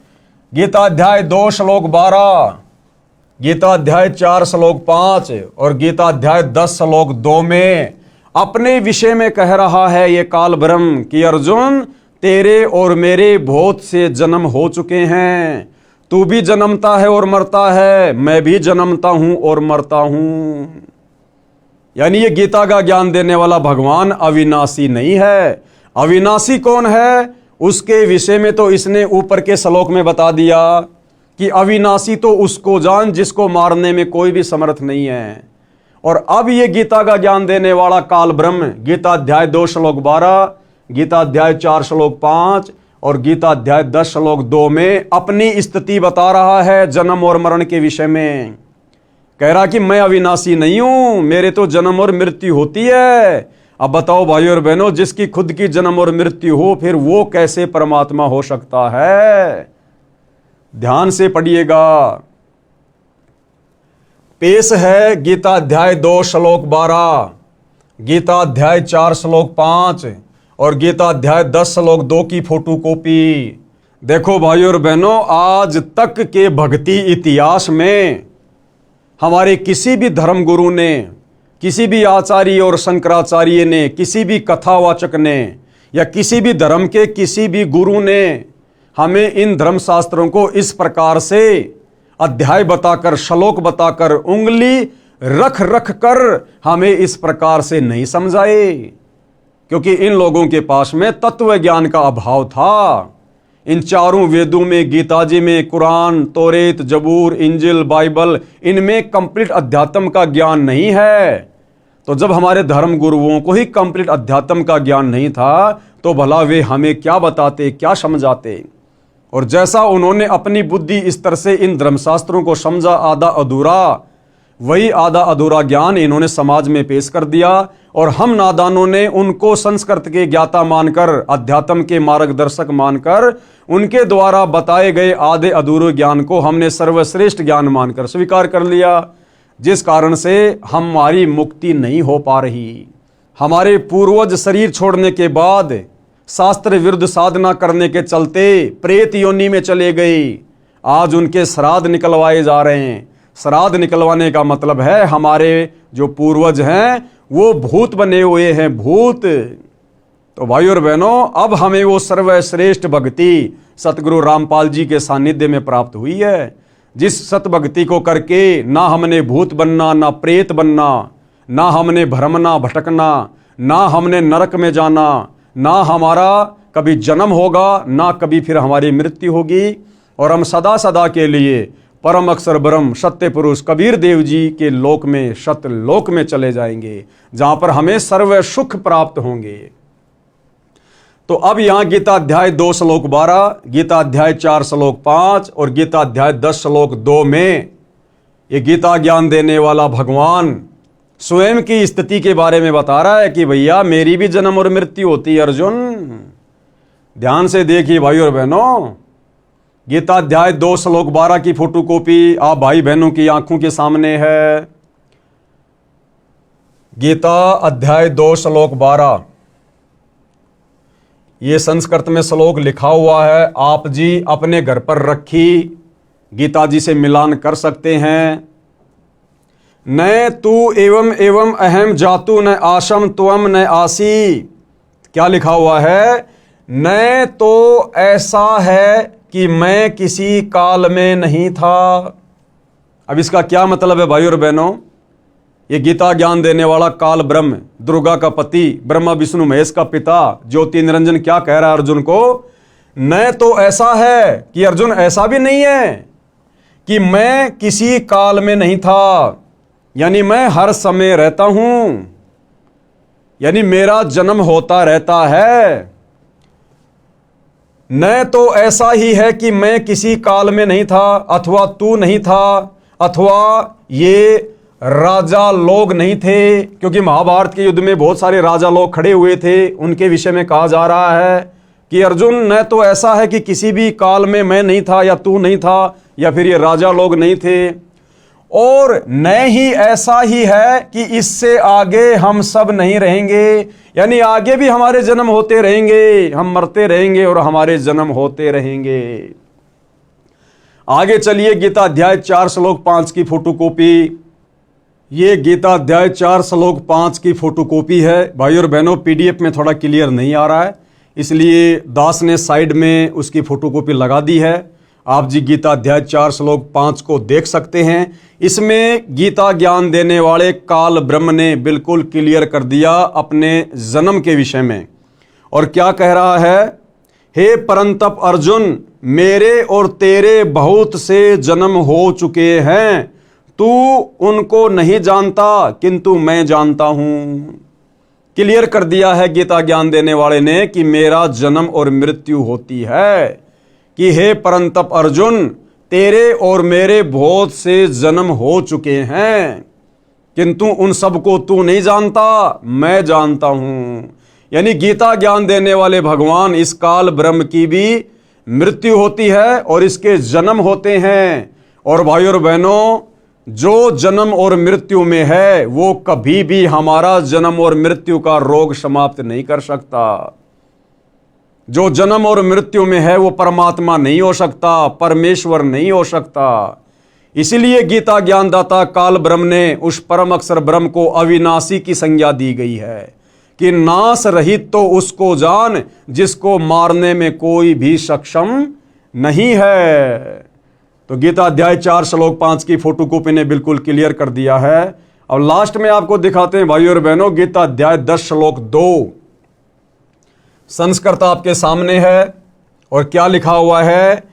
गीता अध्याय 2 श्लोक 12, गीता अध्याय 4 श्लोक 5 और गीता अध्याय 10 श्लोक 2 में अपने विषय में कह रहा है ये काल ब्रह्म कि अर्जुन, तेरे और मेरे बहुत से जन्म हो चुके हैं। तू भी जन्मता है और मरता है, मैं भी जन्मता हूं और मरता हूं। यानी ये गीता का ज्ञान देने वाला भगवान अविनाशी नहीं है। अविनाशी कौन है? उसके विषय में तो इसने ऊपर के श्लोक में बता दिया कि अविनाशी तो उसको जान जिसको मारने में कोई भी समर्थ नहीं है। और अब ये गीता का ज्ञान देने वाला काल ब्रह्म गीता अध्याय 2 श्लोक 12, गीता अध्याय 4 श्लोक 5 और गीता अध्याय 10 श्लोक 2 में अपनी स्थिति बता रहा है जन्म और मरण के विषय में। कह रहा कि मैं अविनाशी नहीं हूं, मेरे तो जन्म और मृत्यु होती है। अब बताओ भाई और बहनों, जिसकी खुद की जन्म और मृत्यु हो, फिर वो कैसे परमात्मा हो सकता है? ध्यान से पढ़िएगा। पेश है गीता अध्याय 2 श्लोक 12, गीता अध्याय 4 श्लोक 5 और गीता अध्याय 10 श्लोक 2 की फोटो कॉपी। देखो भाई और बहनों, आज तक के भक्ति इतिहास में हमारे किसी भी धर्म गुरु ने, किसी भी आचार्य और शंकराचार्य ने, किसी भी कथावाचक ने या किसी भी धर्म के किसी भी गुरु ने हमें इन धर्मशास्त्रों को इस प्रकार से अध्याय बताकर, श्लोक बताकर, उंगली रख रख कर हमें इस प्रकार से नहीं समझाए, क्योंकि इन लोगों के पास में तत्व ज्ञान का अभाव था। इन चारों वेदों में, गीता जी में, कुरान, तौरेत, जबूर, इंजिल, बाइबल, इनमें कंप्लीट अध्यात्म का ज्ञान नहीं है। तो जब हमारे धर्म गुरुओं को ही कंप्लीट अध्यात्म का ज्ञान नहीं था, तो भला वे हमें क्या बताते, क्या समझाते? और जैसा उन्होंने अपनी बुद्धि स्तर से इन धर्मशास्त्रों को समझा आधा अधूरा, वही आधा अधूरा ज्ञान इन्होंने समाज में पेश कर दिया। और हम नादानों ने उनको संस्कृत के ज्ञाता मानकर, अध्यात्म के मार्गदर्शक मानकर, उनके द्वारा बताए गए आधे अधूरे ज्ञान को हमने सर्वश्रेष्ठ ज्ञान मानकर स्वीकार कर लिया, जिस कारण से हमारी मुक्ति नहीं हो पा रही। हमारे पूर्वज शरीर छोड़ने के बाद शास्त्र विरुद्ध साधना करने के चलते प्रेत योनि में चले गए। आज उनके श्राद्ध निकलवाए जा रहे हैं। श्राद्ध निकलवाने का मतलब है हमारे जो पूर्वज हैं वो भूत बने हुए हैं, भूत। तो भाई और बहनों, अब हमें वो सर्वश्रेष्ठ भक्ति सतगुरु रामपाल जी के सानिध्य में प्राप्त हुई है, जिस सत भक्ति को करके ना हमने भूत बनना, ना प्रेत बनना, ना हमने भ्रमना भटकना, ना हमने नरक में जाना, ना हमारा कभी जन्म होगा, ना कभी फिर हमारी मृत्यु होगी। और हम सदा सदा के लिए परम अक्षर ब्रह्म सत्य पुरुष कबीर देव जी के लोक में, सत्य लोक में चले जाएंगे, जहां पर हमें सर्व सुख प्राप्त होंगे। तो अब यहां गीता अध्याय 2 श्लोक 12, गीता अध्याय 4 श्लोक 5 और गीता अध्याय 10 श्लोक 2 में ये गीता ज्ञान देने वाला भगवान स्वयं की स्थिति के बारे में बता रहा है कि भैया मेरी भी जन्म और मृत्यु होती है अर्जुन। ध्यान से देखिए भाई और बहनों, गीता अध्याय 2 श्लोक 12 की फोटो कॉपी आप भाई बहनों की आंखों के सामने है। गीता अध्याय 2 श्लोक 12, ये संस्कृत में श्लोक लिखा हुआ है, आप जी अपने घर पर रखी गीता जी से मिलान कर सकते हैं। न तू एवं एवं अहम जातु न आशम त्वम न आसी। क्या लिखा हुआ है? न तो ऐसा है कि मैं किसी काल में नहीं था। अब इसका क्या मतलब है भाई और बहनों? ये गीता ज्ञान देने वाला काल ब्रह्म, दुर्गा का पति, ब्रह्मा विष्णु महेश का पिता, ज्योति निरंजन क्या कह रहा है अर्जुन को? न तो ऐसा है कि अर्जुन ऐसा भी नहीं है कि मैं किसी काल में नहीं था, यानी मैं हर समय रहता हूं, यानी मेरा जन्म होता रहता है। न तो ऐसा ही है कि मैं किसी काल में नहीं था, अथवा तू नहीं था, अथवा ये राजा लोग नहीं थे, क्योंकि महाभारत के युद्ध में बहुत सारे राजा लोग खड़े हुए थे। उनके विषय में कहा जा रहा है कि अर्जुन न तो ऐसा है कि किसी भी काल में मैं नहीं था या तू नहीं था या फिर ये राजा लोग नहीं थे, और न ही ऐसा ही है कि इससे आगे हम सब नहीं रहेंगे, यानी आगे भी हमारे जन्म होते रहेंगे, हम मरते रहेंगे और हमारे जन्म होते रहेंगे। आगे चलिए गीता अध्याय 4 श्लोक 5 की फोटोकॉपी। ये गीता अध्याय 4 श्लोक 5 की फोटोकॉपी है भाई और बहनों। पीडीएफ में थोड़ा क्लियर नहीं आ रहा है, इसलिए दास ने साइड में उसकी फोटोकॉपी लगा दी है। आप जी गीता अध्याय 4 श्लोक 5 को देख सकते हैं। इसमें गीता ज्ञान देने वाले काल ब्रह्म ने बिल्कुल क्लियर कर दिया अपने जन्म के विषय में। और क्या कह रहा है? हे परंतप अर्जुन, मेरे और तेरे बहुत से जन्म हो चुके हैं, तू उनको नहीं जानता किंतु मैं जानता हूं। क्लियर कर दिया है गीता ज्ञान देने वाले ने कि मेरा जन्म और मृत्यु होती है, कि हे परंतप अर्जुन, तेरे और मेरे बहुत से जन्म हो चुके हैं, किंतु उन सबको तू नहीं जानता, मैं जानता हूं। यानी गीता ज्ञान देने वाले भगवान इस काल ब्रह्म की भी मृत्यु होती है और इसके जन्म होते हैं। और भाइयों और बहनों, जो जन्म और मृत्यु में है वो कभी भी हमारा जन्म और मृत्यु का रोग समाप्त नहीं कर सकता। जो जन्म और मृत्यु में है वो परमात्मा नहीं हो सकता, परमेश्वर नहीं हो सकता। इसीलिए गीता ज्ञानदाता काल ब्रह्म ने उस परम अक्षर ब्रह्म को अविनाशी की संज्ञा दी गई है कि नाश रहित तो उसको जान, जिसको मारने में कोई भी सक्षम नहीं है। तो गीता अध्याय 4 श्लोक 5 की फोटो कॉपी ने बिल्कुल क्लियर कर दिया है। अब लास्ट में आपको दिखाते हैं भाइयों और बहनों, गीता अध्याय 10 श्लोक 2 संस्कृत आपके सामने है और क्या लिखा हुआ है,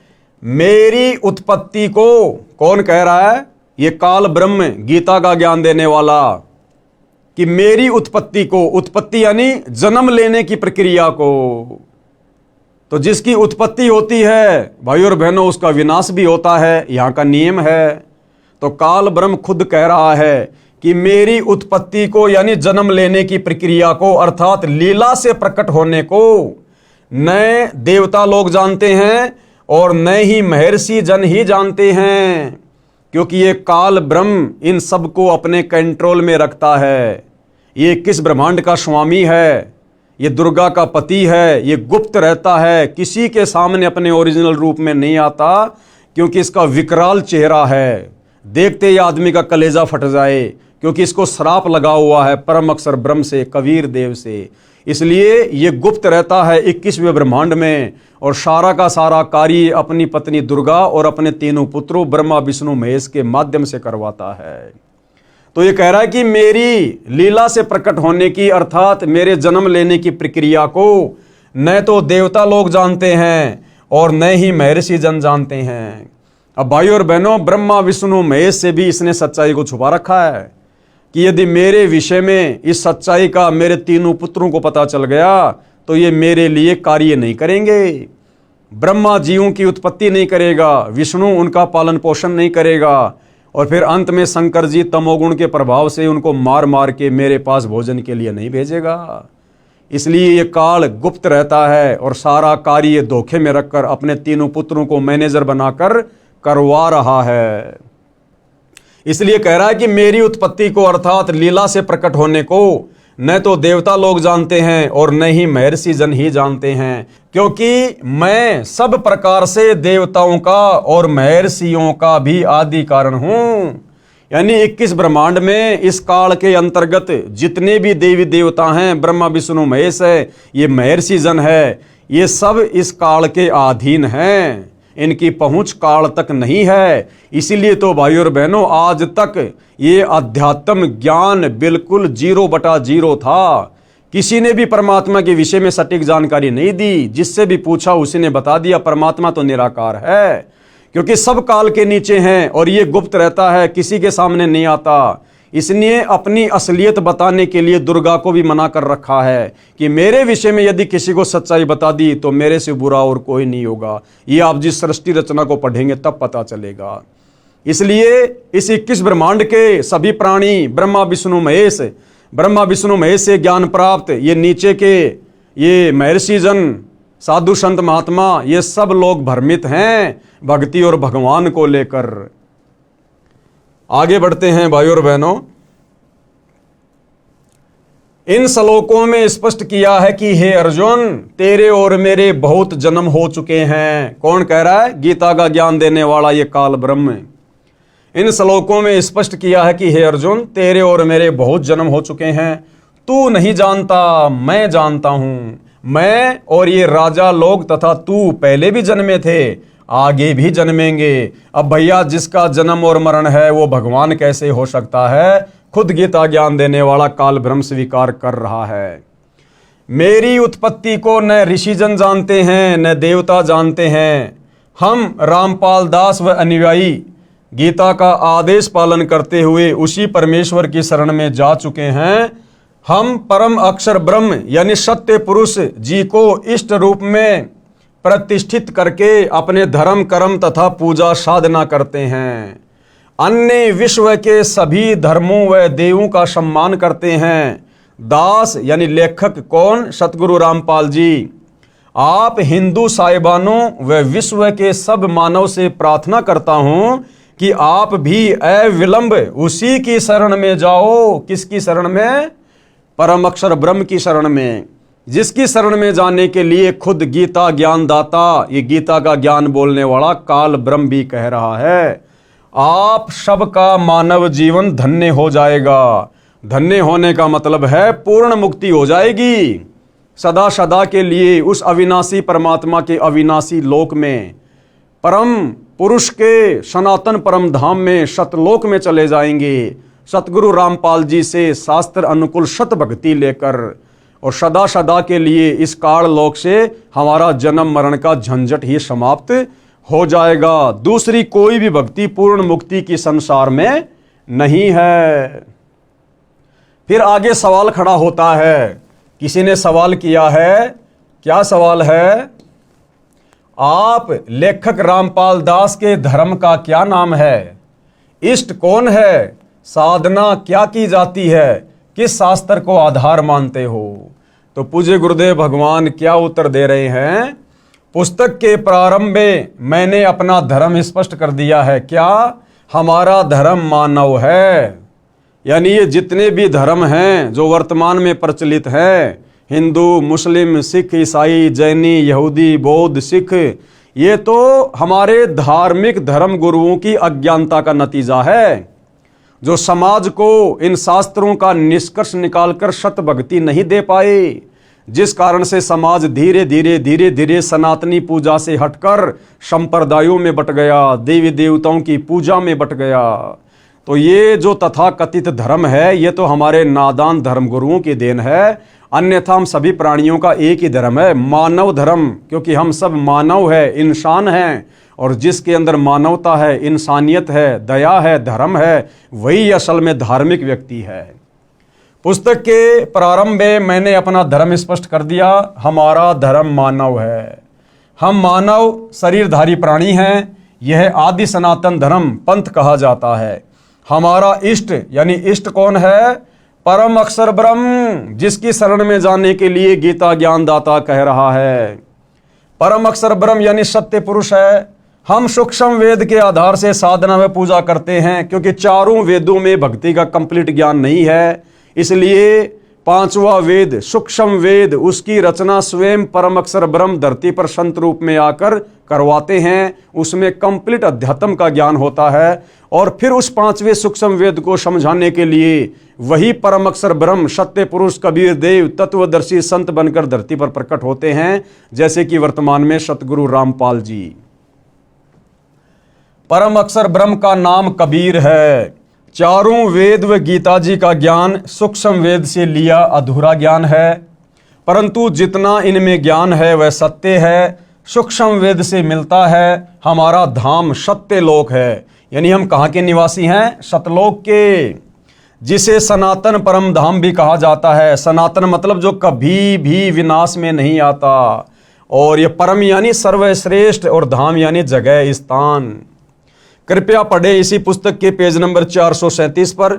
मेरी उत्पत्ति को, कौन कह रहा है, ये काल ब्रह्म गीता का ज्ञान देने वाला, कि मेरी उत्पत्ति को, उत्पत्ति यानी जन्म लेने की प्रक्रिया को, तो जिसकी उत्पत्ति होती है भाइयों और बहनों उसका विनाश भी होता है, यहां का नियम है। तो काल ब्रह्म खुद कह रहा है कि मेरी उत्पत्ति को यानी जन्म लेने की प्रक्रिया को, अर्थात लीला से प्रकट होने को न देवता लोग जानते हैं और न ही महर्षि जन ही जानते हैं, क्योंकि ये काल ब्रह्म इन सबको अपने कंट्रोल में रखता है। ये किस ब्रह्मांड का स्वामी है, ये दुर्गा का पति है, ये गुप्त रहता है, किसी के सामने अपने ओरिजिनल रूप में नहीं आता, क्योंकि इसका विकराल चेहरा है, देखते ही आदमी का कलेजा फट जाए, क्योंकि इसको श्राप लगा हुआ है परम अक्षर ब्रह्म से, कबीर देव से। इसलिए ये गुप्त रहता है 21वें ब्रह्मांड में और सारा का सारा कार्य अपनी पत्नी दुर्गा और अपने तीनों पुत्रों ब्रह्मा विष्णु महेश के माध्यम से करवाता है। तो ये कह रहा है कि मेरी लीला से प्रकट होने की, अर्थात मेरे जन्म लेने की प्रक्रिया को न तो देवता लोग जानते हैं और न ही महर्षि जन जानते हैं। अब भाइयों और बहनों, ब्रह्मा विष्णु महेश से भी इसने सच्चाई को छुपा रखा है कि यदि मेरे विषय में इस सच्चाई का मेरे तीनों पुत्रों को पता चल गया तो ये मेरे लिए कार्य नहीं करेंगे। ब्रह्मा जीवों की उत्पत्ति नहीं करेगा, विष्णु उनका पालन पोषण नहीं करेगा, और फिर अंत में शंकर जी तमोगुण के प्रभाव से उनको मार मार के मेरे पास भोजन के लिए नहीं भेजेगा। इसलिए ये काल गुप्त रहता है और सारा कार्य धोखे में रखकर अपने तीनों पुत्रों को मैनेजर बनाकर करवा रहा है। इसलिए कह रहा है कि मेरी उत्पत्ति को, अर्थात लीला से प्रकट होने को न तो देवता लोग जानते हैं और न ही महर्षि जन ही जानते हैं, क्योंकि मैं सब प्रकार से देवताओं का और महर्षियों का भी आदि कारण हूं। यानी 21 ब्रह्मांड में इस काल के अंतर्गत जितने भी देवी देवता हैं, ब्रह्मा विष्णु महेश है, ये महर्षि जन है, ये सब इस काल के अधीन हैं, इनकी पहुंच काल तक नहीं है। इसीलिए तो भाइयों और बहनों, आज तक ये अध्यात्म ज्ञान बिल्कुल 0/0 था। किसी ने भी परमात्मा के विषय में सटीक जानकारी नहीं दी, जिससे भी पूछा उसी ने बता दिया परमात्मा तो निराकार है, क्योंकि सब काल के नीचे हैं और ये गुप्त रहता है, किसी के सामने नहीं आता। इसलिए अपनी असलियत बताने के लिए दुर्गा को भी मना कर रखा है कि मेरे विषय में यदि किसी को सच्चाई बता दी तो मेरे से बुरा और कोई नहीं होगा। ये आप जिस सृष्टि रचना को पढ़ेंगे तब पता चलेगा। इसलिए इस 21 ब्रह्मांड के सभी प्राणी ब्रह्मा विष्णु महेश से ज्ञान प्राप्त, ये नीचे के ये महर्षि जन, साधु संत महात्मा, ये सब लोग भ्रमित हैं भक्ति और भगवान को लेकर। आगे बढ़ते हैं भाइयों और बहनों, इन श्लोकों में स्पष्ट किया है कि हे अर्जुन, तेरे और मेरे बहुत जन्म हो चुके हैं। कौन कह रहा है? गीता का ज्ञान देने वाला ये काल ब्रह्म। इन श्लोकों में स्पष्ट किया है कि हे अर्जुन, तेरे और मेरे बहुत जन्म हो चुके हैं, तू नहीं जानता, मैं जानता हूं। मैं और ये राजा लोग तथा तू पहले भी जन्मे थे, आगे भी जन्मेंगे। अब भैया जिसका जन्म और मरण है वो भगवान कैसे हो सकता है? खुद गीता ज्ञान देने वाला काल ब्रह्म स्वीकार कर रहा है। मेरी उत्पत्ति को न ऋषिजन जानते हैं न देवता जानते हैं। हम रामपाल दास व अनुयायी गीता का आदेश पालन करते हुए उसी परमेश्वर की शरण में जा चुके हैं। हम परम अक्षर ब्रह्म यानी सत्य पुरुष जी को इष्ट रूप में प्रतिष्ठित करके अपने धर्म कर्म तथा पूजा साधना करते हैं। अन्य विश्व के सभी धर्मों व देवों का सम्मान करते हैं। दास यानी लेखक कौन? सतगुरु रामपाल जी। आप हिंदू साहिबानों व विश्व के सब मानव से प्रार्थना करता हूं कि आप भी अविलंब उसी की शरण में जाओ। किसकी शरण में? परम अक्षर ब्रह्म की शरण में, जिसकी शरण में जाने के लिए खुद गीता ज्ञानदाता, ये गीता का ज्ञान बोलने वाला काल ब्रह्म भी कह रहा है। आप सबका मानव जीवन धन्य हो जाएगा। धन्य होने का मतलब है पूर्ण मुक्ति हो जाएगी सदा सदा के लिए उस अविनाशी परमात्मा के अविनाशी लोक में, परम पुरुष के सनातन परम धाम में, सतलोक में चले जाएंगे सतगुरु रामपाल जी से शास्त्र अनुकूल सत भक्ति लेकर, और सदा सदा के लिए इस काल लोक से हमारा जन्म मरण का झंझट ही समाप्त हो जाएगा। दूसरी कोई भी भक्ति पूर्ण मुक्ति की संसार में नहीं है। फिर आगे सवाल खड़ा होता है। किसी ने सवाल किया है, क्या सवाल है? आप लेखक रामपाल दास के धर्म का क्या नाम है? इष्ट कौन है? साधना क्या की जाती है? किस शास्त्र को आधार मानते हो? तो पूज्य गुरुदेव भगवान क्या उत्तर दे रहे हैं? पुस्तक के प्रारंभ में मैंने अपना धर्म स्पष्ट कर दिया है। क्या? हमारा धर्म मानव है। यानी ये जितने भी धर्म हैं जो वर्तमान में प्रचलित हैं, हिंदू, मुस्लिम, सिख, ईसाई, जैनी, यहूदी, बौद्ध, सिख, ये तो हमारे धार्मिक धर्म गुरुओं की अज्ञानता का नतीजा है, जो समाज को इन शास्त्रों का निष्कर्ष निकालकर सत भक्ति नहीं दे पाए, जिस कारण से समाज धीरे धीरे सनातनी पूजा से हटकर संप्रदायों में बट गया, देवी देवताओं की पूजा में बट गया। तो ये जो तथाकथित धर्म है, ये तो हमारे नादान धर्म गुरुओं की देन है। अन्यथा हम सभी प्राणियों का एक ही धर्म है, मानव धर्म, क्योंकि हम सब मानव है, इंसान हैं, और जिसके अंदर मानवता है, इंसानियत है, दया है, धर्म है, वही असल में धार्मिक व्यक्ति है। पुस्तक के प्रारंभ में मैंने अपना धर्म स्पष्ट कर दिया। हमारा धर्म मानव है। हम मानव शरीरधारी प्राणी हैं। यह आदि सनातन धर्म पंथ कहा जाता है। हमारा इष्ट यानी इष्ट कौन है? परम अक्षर ब्रह्म, जिसकी शरण में जाने के लिए गीता ज्ञानदाता कह रहा है। परम अक्षर ब्रह्म यानी सत्य पुरुष है। हम सूक्ष्म वेद के आधार से साधना में पूजा करते हैं, क्योंकि चारों वेदों में भक्ति का कंप्लीट ज्ञान नहीं है, इसलिए पांचवा वेद सूक्ष्म वेद, उसकी रचना स्वयं परम अक्षर ब्रह्म धरती पर संत रूप में आकर करवाते हैं। उसमें कंप्लीट अध्यात्म का ज्ञान होता है, और फिर उस पांचवें सूक्ष्म वेद को समझाने के लिए वही परम अक्षर ब्रह्म सत्य पुरुष कबीर देव तत्वदर्शी संत बनकर धरती पर प्रकट होते हैं, जैसे कि वर्तमान में सतगुरु रामपाल जी। परम अक्षर ब्रह्म का नाम कबीर है। चारों वेद व गीता जी का ज्ञान सूक्ष्म वेद से लिया अधूरा ज्ञान है, परंतु जितना इनमें ज्ञान है वह सत्य है, सूक्ष्म वेद से मिलता है। हमारा धाम सत्य लोक है, यानी हम कहाँ के निवासी हैं? सतलोक के, जिसे सनातन परम धाम भी कहा जाता है। सनातन मतलब जो कभी भी विनाश में नहीं आता, और ये परम यानी सर्वश्रेष्ठ, और धाम यानी जगह, स्थान। कृपया पढ़े इसी पुस्तक के पेज नंबर 437 पर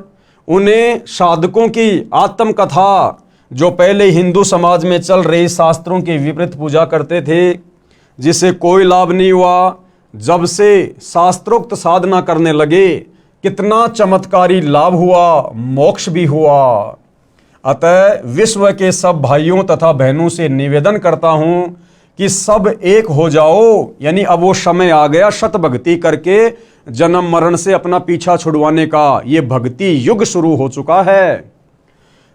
उन्हें साधकों की आत्मकथा, जो पहले हिंदू समाज में चल रही शास्त्रों की विपरीत पूजा करते थे, जिसे कोई लाभ नहीं हुआ। जब से शास्त्रोक्त साधना करने लगे, कितना चमत्कारी लाभ हुआ, मोक्ष भी हुआ। अतः विश्व के सब भाइयों तथा बहनों से निवेदन करता हूं कि सब एक हो जाओ, यानी अब वो समय आ गया सत भक्ति करके जन्म मरण से अपना पीछा छुड़वाने का। ये भक्ति युग शुरू हो चुका है।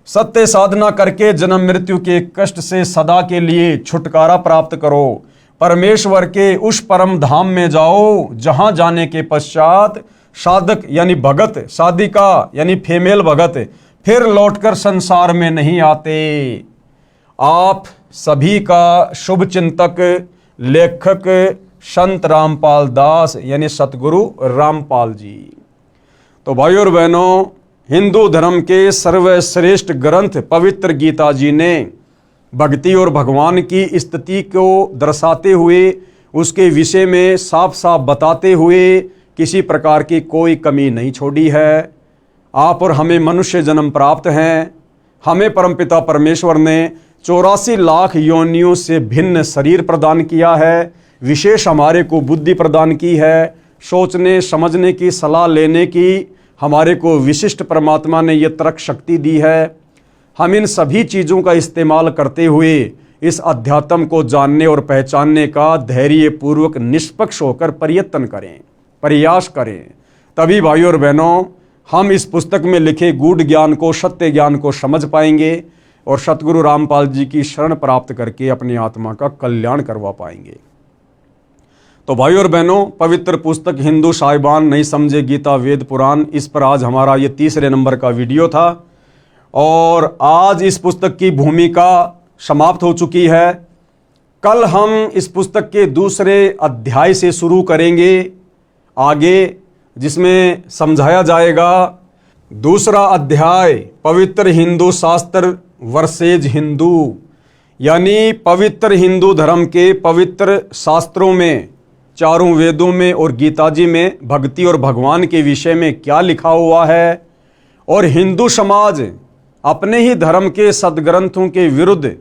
सत्य साधना करके जन्म मृत्यु के कष्ट से सदा के लिए छुटकारा प्राप्त करो। परमेश्वर के उस परम धाम में जाओ, जहां जाने के पश्चात साधक यानी भगत, साधिका यानी फीमेल भगत फिर लौटकर संसार में नहीं आते। आप सभी का शुभ चिंतक लेखक संत रामपाल दास यानी सतगुरु रामपाल जी। तो भाइयों और बहनों, हिंदू धर्म के सर्वश्रेष्ठ ग्रंथ पवित्र गीता जी ने भक्ति और भगवान की स्थिति को दर्शाते हुए उसके विषय में साफ साफ बताते हुए किसी प्रकार की कोई कमी नहीं छोड़ी है। आप और हमें मनुष्य जन्म प्राप्त हैं। हमें परमपिता परमेश्वर ने 84 लाख योनियों से भिन्न शरीर प्रदान किया है। विशेष हमारे को बुद्धि प्रदान की है, सोचने समझने की, सलाह लेने की हमारे को विशिष्ट परमात्मा ने ये तर्क शक्ति दी है। हम इन सभी चीज़ों का इस्तेमाल करते हुए इस अध्यात्म को जानने और पहचानने का धैर्यपूर्वक निष्पक्ष होकर प्रयत्न करें, प्रयास करें। तभी भाइयों और बहनों हम इस पुस्तक में लिखे गूढ़ ज्ञान को, सत्य ज्ञान को समझ पाएंगे और सतगुरु रामपाल जी की शरण प्राप्त करके अपनी आत्मा का कल्याण करवा पाएंगे। तो भाइयों और बहनों, पवित्र पुस्तक हिंदू साहिबान नहीं समझे गीता वेद पुराण, इस पर आज हमारा ये 3रे नंबर का वीडियो था और आज इस पुस्तक की भूमिका समाप्त हो चुकी है। कल हम इस पुस्तक के 2 अध्याय से शुरू करेंगे आगे, जिसमें समझाया जाएगा 2 अध्याय पवित्र हिंदू शास्त्र वर्सेज हिंदू, यानी पवित्र हिंदू धर्म के पवित्र शास्त्रों में, चारों वेदों में और गीता जी में भक्ति और भगवान के विषय में क्या लिखा हुआ है और हिंदू समाज अपने ही धर्म के सदग्रंथों के विरुद्ध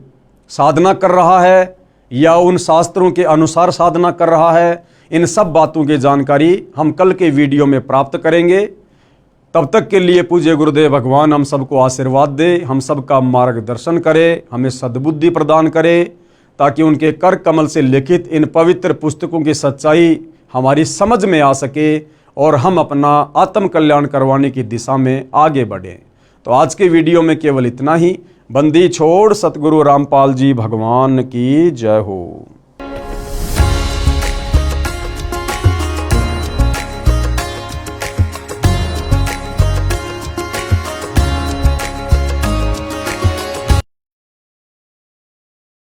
साधना कर रहा है या उन शास्त्रों के अनुसार साधना कर रहा है। इन सब बातों की जानकारी हम कल के वीडियो में प्राप्त करेंगे। तब तक के लिए पूज्य गुरुदेव भगवान हम सबको आशीर्वाद दे, हम सबका मार्गदर्शन करे, हमें सद्बुद्धि प्रदान करे, ताकि उनके कर कमल से लिखित इन पवित्र पुस्तकों की सच्चाई हमारी समझ में आ सके और हम अपना आत्म कल्याण करवाने की दिशा में आगे बढ़ें। तो आज के वीडियो में केवल इतना ही। बंदी छोड़ सतगुरु रामपाल जी भगवान की जय हो।